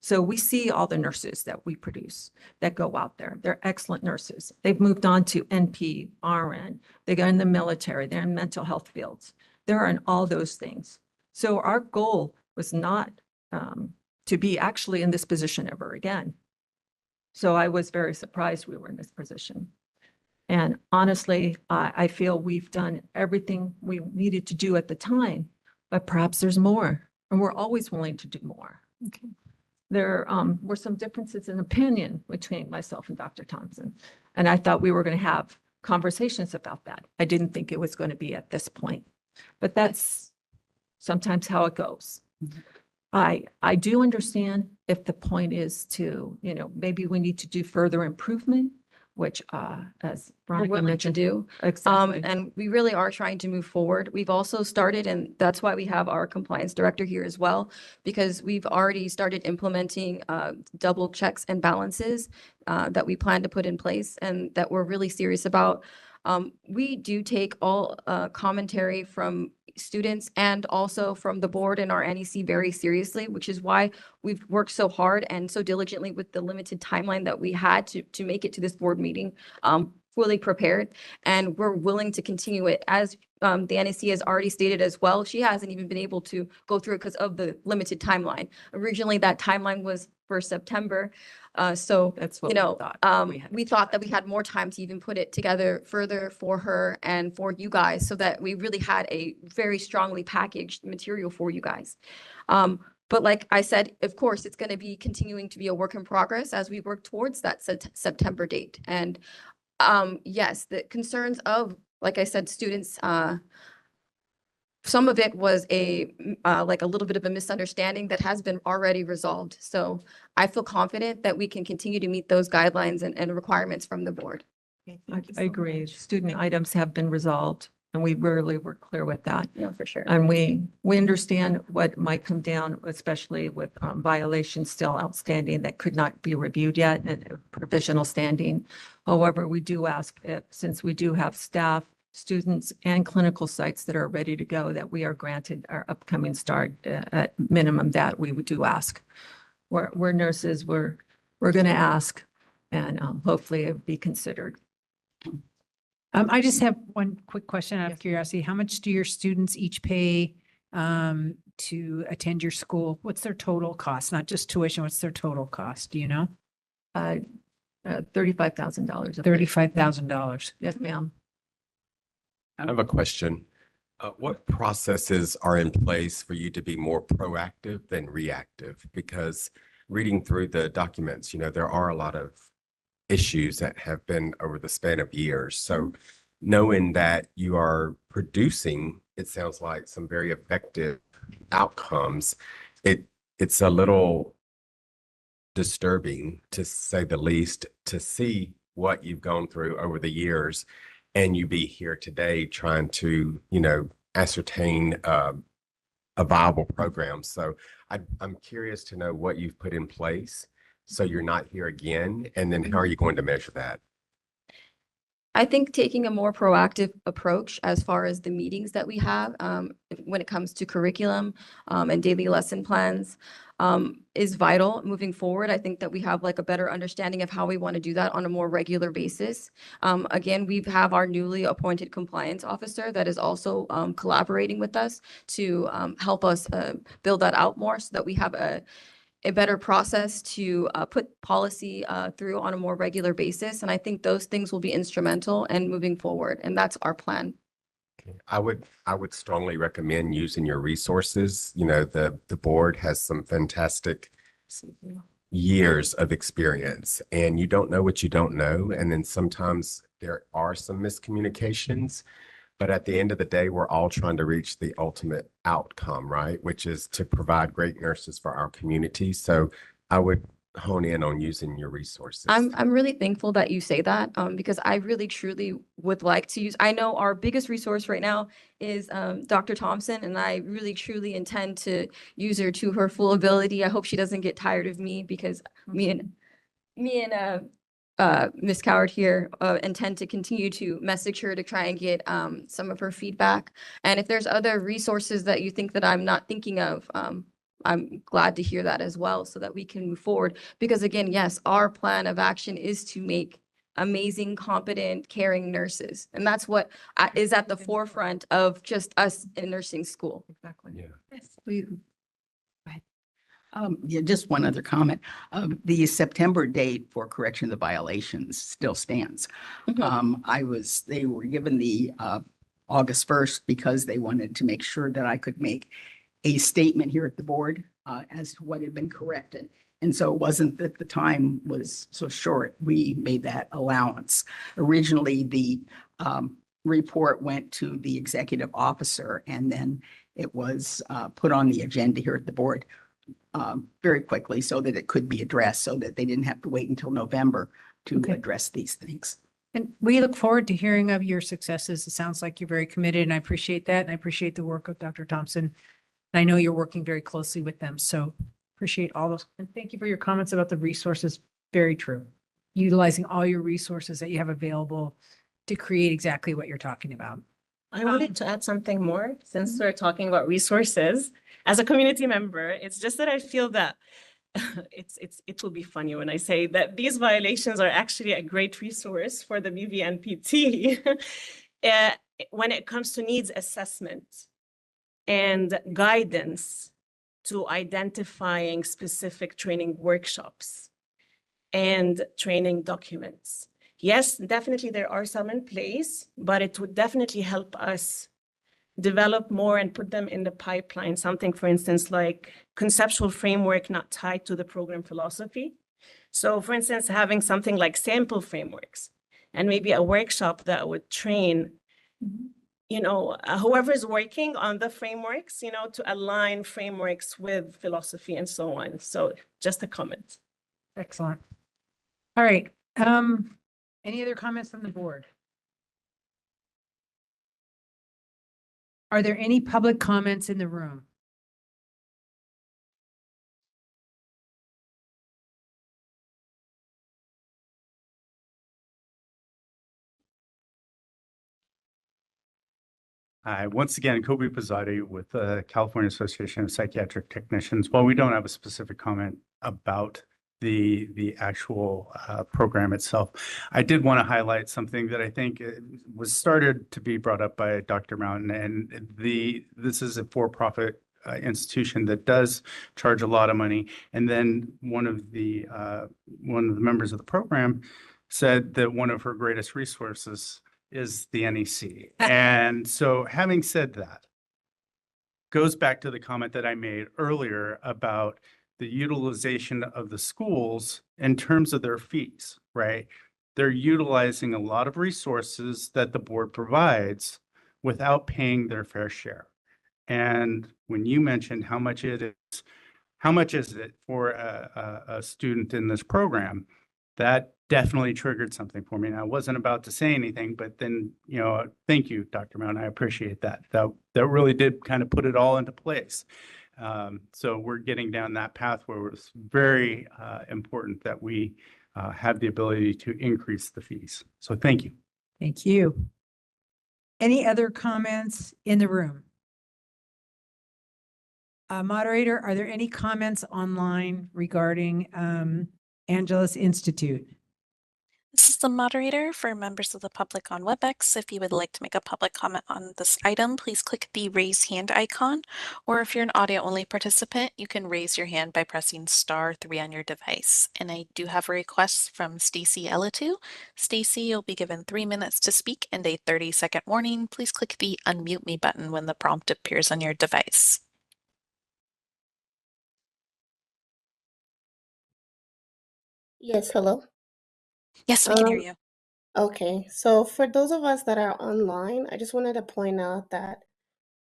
So we see all the nurses that we produce that go out there. They're excellent nurses. They've moved on to NP, RN, they go in the military, they're in mental health fields. They're in all those things. So our goal was not to be actually in this position ever again. So I was very surprised we were in this position. And honestly, I feel we've done everything we needed to do at the time, but perhaps there's more, and we're always willing to do more. Okay. There were some differences in opinion between myself and Dr. Thompson, and I thought we were going to have conversations about that. I didn't think it was going to be at this point, but that's sometimes how it goes. I do understand if the point is to, maybe we need to do further improvement, which as We're Veronica willing to mentioned. do. Exactly. And we really are trying to move forward. We've also started, and that's why we have our compliance director here as well, because we've already started implementing double checks and balances that we plan to put in place and that we're really serious about. We do take all commentary from students and also from the board and our NEC very seriously, which is why we've worked so hard and so diligently with the limited timeline that we had to make it to this board meeting fully prepared. And we're willing to continue it. As the NEC has already stated as well, she hasn't even been able to go through it because of the limited timeline. Originally, that timeline was for September. So, That's what we thought that we had more time to even put it together further for her and for you guys so that we really had a very strongly packaged material for you guys. But like I said, of course, it's going to be continuing to be a work in progress as we work towards that September date. And yes, the concerns of, like I said, students some of it was like a little bit of a misunderstanding that has been already resolved. So I feel confident that we can continue to meet those guidelines and requirements from the board. I agree. Student items have been resolved, and we really were clear with that. No, for sure. And we understand what might come down, especially with violations still outstanding that could not be reviewed yet and provisional standing. However, we do ask if, since we do have staff, students, and clinical sites that are ready to go, that we are granted our upcoming start at minimum that we would do ask. We're nurses, we're going to ask, and hopefully it be considered. I just have one quick question out of curiosity. How much do your students each pay to attend your school? What's their total cost? Not just tuition, what's their total cost? Do you know? $35,000. $35,000. Yes, ma'am. I have a question. What processes are in place for you to be more proactive than reactive? Because reading through the documents, there are a lot of issues that have been over the span of years. So knowing that you are producing, it sounds like, some very effective outcomes, it's a little disturbing, to say the least, to see what you've gone through over the years and you be here today trying to, ascertain a viable program. So I'm curious to know what you've put in place so you're not here again, and then how are you going to measure that? I think taking a more proactive approach as far as the meetings that we have when it comes to curriculum and daily lesson plans is vital moving forward. I think that we have like a better understanding of how we want to do that on a more regular basis. Again, we have our newly appointed compliance officer that is also collaborating with us to help us build that out more so that we have a better process to put policy through on a more regular basis. And I think those things will be instrumental in moving forward. And that's our plan. I would strongly recommend using your resources. The board has some fantastic years of experience, and you don't know what you don't know. And then sometimes there are some miscommunications. But at the end of the day, we're all trying to reach the ultimate outcome, right? Which is to provide great nurses for our community. So I would hone in on using your resources. I'm really thankful that you say that because I really truly would like to use, I know our biggest resource right now is Dr. Thompson, and I really truly intend to use her to her full ability. I hope she doesn't get tired of me because me and Ms. Coward here intend to continue to message her to try and get some of her feedback. And if there's other resources that you think that I'm not thinking of, I'm glad to hear that as well so that we can move forward. Because again, yes, our plan of action is to make amazing, competent, caring nurses. And that's what is at the forefront of just us in nursing school. Exactly. Yeah. Yes, please. Yeah, just one other comment. The September date for correction of the violations still stands. They were given the August 1st because they wanted to make sure that I could make a statement here at the board as to what had been corrected. And so it wasn't that the time was so short. We made that allowance. Originally, the report went to the executive officer, and then it was put on the agenda here at the board very quickly so that it could be addressed, so that they didn't have to wait until November to address these things. And we look forward to hearing of your successes. It sounds like you're very committed, and I appreciate that. And I appreciate the work of Dr. Thompson. And I know you're working very closely with them, so appreciate all those. And thank you for your comments about the resources. Very true. Utilizing all your resources that you have available to create exactly what you're talking about. I wanted to add something more since we're talking about resources. As a community member, it's just that I feel that it will be funny when I say that these violations are actually a great resource for the BVNPT when it comes to needs assessment and guidance to identifying specific training workshops and training documents. Yes, definitely there are some in place, but it would definitely help us develop more and put them in the pipeline. Something, for instance, like conceptual framework not tied to the program philosophy. So for instance, having something like sample frameworks and maybe a workshop that would train, whoever is working on the frameworks, to align frameworks with philosophy and so on. So just a comment. Excellent. All right. Any other comments from the board? Are there any public comments in the room? Hi, once again, Kobe Pizzati with the California Association of Psychiatric Technicians. While we don't have a specific comment about the actual program itself, I did want to highlight something that I think was started to be brought up by Dr. Mountain, and this is a for-profit institution that does charge a lot of money. And then one of the members of the program said that one of her greatest resources is the NEC. And so having said that, goes back to the comment that I made earlier about the utilization of the schools in terms of their fees, right? They're utilizing a lot of resources that the board provides without paying their fair share. And when you mentioned how much is it for a student in this program, that definitely triggered something for me. And I wasn't about to say anything, but then, thank you, Dr. Mountain. I appreciate that. That really did kind of put it all into place. So we're getting down that path where it's very important that we have the ability to increase the fees. So thank you. Thank you. Any other comments in the room? Moderator, are there any comments online regarding Angelus Institute? This is the moderator for members of the public on WebEx. If you would like to make a public comment on this item, please click the raise hand icon. Or if you're an audio only participant, you can raise your hand by pressing *3 on your device. And I do have a request from Stacy Ellatu. Stacy, you'll be given 3 minutes to speak and a 30-second warning. Please click the unmute me button when the prompt appears on your device. Yes, hello. Yes, we can hear you. Okay, so for those of us that are online, I just wanted to point out that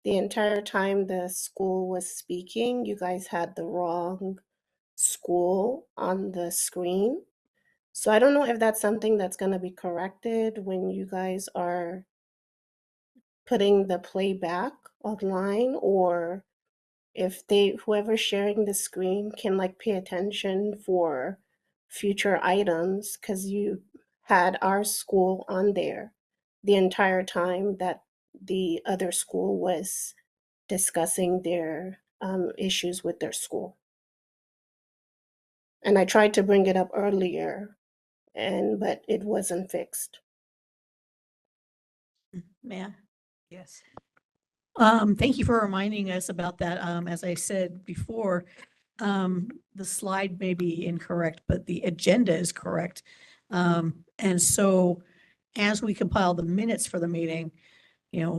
the entire time the school was speaking, you guys had the wrong school on the screen. So I don't know if that's something that's going to be corrected when you guys are putting the playback online, or if whoever's sharing the screen can pay attention for future items, because you had our school on there the entire time that the other school was discussing their issues with their school. And I tried to bring it up earlier, but it wasn't fixed. Man. Yes. Thank you for reminding us about that. As I said before, the slide may be incorrect, but the agenda is correct. And so as we compile the minutes for the meeting,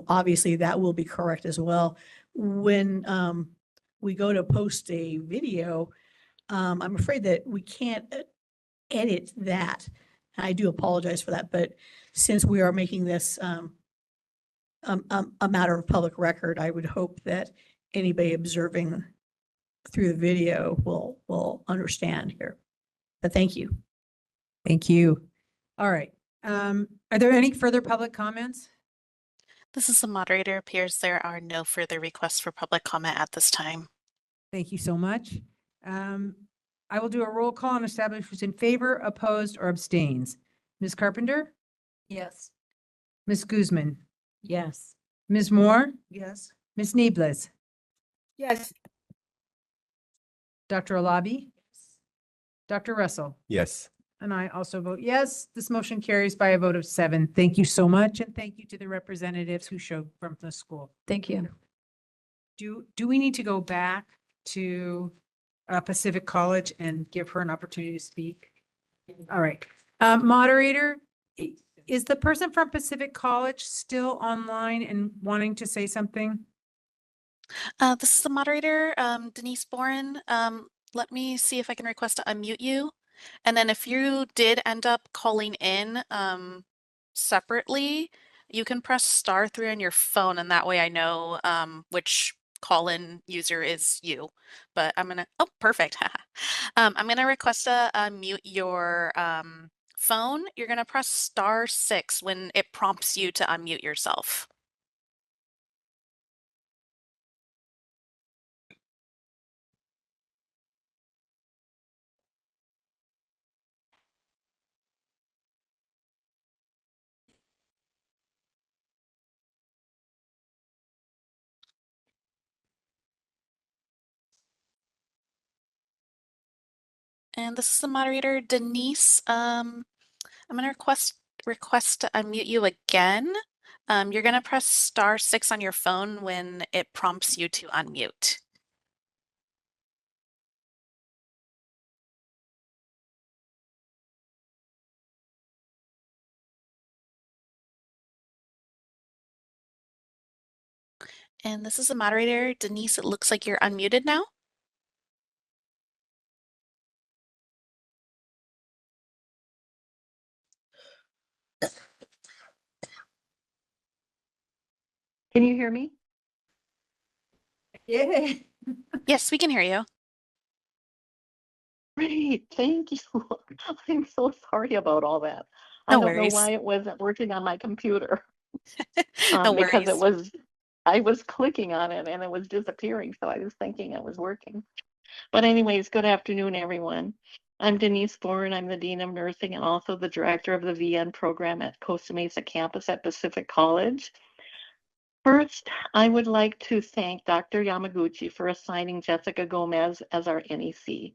obviously that will be correct as well. When we go to post a video, I'm afraid that we can't edit that. I do apologize for that, but since we are making this a matter of public record, I would hope that anybody observing through the video will understand here. But thank you. Thank you. All right. Are there any further public comments? This is the moderator. Appears there are no further requests for public comment at this time. Thank you so much. I will do a roll call and establish who's in favor, opposed, or abstains. Ms. Carpenter? Yes. Ms. Guzman? Yes. Ms. Moore? Yes. Ms. Neeblis? Yes. Dr. Alabi? Dr. Russell? Yes. And I also vote yes. This motion carries by a vote of 7. Thank you so much, and thank you to the representatives who showed from the school. Thank you. Do we need to go back to Pacific College and give her an opportunity to speak? All right. Moderator, is the person from Pacific College still online and wanting to say something? This is the moderator, Denise Boren. Let me see if I can request to unmute you. And then if you did end up calling in separately, You can press *3 on your phone, and that way I know which call-in user is you. But I'm gonna, oh, perfect. I'm gonna request to mute your phone. You're gonna press *6 when it prompts you to unmute yourself. And this is the moderator, Denise. I'm gonna request to unmute you again. You're gonna press *6 on your phone when it prompts you to unmute. And this is the moderator, Denise. It looks like you're unmuted now. Can you hear me? Yeah. Yes, we can hear you. Great, thank you. I'm so sorry about all that. I No don't know worries. why it wasn't working on my computer. No Because worries. I was clicking on it and it was disappearing, so I was thinking it was working. But anyways, good afternoon, everyone. I'm Denise Bourne. I'm the Dean of Nursing and also the Director of the VN program at Costa Mesa campus at Pacific College. First, I would like to thank Dr. Yamaguchi for assigning Jessica Gomez as our NEC.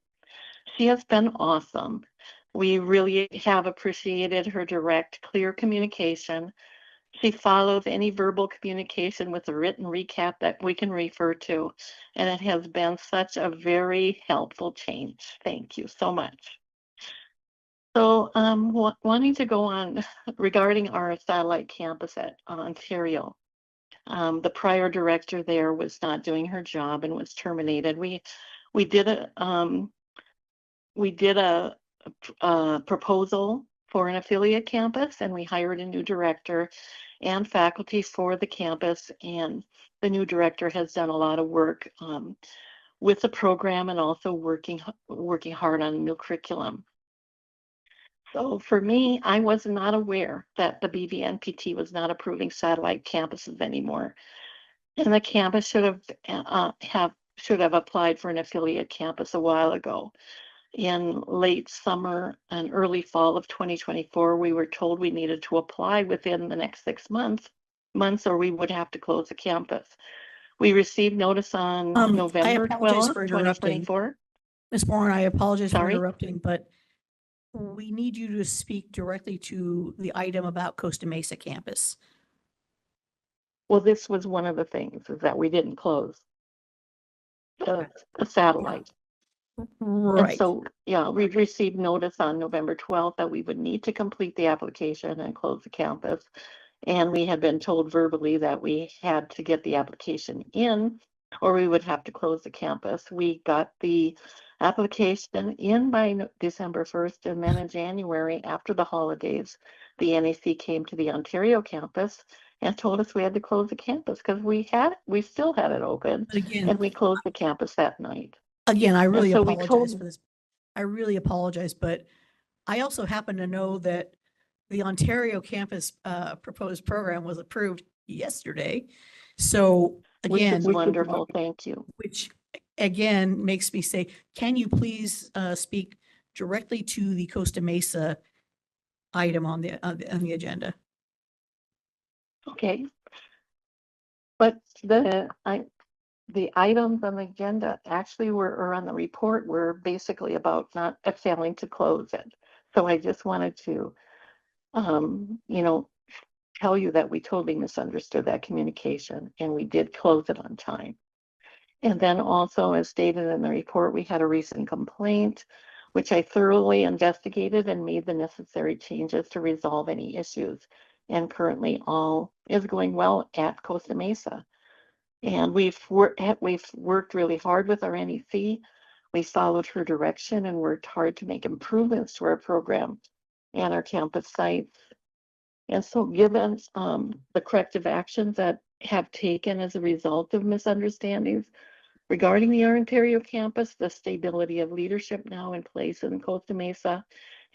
She has been awesome. We really have appreciated her direct, clear communication. She follows any verbal communication with a written recap that we can refer to, and it has been such a very helpful change. Thank you so much. So, wanting to go on regarding our satellite campus at Ontario. The prior director there was not doing her job and was terminated. We did a proposal for an affiliate campus, and we hired a new director and faculty for the campus. And the new director has done a lot of work with the program and also working hard on a new curriculum. So for me, I was not aware that the BVNPT was not approving satellite campuses anymore. And the campus should have applied for an affiliate campus a while ago. In late summer and early fall of 2024, we were told we needed to apply within the next 6 months, or we would have to close the campus. We received notice on I November apologize 12th, for interrupting. 2024. Ms. Bourne, I apologize for Sorry? interrupting, but we need you to speak directly to the item about Costa Mesa campus. Well, this was one of the things, is that we didn't close the satellite. And Right. so, yeah, we received notice on November 12th that we would need to complete the application and close the campus. And we had been told verbally that we had to get the application in or we would have to close the campus. We got the application in by December 1st, and then in January, after the holidays, the NAC came to the Ontario campus and told us we had to close the campus because we still had it open, But again, and we closed the campus that night. Again, I really so we apologize told- for this. I really apologize, but I also happen to know that the Ontario campus proposed program was approved yesterday. So Which again, is wonderful, thank you. which again makes me say, can you please speak directly to the Costa Mesa item on the agenda? Okay. But the items on the agenda actually or on the report were basically about not failing to close it. So I just wanted to, tell you that we totally misunderstood that communication and we did close it on time. And then also, as stated in the report, we had a recent complaint, which I thoroughly investigated and made the necessary changes to resolve any issues. And currently all is going well at Costa Mesa. And we've worked really hard with our NEC. We followed her direction and worked hard to make improvements to our program and our campus sites. And so given the corrective actions that have taken as a result of misunderstandings regarding the Ontario campus, the stability of leadership now in place in Costa Mesa,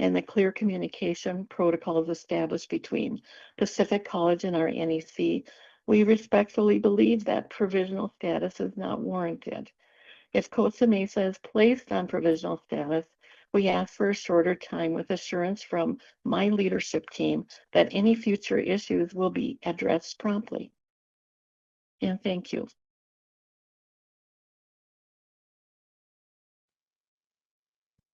and the clear communication protocols established between Pacific College and our NEC, we respectfully believe that provisional status is not warranted. If Costa Mesa is placed on provisional status, we ask for a shorter time with assurance from my leadership team that any future issues will be addressed promptly. And thank you.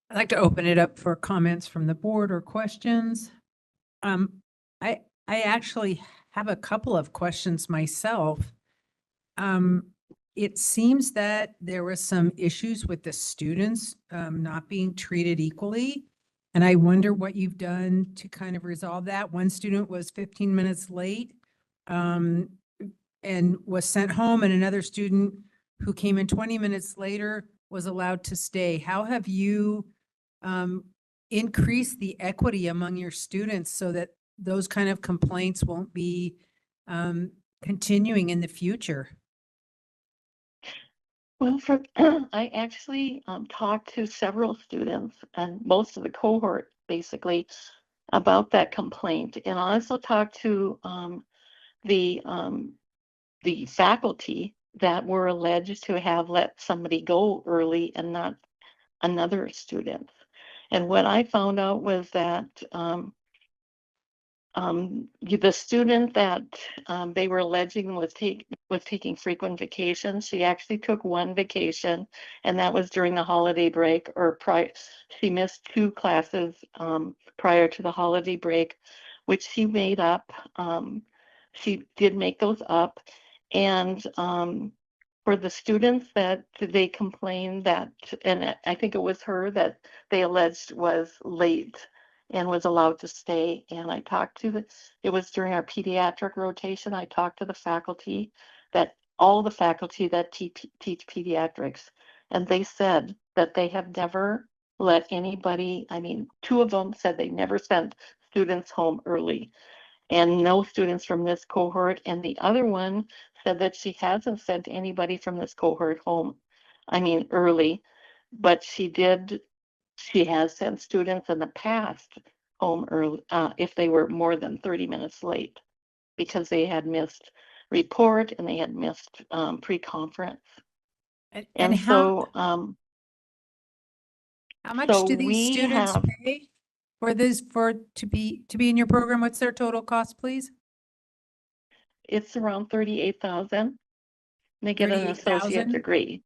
I'd like to open it up for comments from the board or questions. I actually have a couple of questions myself. It seems that there were some issues with the students not being treated equally. And I wonder what you've done to kind of resolve that. One student was 15 minutes late and was sent home, and another student who came in 20 minutes later was allowed to stay. How have you increased the equity among your students so that those kind of complaints won't be continuing in the future? Well, I actually talked to several students and most of the cohort basically about that complaint, and I also talked to the faculty that were alleged to have let somebody go early and not another student. And what I found out was that the student that they were alleging was taking frequent vacations. She actually took one vacation, and that was during the holiday break, or she missed 2 classes prior to the holiday break, which she made up. She did make those up, and for the students that they complained that, and I think it was her that they alleged was late and was allowed to stay. And I talked to it was during our pediatric rotation. I talked to the faculty all the faculty that teach pediatrics, and they said that they have never let anybody, 2 of them said they never sent students home early, and no students from this cohort. And the other one said that she hasn't sent anybody from this cohort home, early, but she has sent students in the past home early if they were more than 30 minutes late because they had missed report and they had missed pre-conference. And so how much so do these we students have pay for this to be in your program? What's their total cost, please? it's around 38,000. They get an associate 38,000? degree.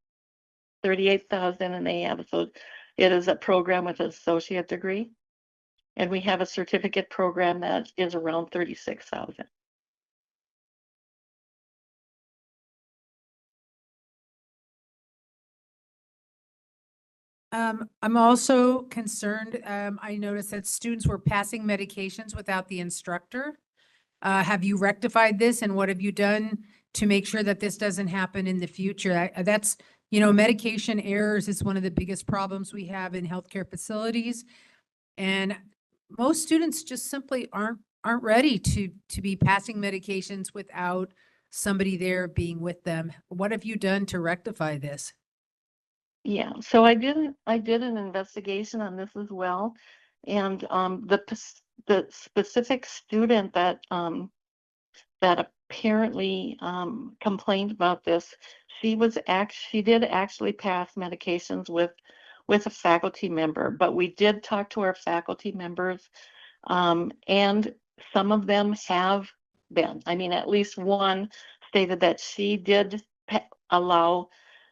38,000, and they have it is a program with an associate degree, and we have a certificate program that is around 36,000. I'm also concerned. I noticed that students were passing medications without the instructor. Have you rectified this, and what have you done to make sure that this doesn't happen in the future? That's, medication errors is one of the biggest problems we have in healthcare facilities. And most students just simply aren't ready to be passing medications without somebody there being with them. What have you done to rectify this? Yeah, so I did an investigation on this as well, and the specific student that apparently complained about this, she did actually pass medications with a faculty member, but we did talk to our faculty members, and some of them have been. At least one stated that she did allow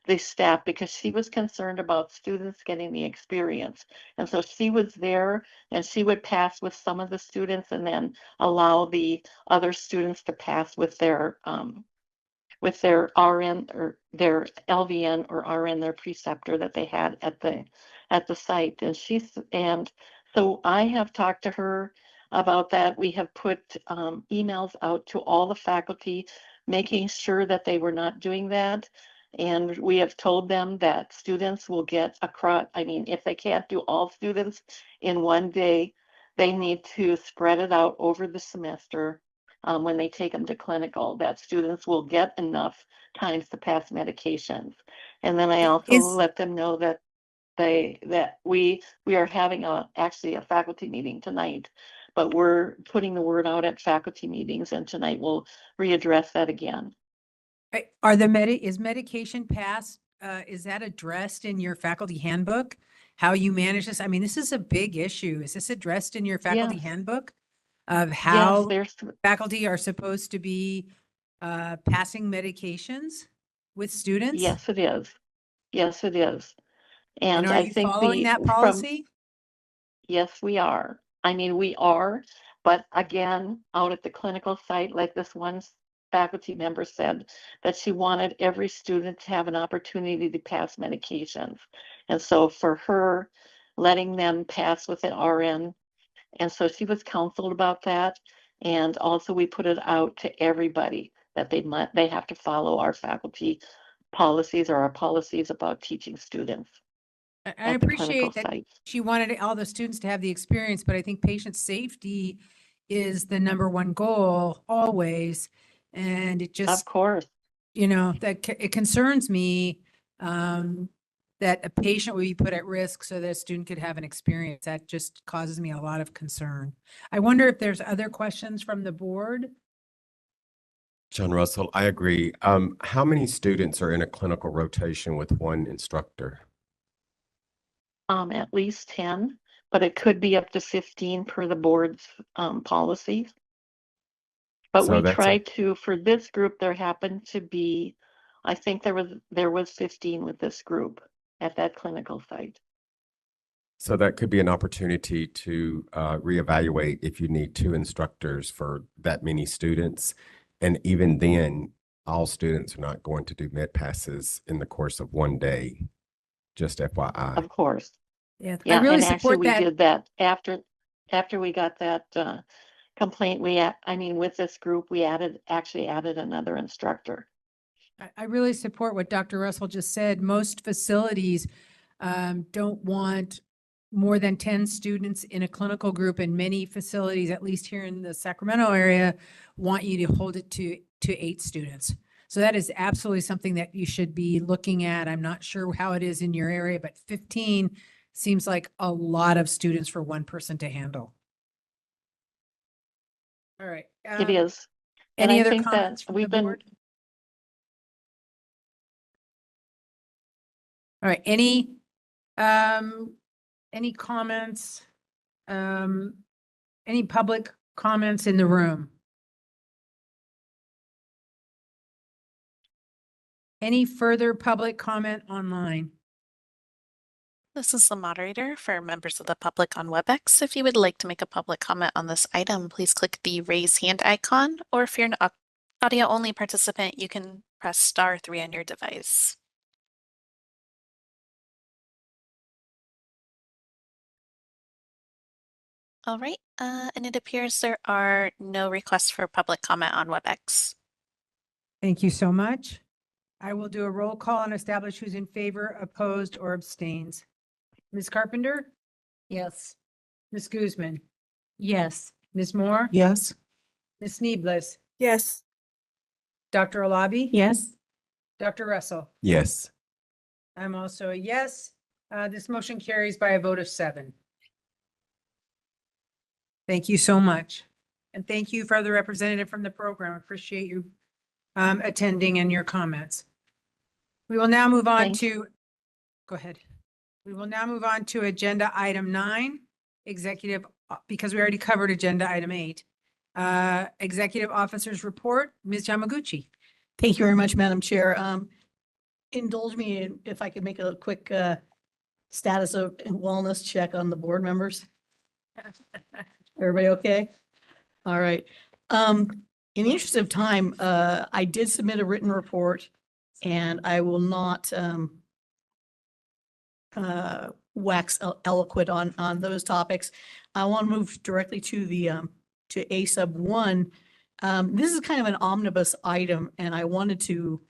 the staff because she was concerned about students getting the experience. And so she was there and she would pass with some of the students and then allow the other students to pass with their RN or their LVN or RN, their preceptor that they had at the site. And so I have talked to her about that. We have put emails out to all the faculty, making sure that they were not doing that. And we have told them that students will get if they can't do all students in one day, they need to spread it out over the semester when they take them to clinical, that students will get enough times to pass medications. And then I also let them know that we are having actually a faculty meeting tonight, but we're putting the word out at faculty meetings, and tonight we'll readdress that again. Are is medication passed? Is that addressed in your faculty handbook? How you manage this? I mean, this is a big issue. Is this addressed in your faculty Yes. handbook of how there's faculty are supposed to be passing medications with students? Yes, it is. Yes, it is. And And are I you think following that policy? yes, we are. I mean, we are, but again, out at the clinical site, like this one faculty member said, that she wanted every student to have an opportunity to pass medications. And so for her, letting them pass with an RN, and so she was counseled about that. And also we put it out to everybody that they have to follow our faculty policies or our policies about teaching students. I at the clinical appreciate that sites. she wanted all the students to have the experience, but I think patient safety is the number one goal always. And it Of just, course. it concerns me that a patient would be put at risk so that a student could have an experience. That just causes me a lot of concern. I wonder if there's other questions from the board. John Russell, I agree. How many students are in a clinical rotation with one instructor? At least 10, but it could be up to 15 per the board's policies. But So we that's tried to, for this group, there happened to be, I think there was 15 with this group at that clinical site. So that could be an opportunity to reevaluate if you need two instructors for that many students. And even then, all students are not going to do med passes in the course of one day, just FYI. Of course. Yeah, Yeah, I really and actually support we that. did that after we got that complaint. With this group, we actually added another instructor. I really support what Dr. Russell just said. Most facilities don't want more than 10 students in a clinical group, and many facilities, at least here in the Sacramento area, want you to hold it to 8 students. So that is absolutely something that you should be looking at. I'm not sure how it is in your area, but 15 seems like a lot of students for one person to handle. All right. It is. And Any I other think that comments from the we've been board? All right, any comments? Any public comments in the room? Any further public comment online? This is the moderator for members of the public on WebEx. If you would like to make a public comment on this item, please click the raise hand icon, or if you're an audio only participant, you can press *3 on your device. All right, and it appears there are no requests for public comment on WebEx. Thank you so much. I will do a roll call and establish who's in favor, opposed, or abstains. Ms. Carpenter? Yes. Ms. Guzman? Yes. Ms. Moore? Yes. Ms. Needless? Yes. Dr. Alabi? Yes. Dr. Russell? Yes. I'm also a yes. This motion carries by a vote of 7. Thank you so much. And thank you for the representative from the program. I appreciate you attending and your comments. We will now move on to, go ahead. We will now move on to agenda item 9, executive, because we already covered agenda item 8. Executive officer's report, Ms. Yamaguchi. Thank you very much, Madam Chair. Indulge me if I could make a quick status of wellness check on the board members. Everybody okay? All right. In the interest of time, I did submit a written report, and I will not wax eloquent on those topics. I want to move directly to the to A sub 1. This is kind of an omnibus item, and I wanted to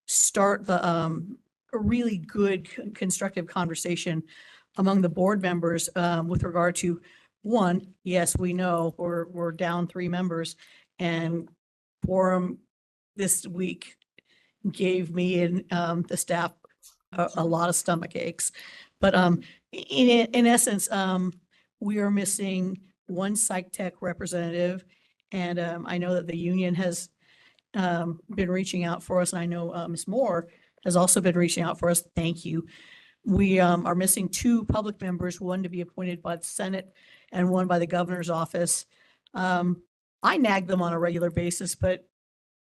start the a really good constructive conversation among the board members with regard to one, yes, we know we're down 3 members, and quorum this week gave me and the staff a lot of stomach aches. But in essence, we are missing one psych tech representative, and I know that the union has been reaching out for us, and I know Ms. Moore has also been reaching out for us. Thank you. We are missing 2 public members, one to be appointed by the Senate and one by the governor's office. I nag them on a regular basis, but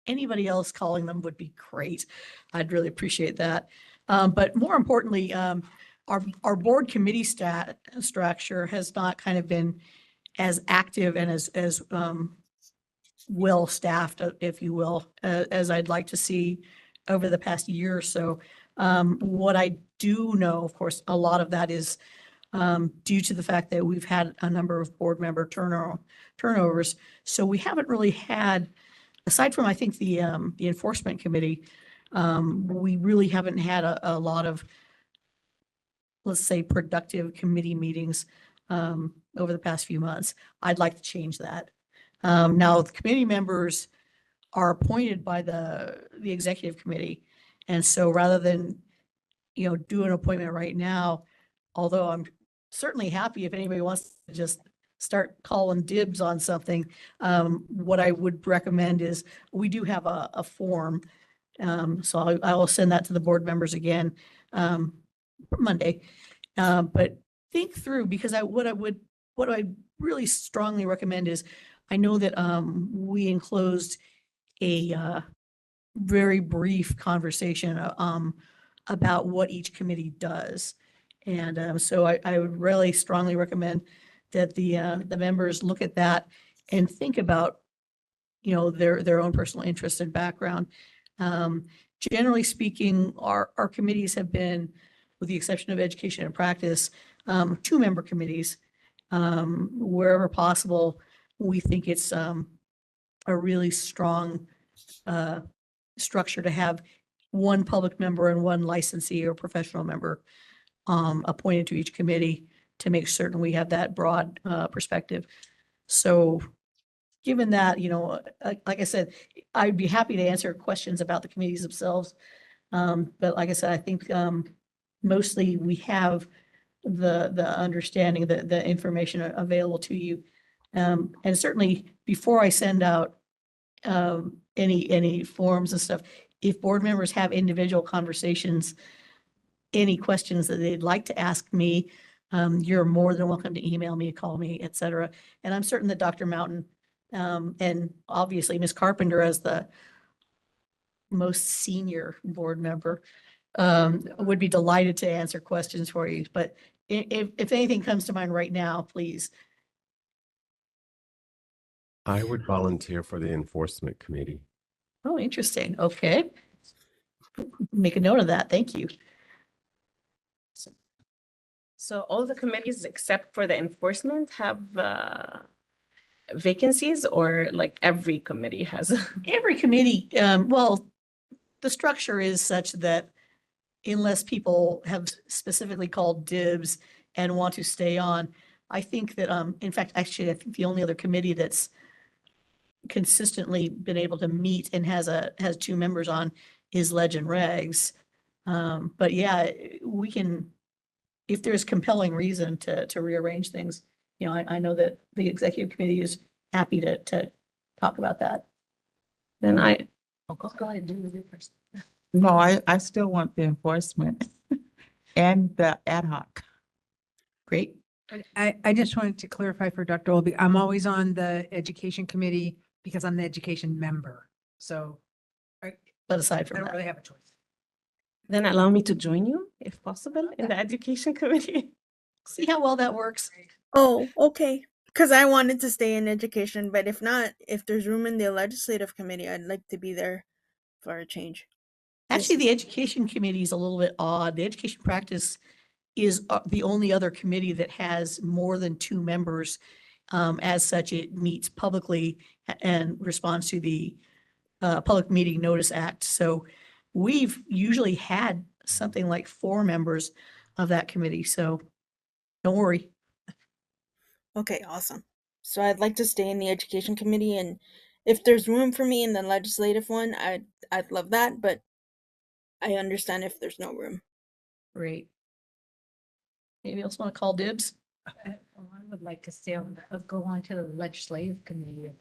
anybody else calling them would be great. I'd really appreciate that. But more importantly, our board committee structure has not kind of been as active and as well staffed, if you will, as I'd like to see over the past year or so. What I do know, of course, a lot of that is due to the fact that we've had a number of board member turnovers. So we haven't really had, aside from, I think, the enforcement committee, we really haven't had a lot of, let's say, productive committee meetings over the past few months. I'd like to change that. Now, the committee members are appointed by the executive committee. And so rather than, do an appointment right now, although I'm certainly happy if anybody wants to just start calling dibs on something, what I would recommend is we do have a form. So I will send that to the board members again Monday. But think through, because what I really strongly recommend is, I know that we enclosed a very brief conversation about what each committee does. And so I would really strongly recommend that the members look at that and think about, their own personal interest and background. Generally speaking, our committees have been, with the exception of education and practice, 2-member committees. Wherever possible, we think it's a really strong structure to have one public member and one licensee or professional member appointed to each committee to make certain we have that broad perspective. So given that, like I said, I'd be happy to answer questions about the committees themselves. But like I said, I think mostly we have the understanding, the information available to you. And certainly before I send out any forms and stuff, if board members have individual conversations, any questions that they'd like to ask me, you're more than welcome to email me, call me, et cetera. And I'm certain that Dr. Mountain and obviously Ms. Carpenter, as the most senior board member, would be delighted to answer questions for you. But if anything comes to mind right now, please. I would volunteer for the enforcement committee. Oh, interesting. Okay. Make a note of that. Thank you. So all the committees except for the enforcement have vacancies, or like every committee has? Every committee, well, the structure is such that unless people have specifically called dibs and want to stay on, I think that, in fact, actually, I think the only other committee that's consistently been able to meet and has 2 members on is Leg and Regs. But yeah, we can, if there's compelling reason to rearrange things, I know that the executive committee is happy to talk about that. Then go ahead and do the first. No, I still want the enforcement and the ad hoc. Great. I just wanted to clarify for Dr. Olby, I'm always on the education committee because I'm the education member. So but aside I from don't that, really have a choice. Then allow me to join you, if possible, in the education committee. See how well that works. Oh, okay. Because I wanted to stay in education, but if not, if there's room in the legislative committee, I'd like to be there for a change. Actually, the education committee is a little bit odd. The education practice is the only other committee that has more than 2 members. As such, it meets publicly and responds to the Public Meeting Notice Act. So we've usually had something like 4 members of that committee. So don't worry. Okay, awesome. So I'd like to stay in the education committee, and if there's room for me in the legislative one, I'd love that, but I understand if there's no room. Great. Anybody else want to call dibs? I would like to stay on, go on to the legislative committee. If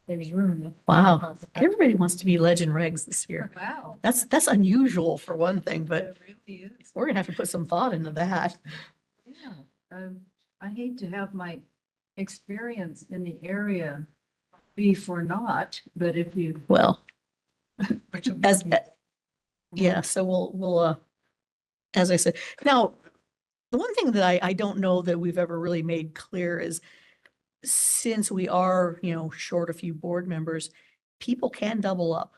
there's room. Wow, everybody wants to be legend regs this year. Wow. That's unusual for one thing, but It really is. we're gonna have to put some thought into that. Yeah, I hate to have my experience in the area be for naught, but if you. Well, as, yeah, so we'll, as I said, now, the one thing that I don't know that we've ever really made clear is since we are, short a few board members, people can double up.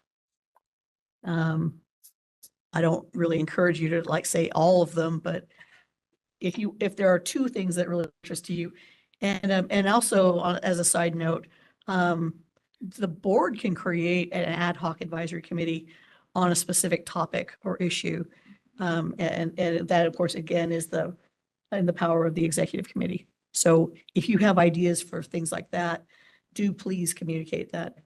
I don't really encourage you to say all of them, but if there are two things that really interest you, and also as a side note, the board can create an ad hoc advisory committee on a specific topic or issue. And that, of course, again, is in the power of the executive committee. So if you have ideas for things like that, do please communicate that.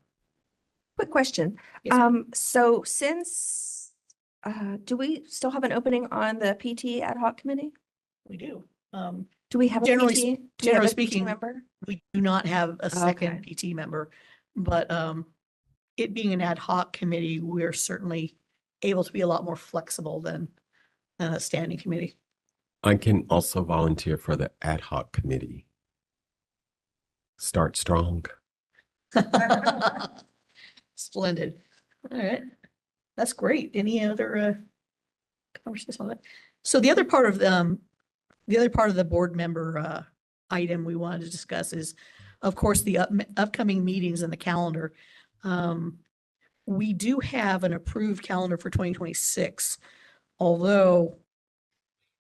Quick question. Yes, So since, do we still have an opening on the PT ad hoc committee? we do. Do we have a Generally, PT? Do we have generally a PT speaking, member? we do not have a second Okay. PT member, but it being an ad hoc committee, we're certainly able to be a lot more flexible than a standing committee. I can also volunteer for the ad hoc committee. Start strong. Splendid. All right. That's great. Any other conversations on that? So the other part of the board member item we wanted to discuss is, of course, the upcoming meetings in the calendar. We do have an approved calendar for 2026, although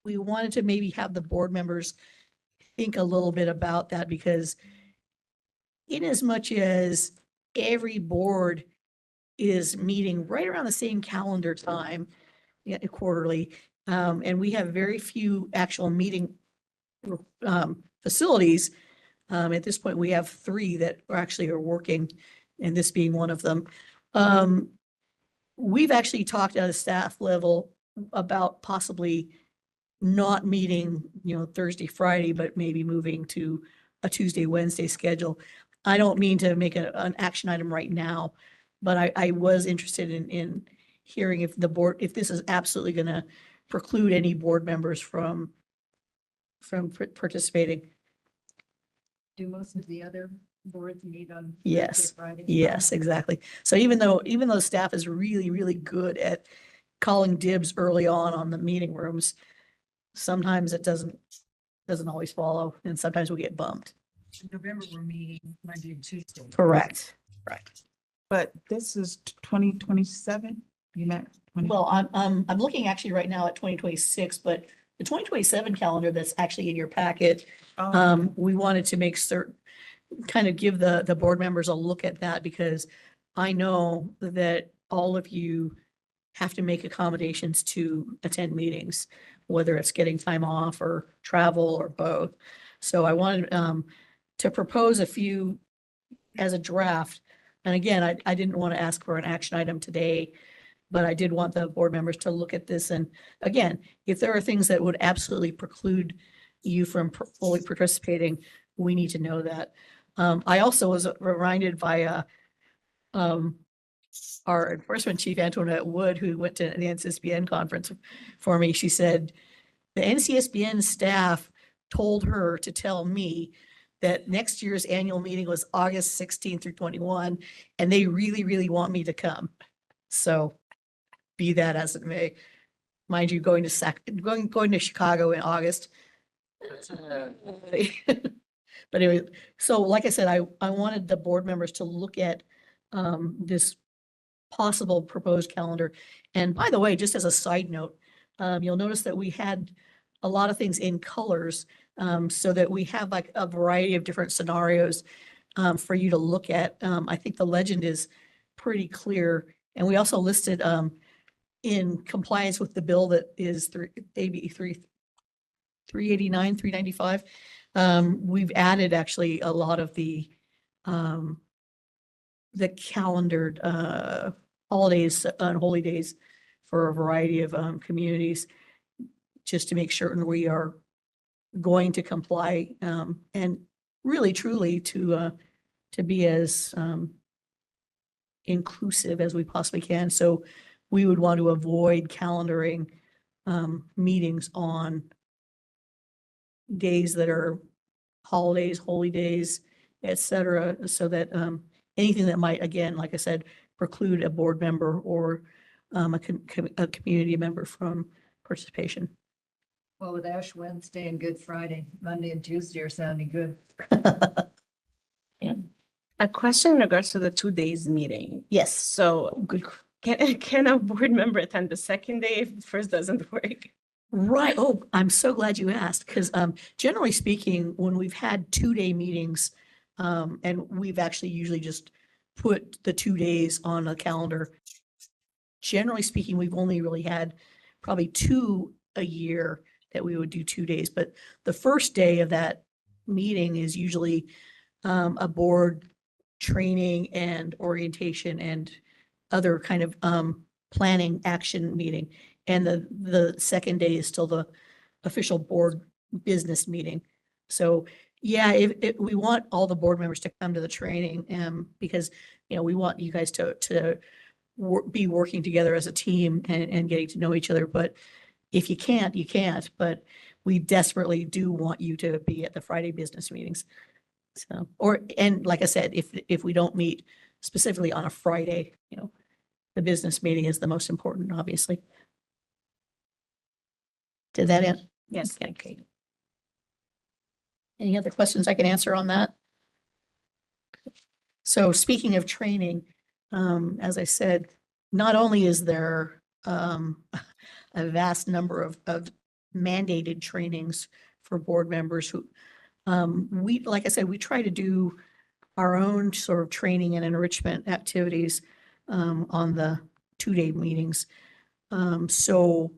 we wanted to maybe have the board members think a little bit about that, because in as much as every board is meeting right around the same calendar time, quarterly, and we have very few actual meeting facilities. At this point, we have 3 that are working, and this being one of them. We've actually talked at a staff level about possibly not meeting, Thursday, Friday, but maybe moving to a Tuesday, Wednesday schedule. I don't mean to make an action item right now, but I was interested in hearing if this is absolutely going to preclude any board members from participating. Do most of the other boards meet on Thursday, Yes, Friday? yes, exactly. So even though staff is really, really good at calling dibs early on the meeting rooms, sometimes it doesn't always follow, and sometimes we get bumped. In November, we're meeting Monday and Tuesday. Correct. But this is 2027, you meant? Well, I'm looking actually right now at 2026, but the 2027 calendar that's actually in your packet, we wanted to make certain, kind of give the board members a look at that, because I know that all of you have to make accommodations to attend meetings, whether it's getting time off or travel or both. So I wanted to propose a few as a draft. And again, I didn't want to ask for an action item today, but I did want the board members to look at this. And again, if there are things that would absolutely preclude you from fully participating, we need to know that. I also was reminded by our enforcement chief, Antoinette Wood, who went to the NCSBN conference for me. She said the NCSBN staff told her to tell me that next year's annual meeting was August 16 through 21, and they really, really want me to come. So be that as it may, mind you, going to Chicago in August. But anyway, so like I said, I wanted the board members to look at this possible proposed calendar. And by the way, just as a side note, you'll notice that we had a lot of things in colors, so that we have like a variety of different scenarios for you to look at. I think the legend is pretty clear. And we also listed in compliance with the bill that is AB 389, 395. we've added actually a lot of the calendared, holidays and holy days for a variety of, communities, just to make certain we are going to comply, and really truly to be as, inclusive as we possibly can. So we would want to avoid calendaring, meetings on days that are holidays, holy days, et cetera, so that, anything that might, again, like I said, preclude a board member or, a community member from participation. Well, with Ash Wednesday and Good Friday, Monday and Tuesday are sounding good. A question in regards to the 2 days meeting. Yes. So Good. can a board member attend the second day if the first doesn't work? Right. Oh, I'm so glad you asked, because generally speaking, when we've had 2-day meetings, and we've actually usually just put the 2 days on a calendar. Generally speaking, we've only really had probably 2 a year that we would do 2 days, but the first day of that meeting is usually a board training and orientation and other kind of planning action meeting. And the second day is still the official board business meeting. So yeah, if we want all the board members to come to the training, because, we want you guys to be working together as a team and getting to know each other. But if you can't, you can't. But we desperately do want you to be at the Friday business meetings. So, and like I said, if we don't meet specifically on a Friday, the business meeting is the most important, obviously. Did that end? Yes. Okay. Any other questions I can answer on that? So speaking of training, as I said, not only is there a vast number of mandated trainings for board members who, like I said, we try to do our own sort of training and enrichment activities on the 2-day meetings. So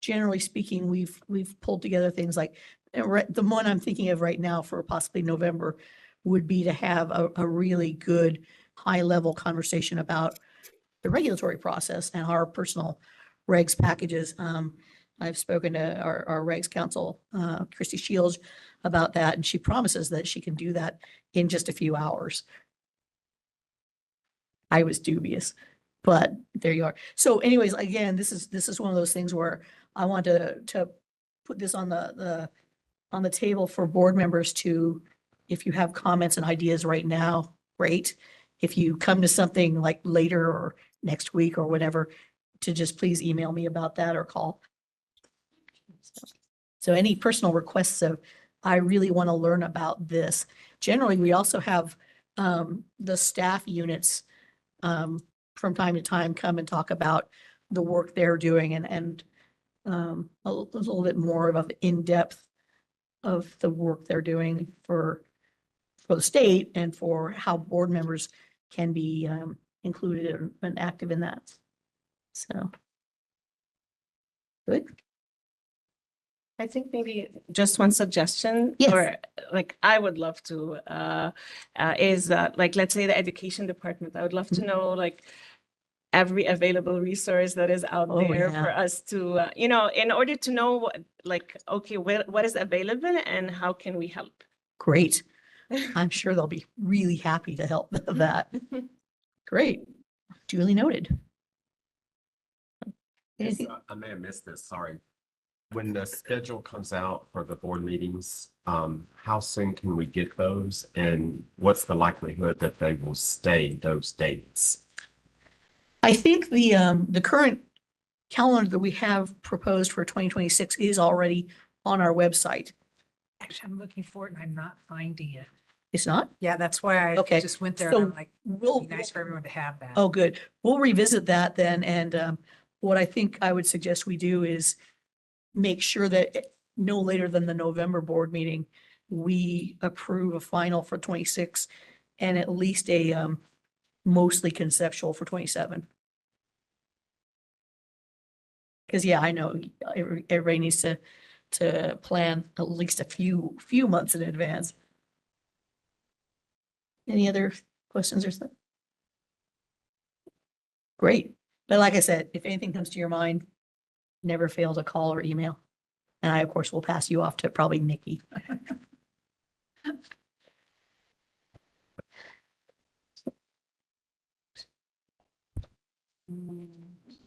generally speaking, we've pulled together things like, the one I'm thinking of right now for possibly November would be to have a really good high-level conversation about the regulatory process and our personal regs packages. I've spoken to our regs counsel, Christy Shields, about that, and she promises that she can do that in just a few hours. I was dubious, but there you are. So anyways, again, this is one of those things where I want to put this on the table for board members to, if you have comments and ideas right now, great. If you come to something like later or next week or whatever, to just please email me about that or call. So any personal requests of, I really want to learn about this. Generally, we also have the staff units from time to time come and talk about the work they're doing and a little bit more of in-depth of the work they're doing for the state and for how board members can be included and active in that. So. Good. I think maybe just one suggestion, Yes. or like I would love to, is like, let's say the education department, I would love to know like every available resource that is out Oh, there yeah. for us to, in order to know what, like, okay, what is available and how can we help? Great. I'm sure they'll be really happy to help with that. Great. Duly noted. Yes, I may have missed this, sorry. When the schedule comes out for the board meetings, how soon can we get those? And what's the likelihood that they will stay those dates? I think the current calendar that we have proposed for 2026 is already on our website. Actually, I'm looking for it and I'm not finding it. It's not? Yeah, that's why I Okay. just went there So and I'm like, we'll it'd be nice for everyone to have that. Oh, good. We'll revisit that then. And what I think I would suggest we do is make sure that no later than the November board meeting, we approve a final for 26 and at least a mostly conceptual for 27. Because yeah, I know everybody needs to plan at least a few months in advance. Any other questions or stuff? Great. But like I said, if anything comes to your mind, never fail to call or email. And I, of course, will pass you off to probably Nikki.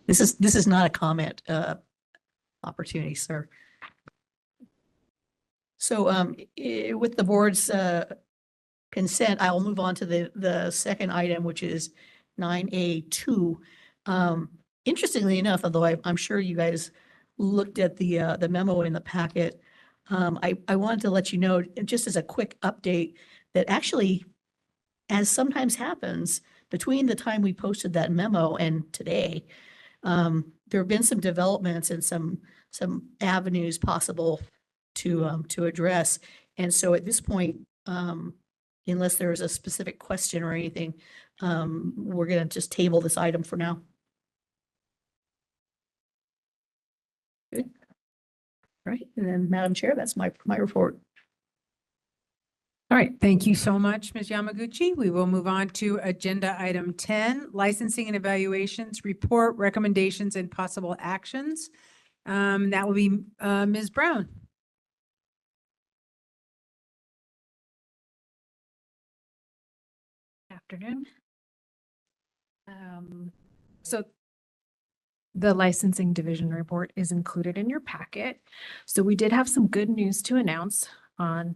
This is not a comment opportunity, sir. So with the board's consent, I will move on to the second item, which is 9A2. Interestingly enough, although I'm sure you guys looked at the memo in the packet, I wanted to let you know, just as a quick update, that actually, as sometimes happens, between the time we posted that memo and today, there have been some developments and some avenues possible to address. And so at this point, unless there is a specific question or anything, we're going to just table this item for now. Good. All right, and then Madam Chair, that's my report. All right, thank you so much, Ms. Yamaguchi. We will move on to agenda item 10, licensing and evaluations, report, recommendations, and possible actions. That will be Ms. Brown. Afternoon. So the licensing division report is included in your packet. So we did have some good news to announce on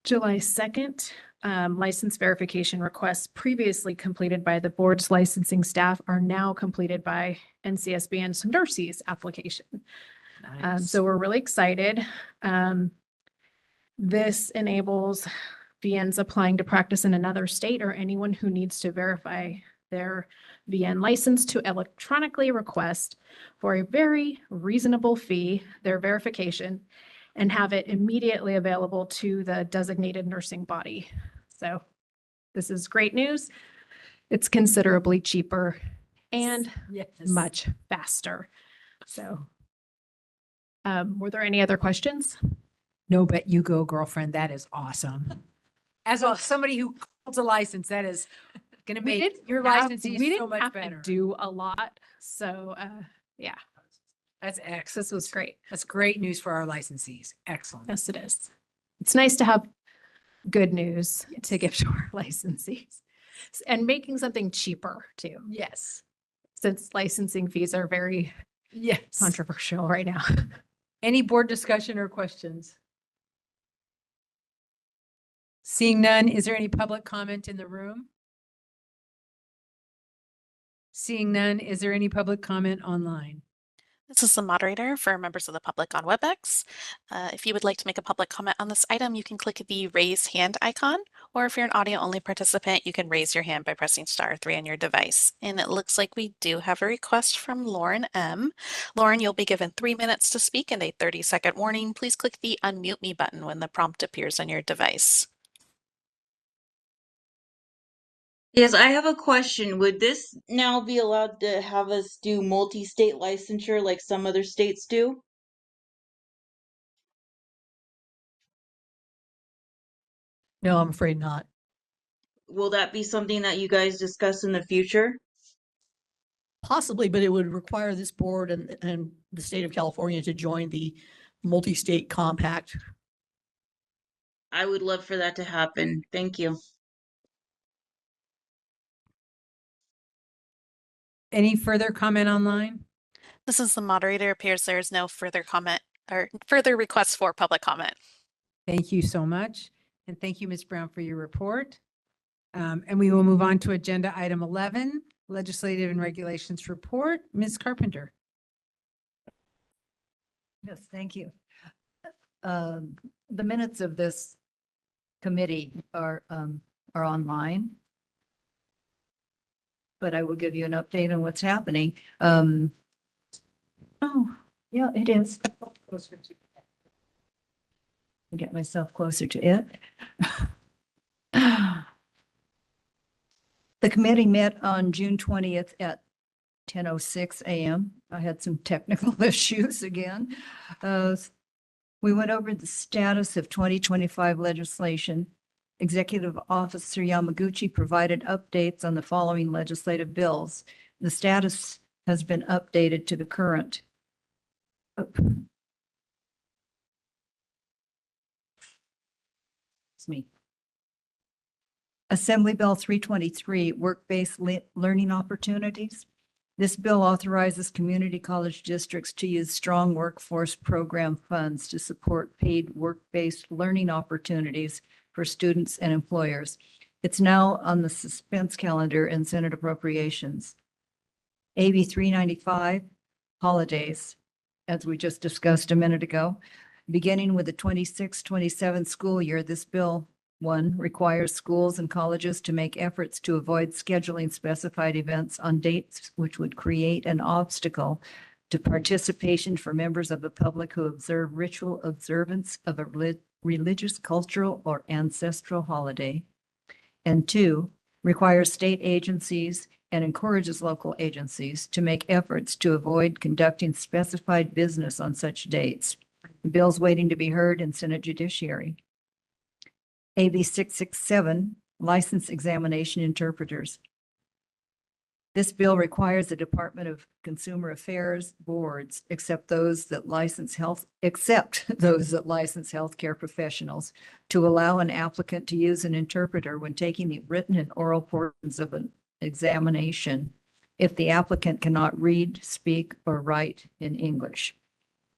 July 2nd. License verification requests previously completed by the board's licensing staff are now completed by NCSB and NERC's application. So we're really excited. This enables VNs applying to practice in another state or anyone who needs to verify their VN license to electronically request for a very reasonable fee their verification and have it immediately available to the designated nursing body. So this is great news. It's considerably cheaper and much faster. So were there any other questions? No, but you go, girlfriend. That is awesome. As somebody who holds a license, that is going to make your licensee so much better. Do a lot. So yeah. That's excellent. This was great. That's great news for our licensees. Excellent. Yes, it is. It's nice to have good news to give to our licensees and making something cheaper too. Yes. Since licensing fees are very controversial right now. Any board discussion or questions? Seeing none, is there any public comment in the room? Seeing none, is there any public comment online? This is the moderator for members of the public on WebEx. If you would like to make a public comment on this item, you can click the raise hand icon, or if you're an audio only participant, you can raise your hand by pressing *3 on your device. And it looks like we do have a request from Lauren M. Lauren, you'll be given 3 minutes to speak and a 30-second warning. Please click the unmute me button when the prompt appears on your device. Yes, I have a question. Would this now be allowed to have us do multi-state licensure like some other states do? No, I'm afraid not. Will that be something that you guys discuss in the future? Possibly, but it would require this board and the state of California to join the multi-state compact. I would love for that to happen. Thank you. Any further comment online? This is the moderator. Appears there is no further comment or further requests for public comment. Thank you so much. And thank you, Ms. Brown, for your report. And we will move on to agenda item 11, legislative and regulations report. Ms. Carpenter. Yes, thank you. The minutes of this committee are online, but I will give you an update on what's happening. Oh, yeah, it is. Get myself closer to it. The committee met on June 20th at 10:06 a.m. I had some technical issues again. We went over the status of 2025 legislation. Executive Officer Yamaguchi provided updates on the following legislative bills. The status has been updated to the current. Excuse me. Assembly Bill 323, work-based learning opportunities. This bill authorizes community college districts to use strong workforce program funds to support paid work-based learning opportunities for students and employers. It's now on the suspense calendar in Senate Appropriations. AB 395, holidays, as we just discussed a minute ago. Beginning with the 26-27 school year, this bill, one, requires schools and colleges to make efforts to avoid scheduling specified events on dates which would create an obstacle to participation for members of the public who observe ritual observance of a religious, cultural, or ancestral holiday. And two, requires state agencies and encourages local agencies to make efforts to avoid conducting specified business on such dates. The bill's waiting to be heard in Senate Judiciary. AB 667, license examination interpreters. This bill requires the Department of Consumer Affairs boards, except those that license healthcare professionals, to allow an applicant to use an interpreter when taking the written and oral portions of an examination if the applicant cannot read, speak, or write in English.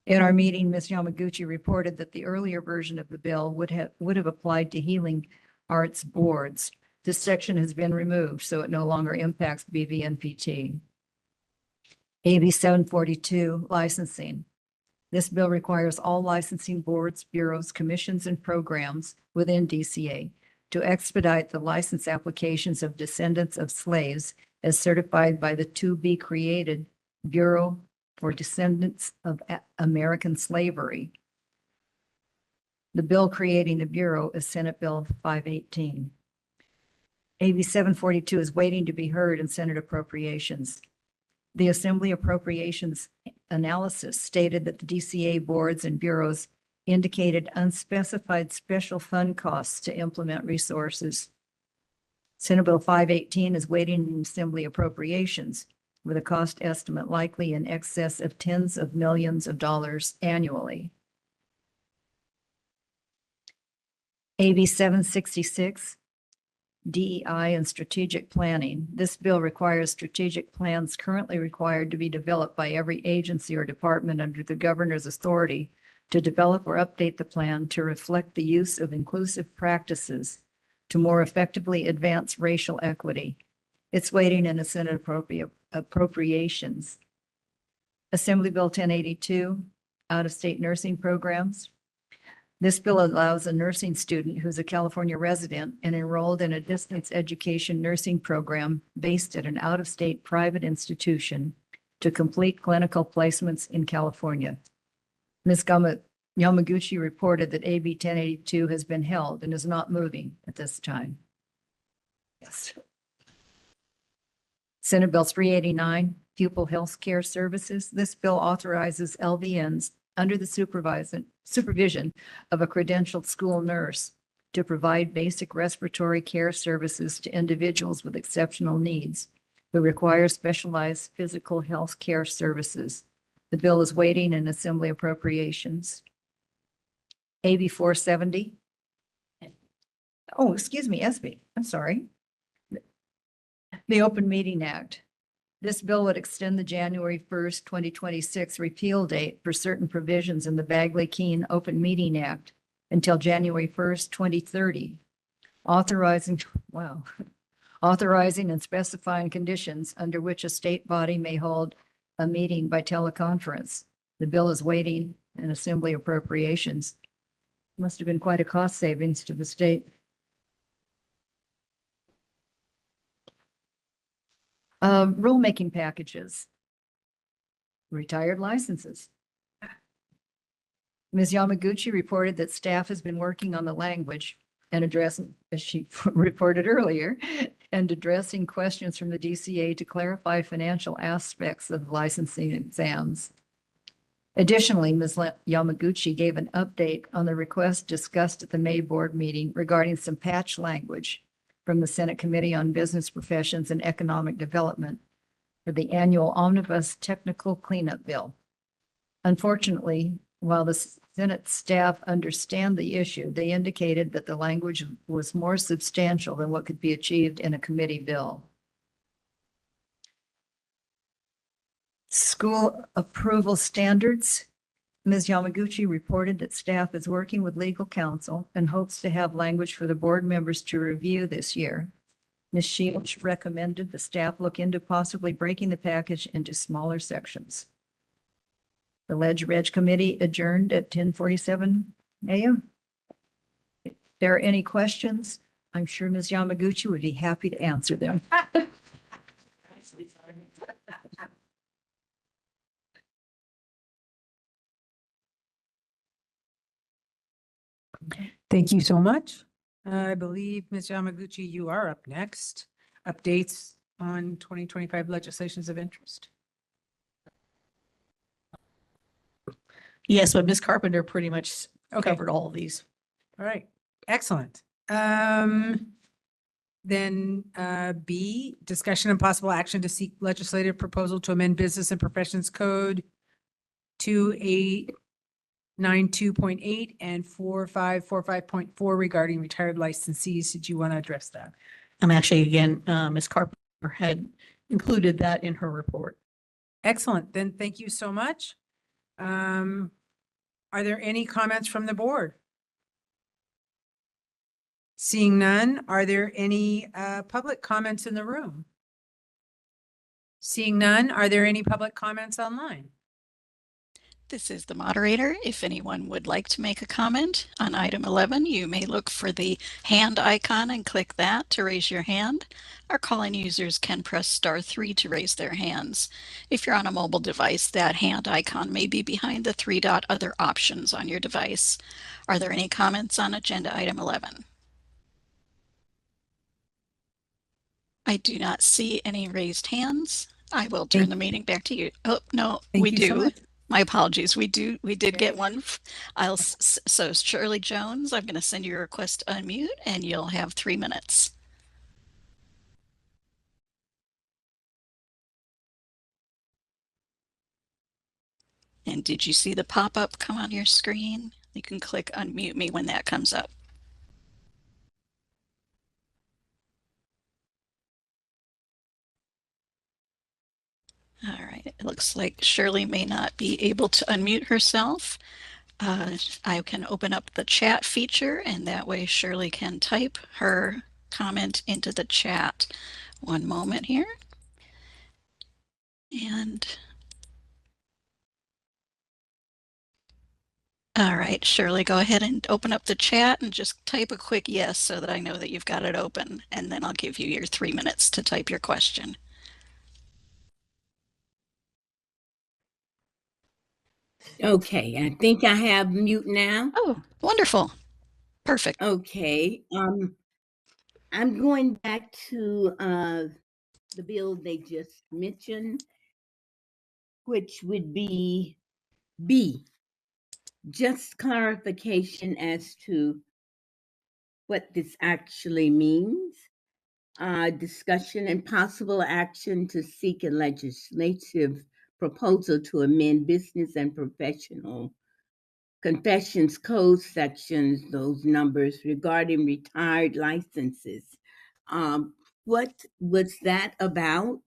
In our meeting, Ms. Yamaguchi reported that the earlier version of the bill would have applied to healing arts boards. This section has been removed, so it no longer impacts BVNPT. AB 742, licensing. This bill requires all licensing boards, bureaus, commissions, and programs within DCA to expedite the license applications of descendants of slaves as certified by the to-be-created Bureau for Descendants of American Slavery. The bill creating the Bureau is Senate Bill 518. AB 742 is waiting to be heard in Senate Appropriations. The Assembly Appropriations analysis stated that the DCA boards and bureaus indicated unspecified special fund costs to implement resources. Senate Bill 518 is waiting in Assembly Appropriations, with a cost estimate likely in excess of tens of millions of dollars annually. AB 766, DEI and strategic planning. This bill requires strategic plans currently required to be developed by every agency or department under the governor's authority to develop or update the plan to reflect the use of inclusive practices to more effectively advance racial equity. It's waiting in a Senate Appropriations. Assembly Bill 1082, out-of-state nursing programs. This bill allows a nursing student who's a California resident and enrolled in a distance education nursing program based at an out-of-state private institution to complete clinical placements in California. Ms. Yamaguchi reported that AB 1082 has been held and is not moving at this time. Yes. Senate Bill 389, pupil health care services. This bill authorizes LVNs under the supervision of a credentialed school nurse to provide basic respiratory care services to individuals with exceptional needs who require specialized physical health care services. The bill is waiting in Assembly Appropriations. AB 470. Oh, excuse me, SB. I'm sorry. The Open Meeting Act. This bill would extend the January 1st, 2026 repeal date for certain provisions in the Bagley-Keene Open Meeting Act until January 1st, 2030, authorizing and specifying conditions under which a state body may hold a meeting by teleconference. The bill is waiting in Assembly Appropriations. Must have been quite a cost savings to the state. Rulemaking packages. Retired licenses. Ms. Yamaguchi reported that staff has been working on the language and addressing, as she reported earlier, and addressing questions from the DCA to clarify financial aspects of licensing exams. Additionally, Ms. Yamaguchi gave an update on the request discussed at the May board meeting regarding some patch language from the Senate Committee on Business Professions and Economic Development for the annual omnibus technical cleanup bill. Unfortunately, while the Senate staff understand the issue, they indicated that the language was more substantial than what could be achieved in a committee bill. School approval standards. Ms. Yamaguchi reported that staff is working with legal counsel and hopes to have language for the board members to review this year. Ms. Shields recommended the staff look into possibly breaking the package into smaller sections. The Ledge Reg Committee adjourned at 10:47 a.m. If there are any questions, I'm sure Ms. Yamaguchi would be happy to answer them. Thank you so much. I believe, Ms. Yamaguchi, you are up next. Updates on 2025 legislations of interest. Yes, but Ms. Carpenter pretty much covered all of these. All right, excellent. Then B, discussion and possible action to seek legislative proposal to amend Business and Professions Code 2892.8 and 4545.4 regarding retired licensees. Did you want to address that? I'm actually, again, Ms. Carpenter had included that in her report. Excellent. Then thank you so much. Are there any comments from the board? Seeing none, are there any public comments in the room? Seeing none, are there any public comments online? This is the moderator. If anyone would like to make a comment on item 11, you may look for the hand icon and click that to raise your hand. Our call-in users can press *3 to raise their hands. If you're on a mobile device, that hand icon may be behind the 3-dot other options on your device. Are there any comments on agenda item 11? I do not see any raised hands. I will turn the meeting back to you. Oh, no, we do. My apologies. We did get one. So Shirley Jones, I'm going to send you a request to unmute and you'll have 3 minutes. And did you see the pop-up come on your screen? You can click unmute me when that comes up. All right, it looks like Shirley may not be able to unmute herself. I can open up the chat feature and that way Shirley can type her comment into the chat. One moment here. And all right, Shirley, go ahead and open up the chat and just type a quick yes so that I know that you've got it open. And then I'll give you your 3 minutes to type your question. Okay, I think I have mute now. Oh, wonderful. Perfect. Okay. I'm going back to the bill they just mentioned, which would be B. Just clarification as to what this actually means. Discussion and possible action to seek a legislative proposal to amend Business and Professional Confessions Code sections, those numbers regarding retired licenses. What was that about?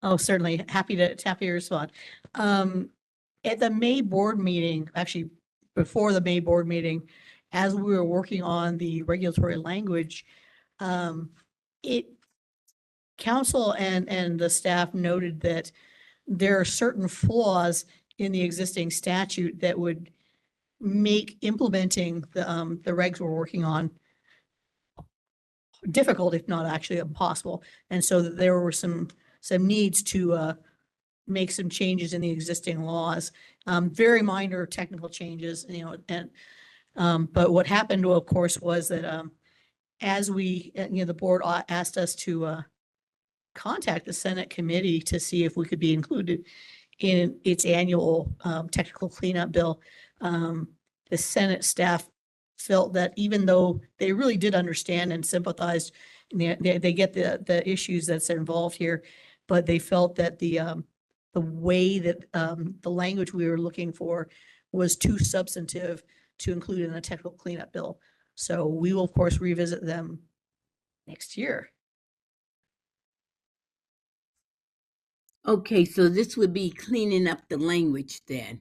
Oh, certainly. Happy to respond. At the May board meeting, actually before the May board meeting, as we were working on the regulatory language, council and the staff noted that there are certain flaws in the existing statute that would make implementing the regs we're working on difficult, if not actually impossible. And so there were some needs to make some changes in the existing laws, very minor technical changes, and but what happened, of course, was that as we, the board asked us to contact the Senate committee to see if we could be included in its annual technical cleanup bill, the Senate staff felt that even though they really did understand and sympathized, and they get the issues that's involved here, but they felt that the way that the language we were looking for was too substantive to include in a technical cleanup bill. So we will, of course, revisit them next year. Okay, so this would be cleaning up the language then.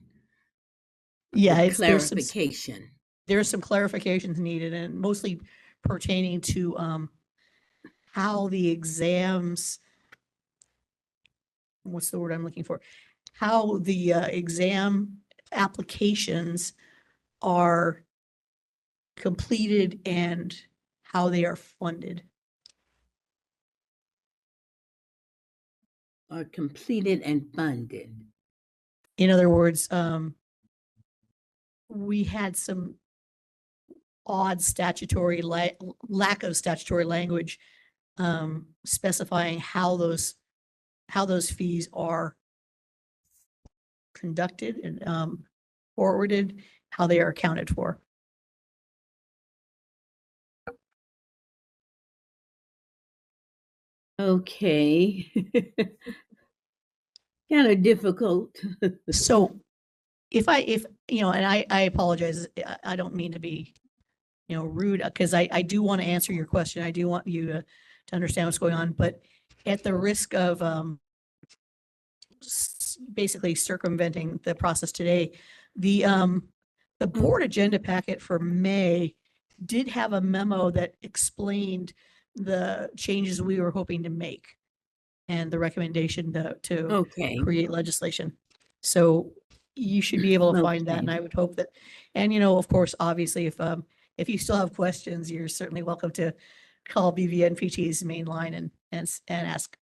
Yeah, with there's clarification. there's some clarifications needed, and mostly pertaining to how the exams, what's the word I'm looking for? How the exam applications are completed and how they are funded. Are completed and funded. In other words, we had some odd statutory lack of statutory language specifying how those fees are conducted and forwarded, how they are accounted for. Okay. Kind of difficult. So if you know, and I apologize, I don't mean to be, you know, rude, because I do want to answer your question. I do want you to understand what's going on, but at the risk of basically circumventing the process today, the board agenda packet for May did have a memo that explained the changes we were hoping to make and the recommendation to Okay. create legislation. So you should be able to find that, and I would hope that, and you know, of course, obviously, if you still have questions, you're certainly welcome to call BVNPT's main line and ask.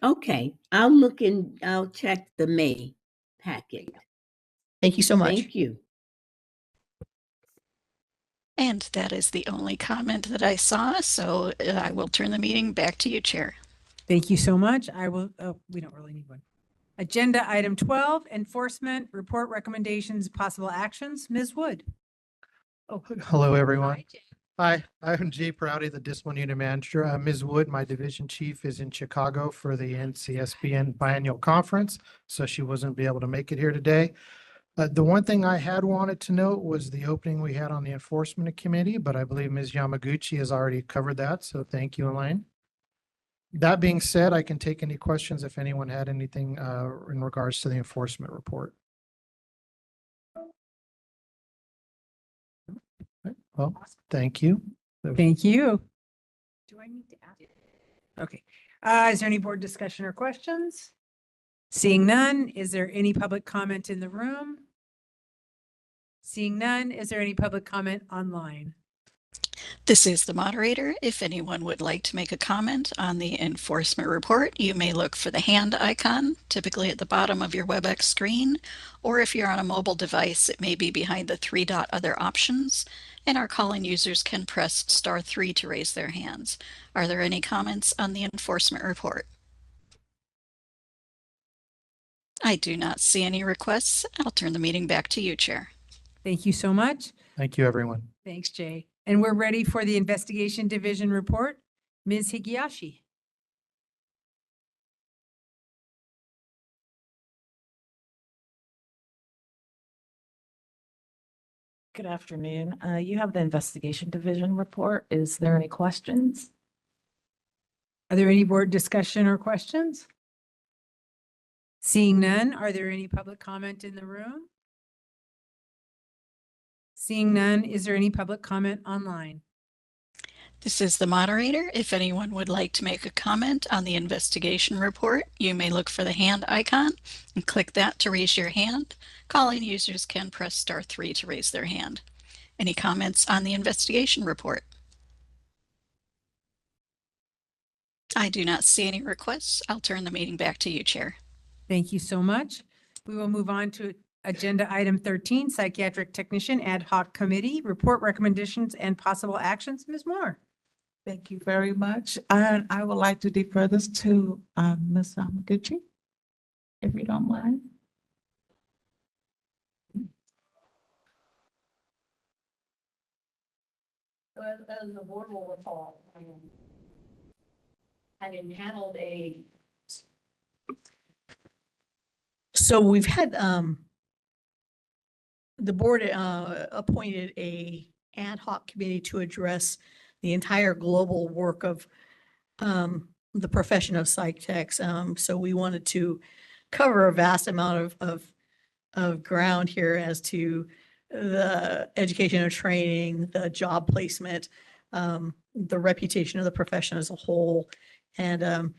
Okay, I'll check the May packet. Thank you so much. Thank you. And that is the only comment that I saw, so I will turn the meeting back to you, Chair. Thank you so much. I will, oh, we don't really need one. Agenda item 12, enforcement, report recommendations, possible actions. Ms. Wood. Oh, hello, everyone. Hi, I'm Jay Prouty, the Discipline Unit Manager. Ms. Wood, my division chief, is in Chicago for the NCSBN Biennial Conference, so she wasn't be able to make it here today. The one thing I had wanted to note was the opening we had on the Enforcement Committee, but I believe Ms. Yamaguchi has already covered that, so thank you, Elaine. That being said, I can take any questions if anyone had anything in regards to the enforcement report. Well, thank you. Thank you. Do I need to ask? Okay. Is there any board discussion or questions? Seeing none, is there any public comment in the room? Seeing none, is there any public comment online? This is the moderator. If anyone would like to make a comment on the enforcement report, you may look for the hand icon, typically at the bottom of your WebEx screen, or if you're on a mobile device, it may be behind the 3-dot other options, and our call-in users can press *3 to raise their hands. Are there any comments on the enforcement report? I do not see any requests. I'll turn the meeting back to you, Chair. Thank you so much. Thank you, everyone. Thanks, Jay. And we're ready for the investigation division report. Ms. Higiyashi. Good afternoon. You have the investigation division report. Is there any questions? Are there any board discussion or questions? Seeing none, are there any public comment in the room? Seeing none, is there any public comment online? This is the moderator. If anyone would like to make a comment on the investigation report, you may look for the hand icon and click that to raise your hand. Calling users can press *3 to raise their hand. Any comments on the investigation report? I do not see any requests. I'll turn the meeting back to you, Chair. Thank you so much. We will move on to agenda item 13, Psychiatric Technician Ad Hoc Committee, report recommendations and possible actions. Ms. Moore. Thank you very much. And I would like to defer this to Ms. Yamaguchi, if you don't mind. As the board will recall, having handled so we've had, the board, appointed a ad hoc committee to address the entire global work of, the profession of psych techs. So we wanted to cover a vast amount of ground here as to the education and training, the job placement, the reputation of the profession as a whole, and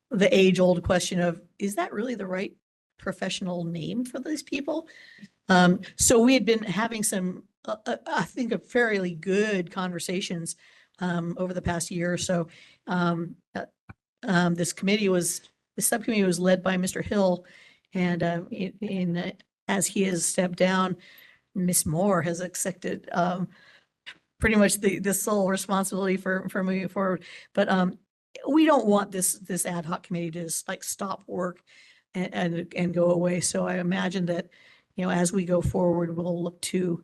the age-old question of, is that really the right professional name for these people? So we had been having some, I think, a fairly good conversations over the past year or so. This subcommittee was led by Mr. Hill, and as he has stepped down, Ms. Moore has accepted pretty much the sole responsibility for moving forward. But we don't want this ad hoc committee to just like stop work and go away. So I imagine that, as we go forward, we'll look to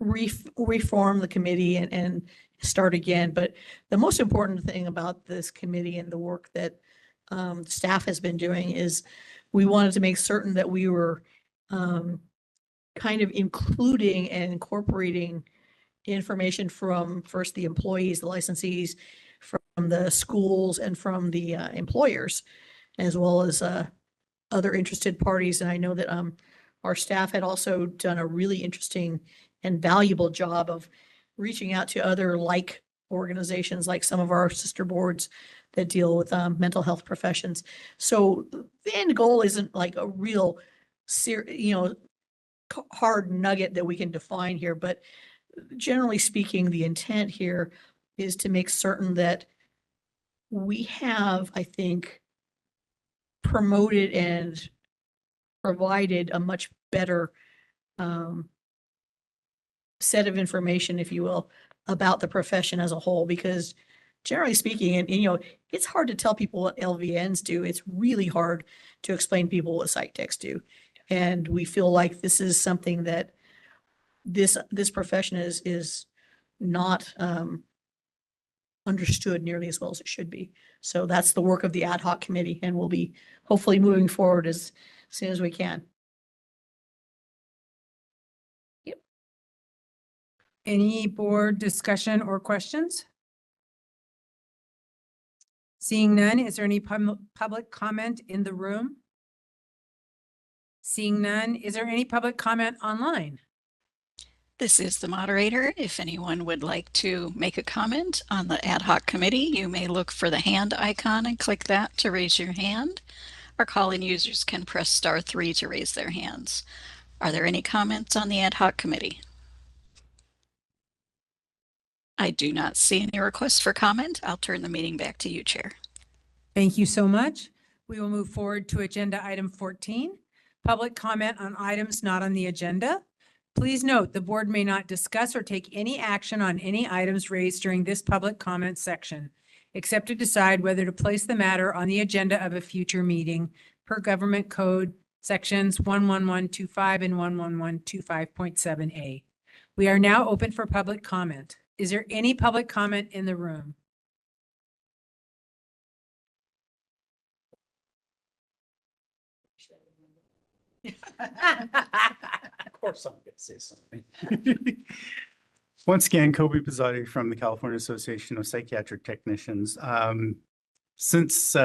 reform the committee and start again. But the most important thing about this committee and the work that staff has been doing is we wanted to make certain that we were kind of including and incorporating information from first the employees, the licensees, from the schools, and from the employers, as well as other interested parties. And I know that our staff had also done a really interesting and valuable job of reaching out to other like organizations, like some of our sister boards that deal with mental health professions. So the end goal isn't like a real hard nugget that we can define here, but generally speaking, the intent here is to make certain that we have, I think, promoted and provided a much better set of information, if you will, about the profession as a whole, because generally speaking, and it's hard to tell people what LVNs do. It's really hard to explain to people what psych techs do. And we feel like this is something that this profession is not understood nearly as well as it should be. So that's the work of the ad hoc committee, and we'll be hopefully moving forward as soon as we can. Yep. Any board discussion or questions? Seeing none, is there any public comment in the room? Seeing none, is there any public comment online? This is the moderator. If anyone would like to make a comment on the ad hoc committee, you may look for the hand icon and click that to raise your hand. Our call-in users can press *3 to raise their hands. Are there any comments on the ad hoc committee? I do not see any requests for comment. I'll turn the meeting back to you, Chair. Thank you so much. We will move forward to agenda item 14, public comment on items not on the agenda. Please note, the board may not discuss or take any action on any items raised during this public comment section, except to decide whether to place the matter on the agenda of a future meeting per Government Code Sections 11125 and 11125.7A. We are now open for public comment. Is there any public comment in the room? Of course I'm going to say something. Once again, Kobe Pizzotti from the California Association of Psychiatric Technicians. Since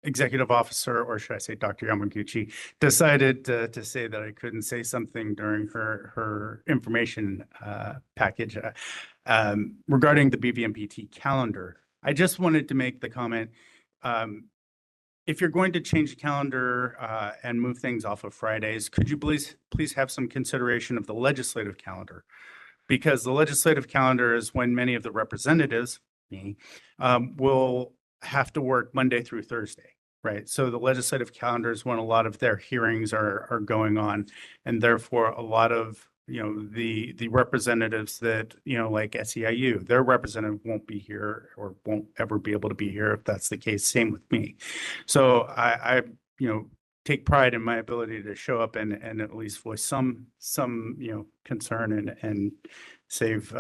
Executive Officer, or should I say Dr. Yamaguchi, decided to say that I couldn't say something during her information package regarding the BVMPT calendar, I just wanted to make the comment, if you're going to change the calendar and move things off of Fridays, could you please have some consideration of the legislative calendar? Because the legislative calendar is when many of the representatives, me, will have to work Monday through Thursday, right? So the legislative calendar is when a lot of their hearings are going on, and therefore a lot of the representatives that, like SEIU, their representative won't be here or won't ever be able to be here if that's the case. Same with me. So I take pride in my ability to show up and at least voice some concern and save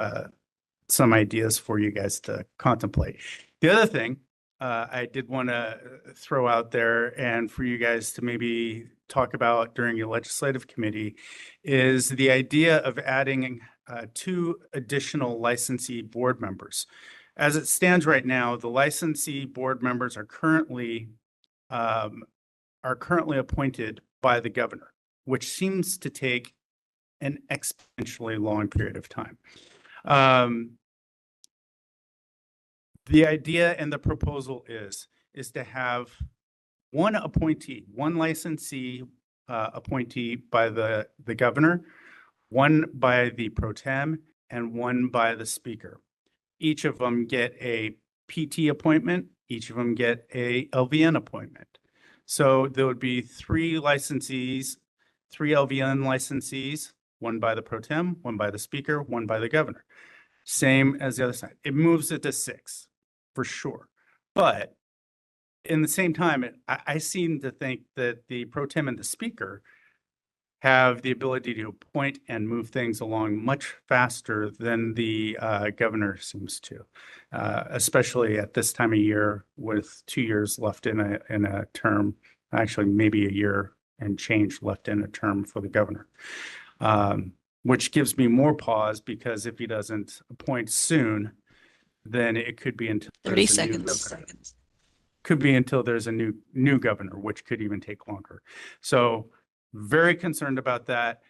some ideas for you guys to contemplate. The other thing I did want to throw out there and for you guys to maybe talk about during your legislative committee is the idea of adding 2 additional licensee board members. As it stands right now, the licensee board members are currently appointed by the governor, which seems to take an exponentially long period of time. The idea and the proposal is to have one appointee, one licensee appointee by the governor, one by the pro tem, and one by the speaker. Each of them get a PT appointment, each of them get a LVN appointment. So there would be 3 licensees, 3 LVN licensees, one by the pro tem, one by the speaker, one by the governor. Same as the other side. It moves it to 6 for sure. But in the same time, I seem to think that the pro tem and the speaker have the ability to appoint and move things along much faster than the governor seems to, especially at this time of year with 2 years left in a term, actually maybe a year and change left in a term for the governor, which gives me more pause because if he doesn't appoint soon, then it could be until 30 there's a new seconds. governor. Could be until there's a new governor, which could even take longer. So very concerned about that.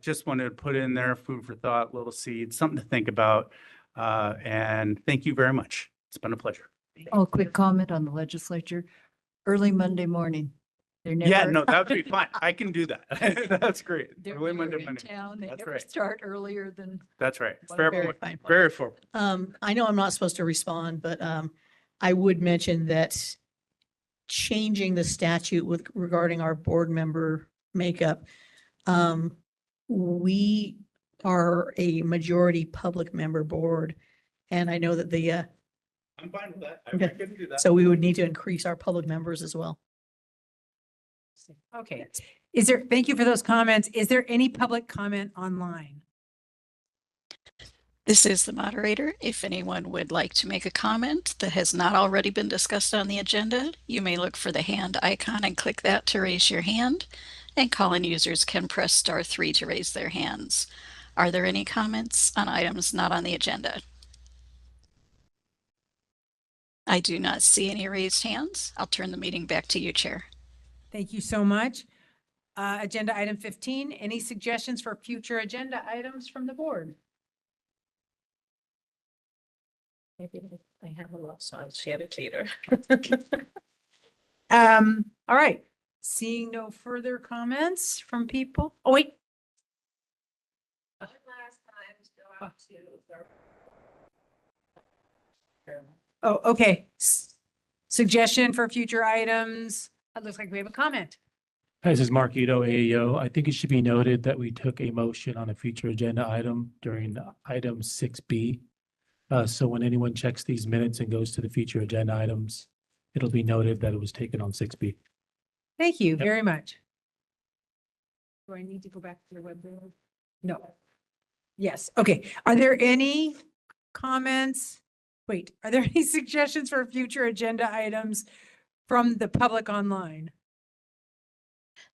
Just wanted to put in there food for thought, little seed, something to think about. And thank you very much. It's been a pleasure. Oh, quick comment on the legislature. Early Monday morning. They're never. Yeah, no, that would be fine. I can do that. That's great. They're Early never Monday in morning. town. They That's never right. start earlier than. That's right. Very Very, fine. very forward. I know I'm not supposed to respond, but I would mention that changing the statute with regarding our board member makeup, we are a majority public member board. And I know that I'm fine with that. I Okay. can do that. so we would need to increase our public members as well. Okay. Thank you for those comments. Is there any public comment online? This is the moderator. If anyone would like to make a comment that has not already been discussed on the agenda, you may look for the hand icon and click that to raise your hand. And call-in users can press *3 to raise their hands. Are there any comments on items not on the agenda? I do not see any raised hands. I'll turn the meeting back to you, Chair. Thank you so much. Agenda item 15, any suggestions for future agenda items from the board? Maybe I have a lot, so I'll share it later. All right. Seeing no further comments from people. Oh, wait. Oh, okay. Suggestion for future items. It looks like we have a comment. This is Mark Ito, AEO. I think it should be noted that we took a motion on a future agenda item during item 6B. So when anyone checks these minutes and goes to the future agenda items, it'll be noted that it was taken on 6B. Thank you very much. Do I need to go back to the web? No. Yes. Okay. Are there any comments? Wait, are there any suggestions for future agenda items from the public online?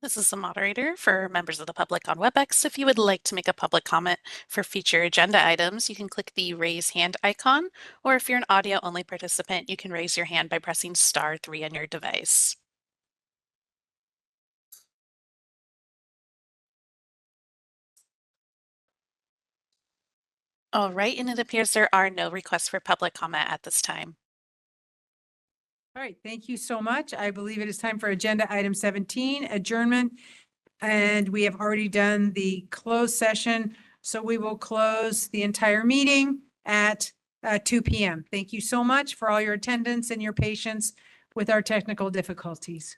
This is the moderator for members of the public on WebEx. If you would like to make a public comment for future agenda items, you can click the raise hand icon, or if you're an audio only participant, you can raise your hand by pressing *3 on your device. All right, and it appears there are no requests for public comment at this time. All right, thank you so much. I believe it is time for agenda item 17, adjournment. And we have already done the closed session, so we will close the entire meeting at 2 p.m. Thank you so much for all your attendance and your patience with our technical difficulties.